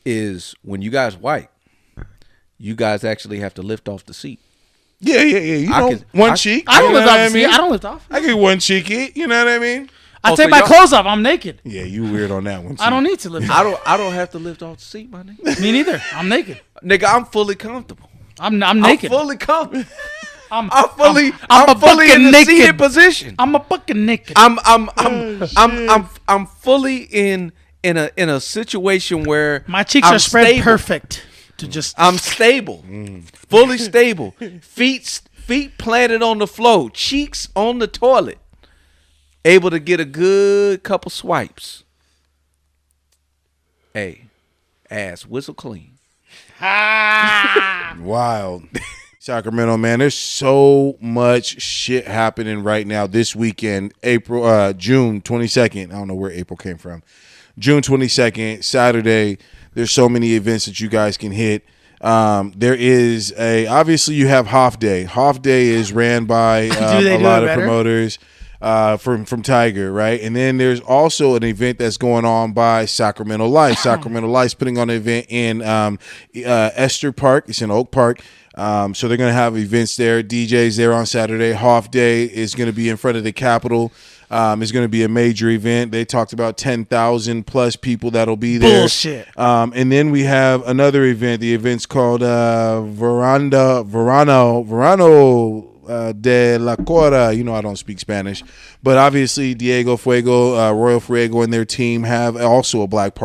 Is when you guys wipe, you guys actually have to lift off the seat. Yeah. You know, one cheek. I don't lift off the seat. I don't lift off. I get one cheeky. You know what I mean? I take my clothes off. I'm naked. Yeah, you weird on that one. I don't need to lift. I don't have to lift off the seat, my nigga. Me neither. I'm naked. Nigga, I'm fully comfortable. I'm naked. I'm fully comfortable. I'm fully in the naked seated position. I'm a fucking naked. I'm fully in a situation where my cheeks are spread perfect to just. I'm stable, fully stable. Feet planted on the floor, cheeks on the toilet, able to get a good couple swipes. Hey, ass whistle clean. Wild. Sacramento, man, there's so much shit happening right now this weekend. June 22nd. I don't know where April came from. June 22nd, Saturday. There's so many events that you guys can hit. There is obviously you have Hoff Day. Hoff Day is ran by a lot of promoters from Tiger, right? And then there's also an event that's going on by Sacramento Life. Sacramento Life's putting on an event in Esther Park. It's in Oak Park. So they're going to have events there, DJs there on Saturday. Hoff Day is going to be in front of the Capitol. It's going to be a major event. They talked about 10,000 plus people that'll be there. Bullshit. And then we have another event. The event's called Verano de la Cora. You know I don't speak Spanish, but obviously Diego Fuego, Royal Fuego, and their team have also a block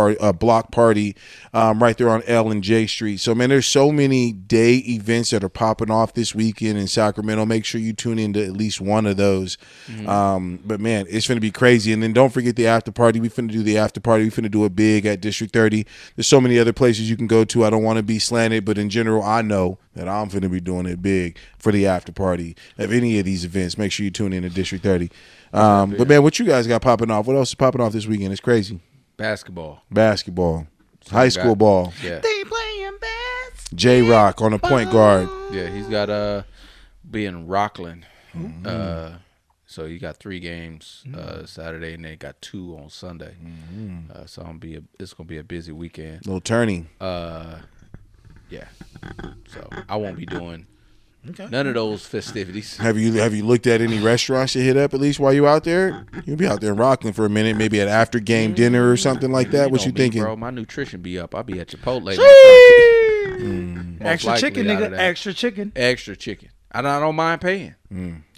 party right there on L and J Street. So man, there's so many day events that are popping off this weekend in Sacramento. Make sure you tune into at least one of those. But man, it's gonna be crazy. And then don't forget the after party. We finna do the after party. We finna do it big at District 30. There's so many other places you can go to. I don't want to be slanted, but in general, I know that I'm finna be doing it big for the after party of any of these events. Make sure you tune in to District 30. But man, what you guys got popping off? What else is popping off this weekend? It's crazy. Basketball. High school ball. Yeah. They playing basketball. J-Rock on a point guard. Yeah, he's got be in Rockland. So you got 3 games Saturday, and they got 2 on Sunday. So it's gonna be a busy weekend. Little tourney. Yeah. So I won't be doing none of those festivities. Have you looked at any restaurants to hit up at least while you out there? You'll be out there in Rockland for a minute, maybe at after game dinner or something like that. What you thinking? Bro, my nutrition be up. I'll be at Chipotle. Extra chicken, nigga. Extra chicken. Extra chicken. I don't mind paying.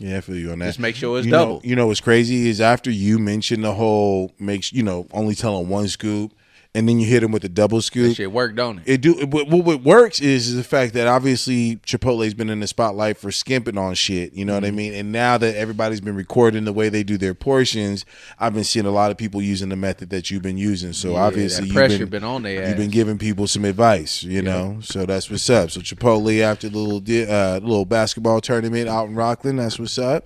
Yeah, I feel you on that. Just make sure it's double. You know what's crazy is after you mention the whole only telling one scoop, and then you hit them with a double scoop. That shit work, don't it? What works is the fact that obviously Chipotle's been in the spotlight for skimping on shit. You know what I mean? And now that everybody's been recording the way they do their portions, I've been seeing a lot of people using the method that you've been using. So obviously you've been on their ass. You've been giving people some advice. You know, so that's what's up. So Chipotle after the little basketball tournament out in Rockland, that's what's up.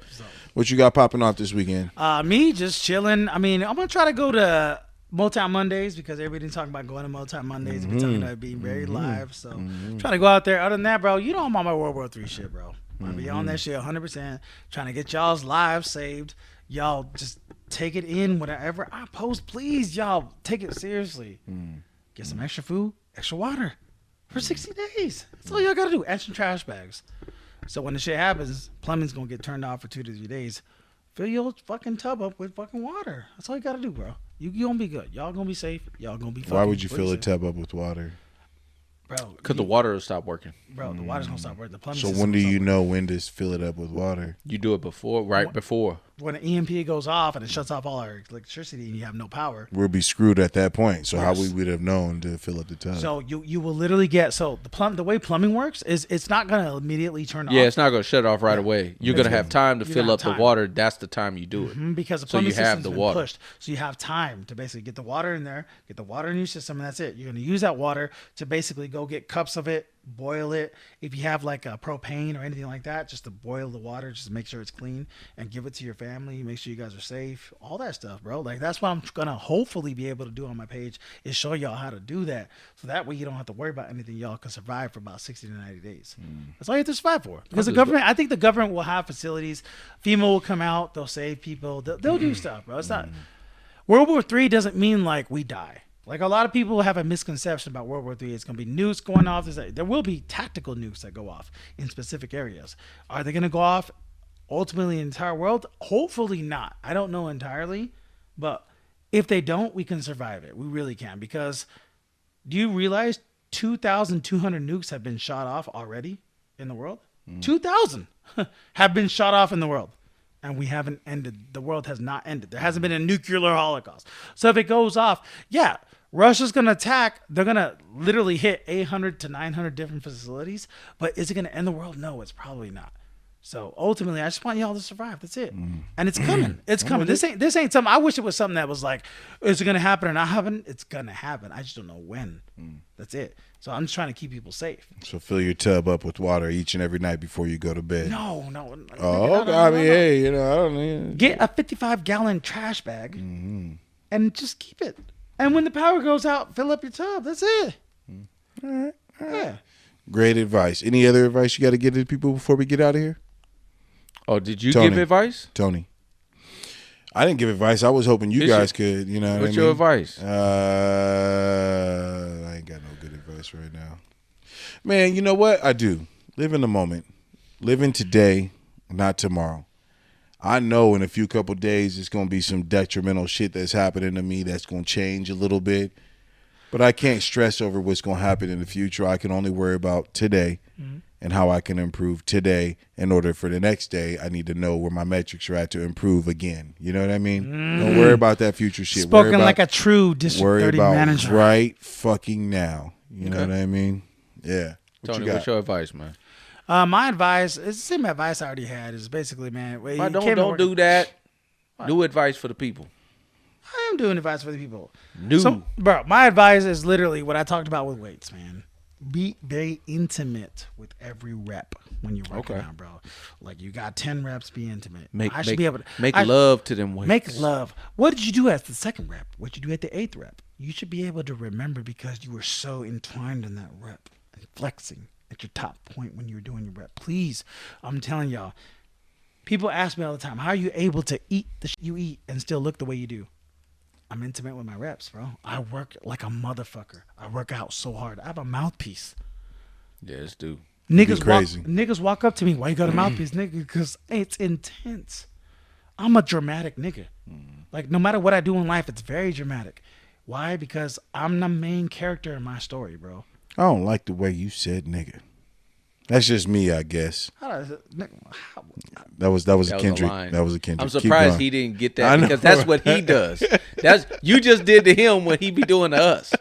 What you got popping off this weekend? Me just chilling. I mean, I'm gonna try to go to Motown Mondays because everybody's talking about going to Motown Mondays. We're talking about it being very live. So trying to go out there. Other than that, bro, you know I'm on my World War III shit, bro. I'm gonna be on that shit 100%. Trying to get y'all's lives saved. Y'all just take it in whatever I post. Please, y'all take it seriously. Get some extra food, extra water for 60 days. That's all y'all gotta do. And some trash bags. So when the shit happens, plumbing's gonna get turned off for 2 to 3 days. Fill your fucking tub up with fucking water. That's all you gotta do, bro. You gonna be good. Y'all gonna be safe. Y'all gonna be fucking. Why would you fill a tub up with water? Bro, Because the water will stop working. Bro, the water's gonna stop working. The plumbing. So when do you know when to fill it up with water? You do it before. When an EMP goes off and it shuts off all our electricity and you have no power, we'll be screwed at that point. So how we would have known to fill up the tub? So you will literally get the way plumbing works is it's not gonna immediately turn off. Yeah, it's not gonna shut off right away. You're gonna have time to fill up the water. That's the time you do it. Because the plumbing system's been pushed, so you have time to basically get the water in there, get the water in your system, and that's it. You're gonna use that water to basically go get cups of it, boil it. If you have like a propane or anything like that, just to boil the water, just to make sure it's clean and give it to your family. Make sure you guys are safe. All that stuff, bro. Like that's what I'm gonna hopefully be able to do on my page is show y'all how to do that, so that way you don't have to worry about anything. Y'all can survive for about 60 to 90 days. That's all you have to survive for. Because I think the government will have facilities. FEMA will come out. They'll save people. They'll do stuff, bro. It's not World War III doesn't mean like we die. Like a lot of people have a misconception about World War III. It's going to be nukes going off. There will be tactical nukes that go off in specific areas. Are they going to go off ultimately in the entire world? Hopefully not. I don't know entirely. But if they don't, we can survive it. We really can. Because do you realize 2,200 nukes have been shot off already in the world? 2,000 have been shot off in the world. And we haven't ended. The world has not ended. There hasn't been a nuclear holocaust. So if it goes off, yeah, Russia's going to attack. They're going to literally hit 800 to 900 different facilities. But is it going to end the world? No, it's probably not. So ultimately, I just want y'all to survive. That's it. And it's coming. It's coming. This ain't something. I wish it was something that was like, is it going to happen or not happen? It's going to happen. I just don't know when. That's it. So I'm just trying to keep people safe. So fill your tub up with water each and every night before you go to bed. No. Oh, I mean, hey, I don't need. Get a 55-gallon trash bag and just keep it. And when the power goes out, fill up your tub. That's it. All right. Yeah. Great advice. Any other advice you got to give to people before we get out of here? Oh, did you give advice? Tony. I didn't give advice. I was hoping you guys could, you know. What's your advice? I ain't got no good advice right now. Man, you know what? I do. Live in the moment. Live in today, not tomorrow. I know in a few couple days it's going to be some detrimental shit that's happening to me that's going to change a little bit. But I can't stress over what's going to happen in the future. I can only worry about today and how I can improve today. In order for the next day, I need to know where my metrics are at to improve again. You know what I mean? Don't worry about that future shit. Spoken like a true District 30 manager. Right fucking now. You know what I mean? Yeah. Tony, what's your advice, man? My advice is the same advice I already had. Is basically, man, don't do that. New advice for the people. I am doing advice for the people. Bro, my advice is literally what I talked about with weights, man. Be very intimate with every rep when you're working out, bro. Like you got 10 reps, be intimate. Make love to them weights. Make love. What did you do at the second rep? What did you do at the 8th rep? You should be able to remember because you were so entwined in that rep and flexing at your top point when you were doing your rep. Please, I'm telling y'all, people ask me all the time, how are you able to eat the shit you eat and still look the way you do? I'm intimate with my reps, bro. I work like a motherfucker. I work out so hard. I have a mouthpiece. Yes, dude. Niggas walk up to me, why you got a mouthpiece, nigga? Because it's intense. I'm a dramatic nigga. Like, no matter what I do in life, it's very dramatic. Why? Because I'm the main character in my story, bro. I don't like the way you said nigga. That's just me, I guess. That was a Kendrick. That was a Kendrick. I'm surprised he didn't get that because that's what he does. You just did to him what he be doing to us.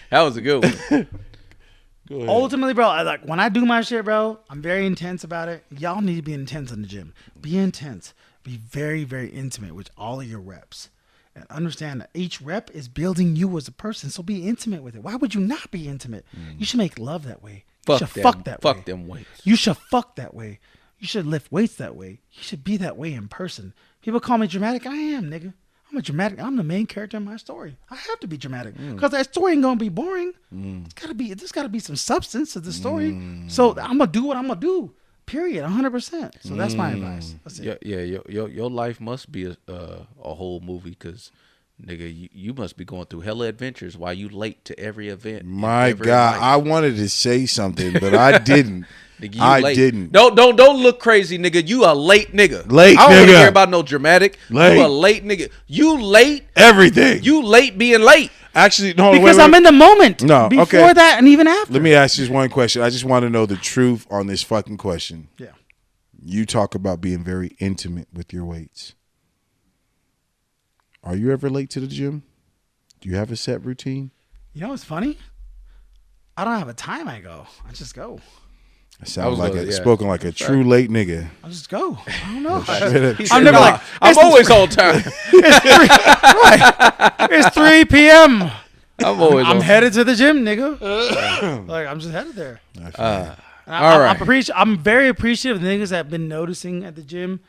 That was a good one. Go ultimately, bro, when I do my shit, bro, I'm very intense about it. Y'all need to be intense in the gym. Be intense. Be very, very intimate with all of your reps. And understand that each rep is building you as a person, so be intimate with it. Why would you not be intimate? You should make love that way. Fuck them weights. You should fuck that way. You should lift weights that way. You should be that way in person. People call me dramatic. I am, nigga. I'm the main character in my story. I have to be dramatic because that story ain't gonna be boring. There's gotta be some substance to the story. So I'm gonna do what I'm gonna do. Period. 100%. So that's my advice. That's it. Yeah. Your life must be a whole movie because, nigga, you must be going through hella adventures while you late to every event. My God, I wanted to say something, but I didn't. Nigga, I didn't. Don't look crazy, nigga. You a late nigga. Late I don't nigga. want to hear about no dramatic. Late. You a late nigga. You late. Everything. You late being late. Actually, no. Because I'm in the moment. No, before that and even after. Let me ask you just one question. I just want to know the truth on this fucking question. Yeah. You talk about being very intimate with your weights. Are you ever late to the gym? Do you have a set routine? You know what's funny? I don't have a time I go. I just go. It sounds spoken like a true late nigga. I just go. I don't know. I'm never like, I'm always on time. It's 3 p.m. I'm headed to the gym, nigga. Like, I'm just headed there. All right. I'm very appreciative of the niggas that have been noticing at the gym.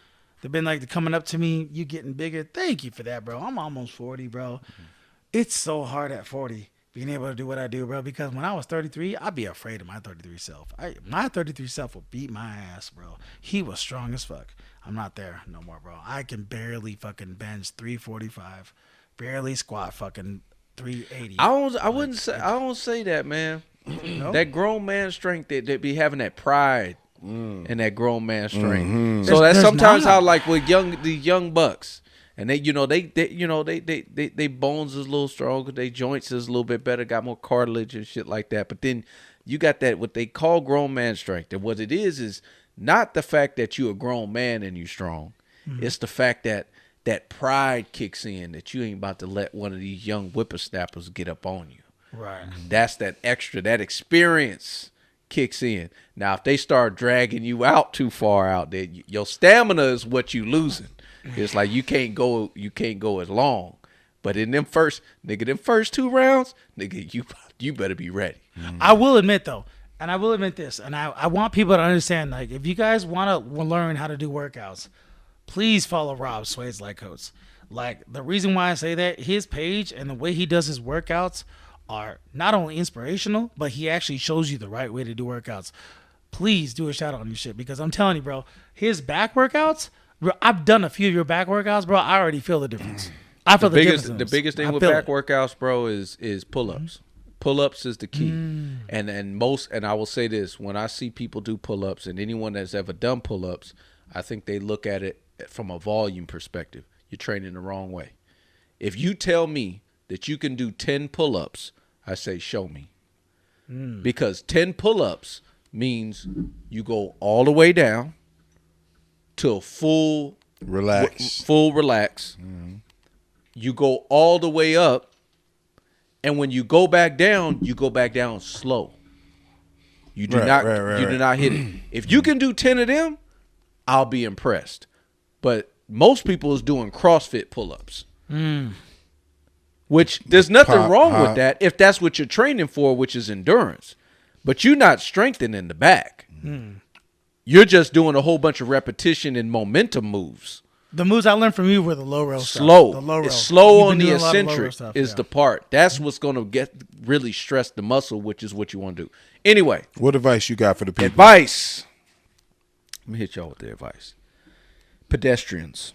They've been like coming up to me, you getting bigger. Thank you for that, bro. I'm almost 40, bro. It's so hard at 40 being able to do what I do, bro, because when I was 33, I'd be afraid of my 33 self. My 33 self will beat my ass, bro. He was strong as fuck. I'm not there no more, bro. I can barely fucking bench 345, barely squat fucking 380. I don't say that, man. No? That grown man strength that be having that pride and that grown man strength. Mm-hmm. So that's sometimes how like with the young bucks. And they bones is a little stronger, they joints is a little bit better, got more cartilage and shit like that. But then you got that what they call grown man strength, and what it is not the fact that you a grown man and you strong. Mm-hmm. It's the fact that that pride kicks in that you ain't about to let one of these young whippersnappers get up on you. Right. That's that extra, that experience kicks in. Now, if they start dragging you out too far out there, your stamina is what you losing. It's like you can't go as long. But in them first 2 rounds, nigga, you better be ready. Mm-hmm. I will admit though, and I will admit this, and I want people to understand, like, if you guys want to learn how to do workouts, please follow Rob Swade's Light Coach. Like, the reason why I say that, his page and the way he does his workouts are not only inspirational, but he actually shows you the right way to do workouts. Please do a shout out on your shit, because I'm telling you, bro, his back workouts, bro, I've done a few of your back workouts, bro. I already feel the difference. I feel the difference. The biggest thing with back workouts, bro, is pull-ups. Pull-ups is the key. And I will say this, when I see people do pull-ups, and anyone that's ever done pull-ups, I think they look at it from a volume perspective. You're training the wrong way. If you tell me that you can do 10 pull-ups, I say show me. Because 10 pull-ups means you go all the way down to a full relax. You go all the way up. And when you go back down slow. You do not hit it. If you can do 10 of them, I'll be impressed. But most people is doing CrossFit pull-ups. Which there's nothing wrong with that if that's what you're training for, which is endurance. But you're not strengthening the back. You're just doing a whole bunch of repetition and momentum moves. The moves I learned from you were the low row stuff. Slow. The low row. It's slow on the eccentric is the part. That's what's going to really stress the muscle, which is what you want to do. Anyway. What advice you got for the people? Advice. Let me hit y'all with the advice. Pedestrians.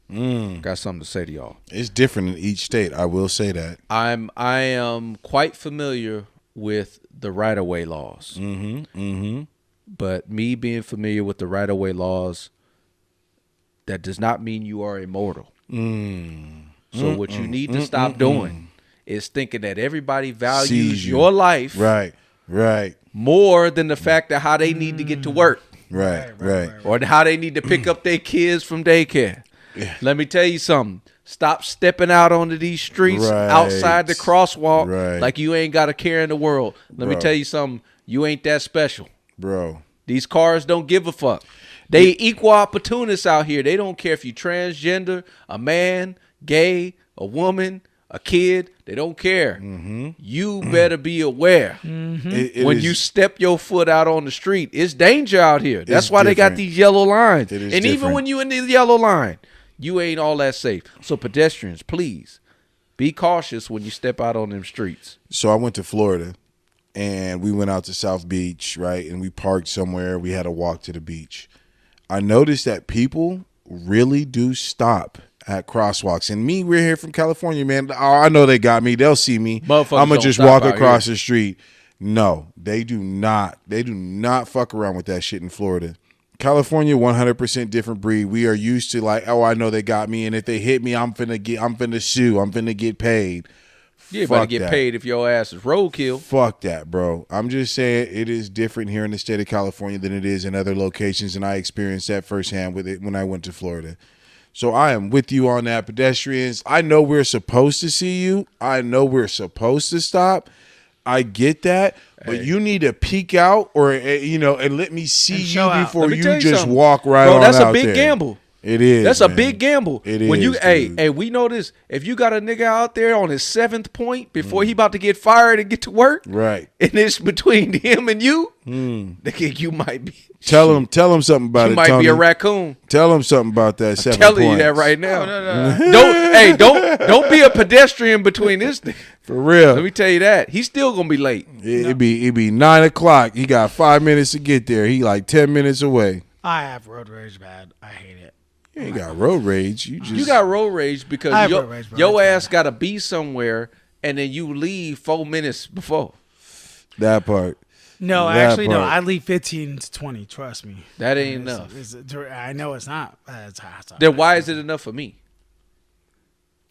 Got something to say to y'all. It's different in each state. I will say that. I am quite familiar with the right-of-way laws. But me being familiar with the right-of-way laws, that does not mean you are immortal. So what you need to stop doing is thinking that everybody values your life more than the fact of how they need to get to work. Right. Or how they need to pick up their kids from daycare. Let me tell you something. Stop stepping out onto these streets outside the crosswalk like you ain't got a care in the world. Let me tell you something. You ain't that special. Bro. These cars don't give a fuck. They equal opportunists out here. They don't care if you transgender, a man, gay, a woman, a kid. They don't care. You better be aware. When you step your foot out on the street, it's danger out here. That's why they got these yellow lines. And even when you in the yellow line, you ain't all that safe. So pedestrians, please be cautious when you step out on them streets. So I went to Florida. And we went out to South Beach, right? And we parked somewhere. We had a walk to the beach. I noticed that people really do stop at crosswalks. And we're here from California, man. Oh, I know they got me. They'll see me. I'm going to just walk across the street. No, they do not. They do not fuck around with that shit in Florida. California, 100% different breed. We are used to like, oh, I know they got me. And if they hit me, I'm finna sue. I'm finna get paid. You ain't about to get paid if your ass is roadkill. Fuck that, bro. I'm just saying it is different here in the state of California than it is in other locations, and I experienced that firsthand with it when I went to Florida. So I am with you on that, pedestrians. I know we're supposed to see you. I know we're supposed to stop. I get that, but you need to peek out or and let me see you before you just walk right on out there. Bro, that's a big gamble. It is. That's a big gamble. It when is. Hey, we know this. If you got a nigga out there on his 7th point before he about to get fired and get to work, right, and it's between him and you, nigga, you might be. Tell him something about it. You might Tony. be a raccoon. Tell him something about that. I'm telling you that right now. Don't be a pedestrian between this thing. For real. Let me tell you that. He's still gonna be late. It'd be 9:00. He got 5 minutes to get there. He like 10 minutes away. I have road rage bad. I hate it. You ain't got road rage. You got road rage because your ass got to be somewhere and then you leave 4 minutes before. That part. No, actually, no. I leave 15 to 20. Trust me. That ain't enough. I know it's not. Then why is it enough for me?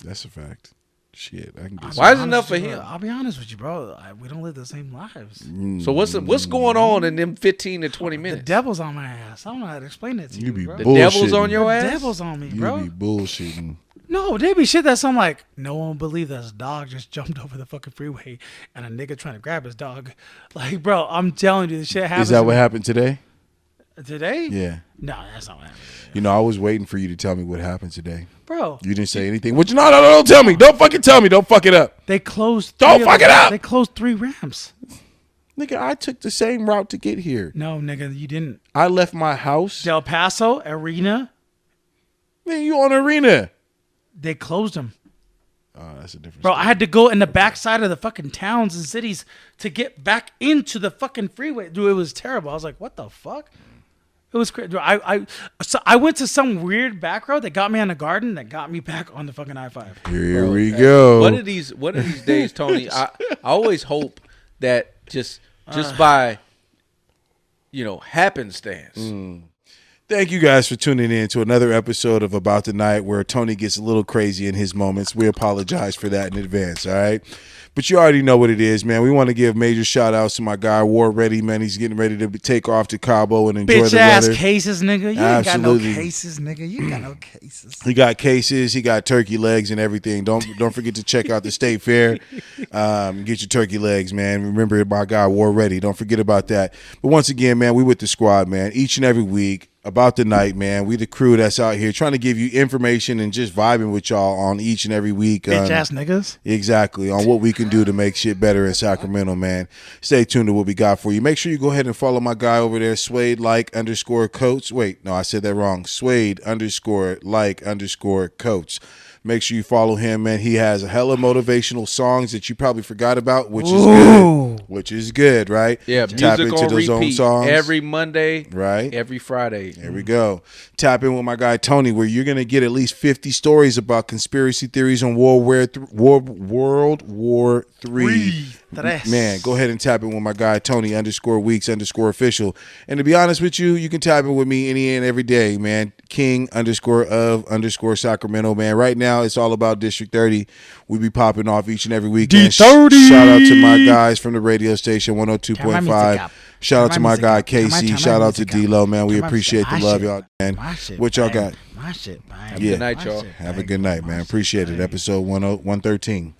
That's a fact. Shit, I can get. Why is it enough for him? I'll be honest with you, bro. We don't live the same lives. So what's going on in them 15 to 20 minutes? The devil's on my ass. I don't know how to explain it to you, bro. The devil's on your ass? The devil's on me, bro. You be bullshitting. No, they be shit that's I'm like, no one will believe this dog just jumped over the fucking freeway and a nigga trying to grab his dog. Like, bro, I'm telling you, this shit happens. Is that what happened today? Today? Yeah. No, that's not what happened. You know, I was waiting for you to tell me what happened today. Bro. You didn't say anything. Which no, don't tell me. Don't fucking tell me. Don't fuck it up. They closed. Don't fuck it up. They closed 3 ramps. Nigga, I took the same route to get here. No, nigga, you didn't. I left my house. Del Paso, Arena. Man, you on Arena. They closed them. Oh, that's a different Bro, story. I had to go in the backside of the fucking towns and cities to get back into the fucking freeway. Dude, it was terrible. I was like, what the fuck? It was crazy. So I went to some weird back road that got me on the garden that got me back on the fucking I-5. Here we go. One of these days, Tony, I always hope that just by happenstance. Thank you guys for tuning in to another episode of About the Night where Tony gets a little crazy in his moments. We apologize for that in advance, all right? But you already know what it is, man. We want to give major shout-outs to my guy, War Ready, man. He's getting ready to take off to Cabo and enjoy the weather. Bitch-ass cases, nigga. You ain't got no cases, nigga. You got no cases. He got cases. He got turkey legs and everything. Don't forget to check out the State Fair. Get your turkey legs, man. Remember my guy, War Ready. Don't forget about that. But once again, man, we with the squad, man. Each and every week. About the Night, man. We the crew that's out here trying to give you information and just vibing with y'all on each and every week. Bitch ass niggas. Exactly. On what we can do to make shit better in Sacramento, man. Stay tuned to what we got for you. Make sure you go ahead and follow my guy over there, Suede_Coach. Wait, no, I said that wrong. Suede_Coach. Make sure you follow him, man. He has a hella motivational songs that you probably forgot about, which is good. Which is good, right? Yeah, tap music into on those own repeat songs every Monday, right? Every Friday. There we go. Tap in with my guy Tony, where you're gonna get at least 50 stories about conspiracy theories on World War III. Man, go ahead and tap in with my guy Tony _weeks_official. And to be honest with you, you can tap in with me any and every day, man. King_of_Sacramento, man. Right now, it's all about District 30. We be popping off each and every weekend. D30. Shout out to my guys from the radio station 102.5. Shout out to my guy Casey. Shout out to D-Lo, man. We appreciate the love, y'all. Man, what y'all got? My shit, man. Have a good night, y'all. Have a good night, man. Appreciate it. Episode 113.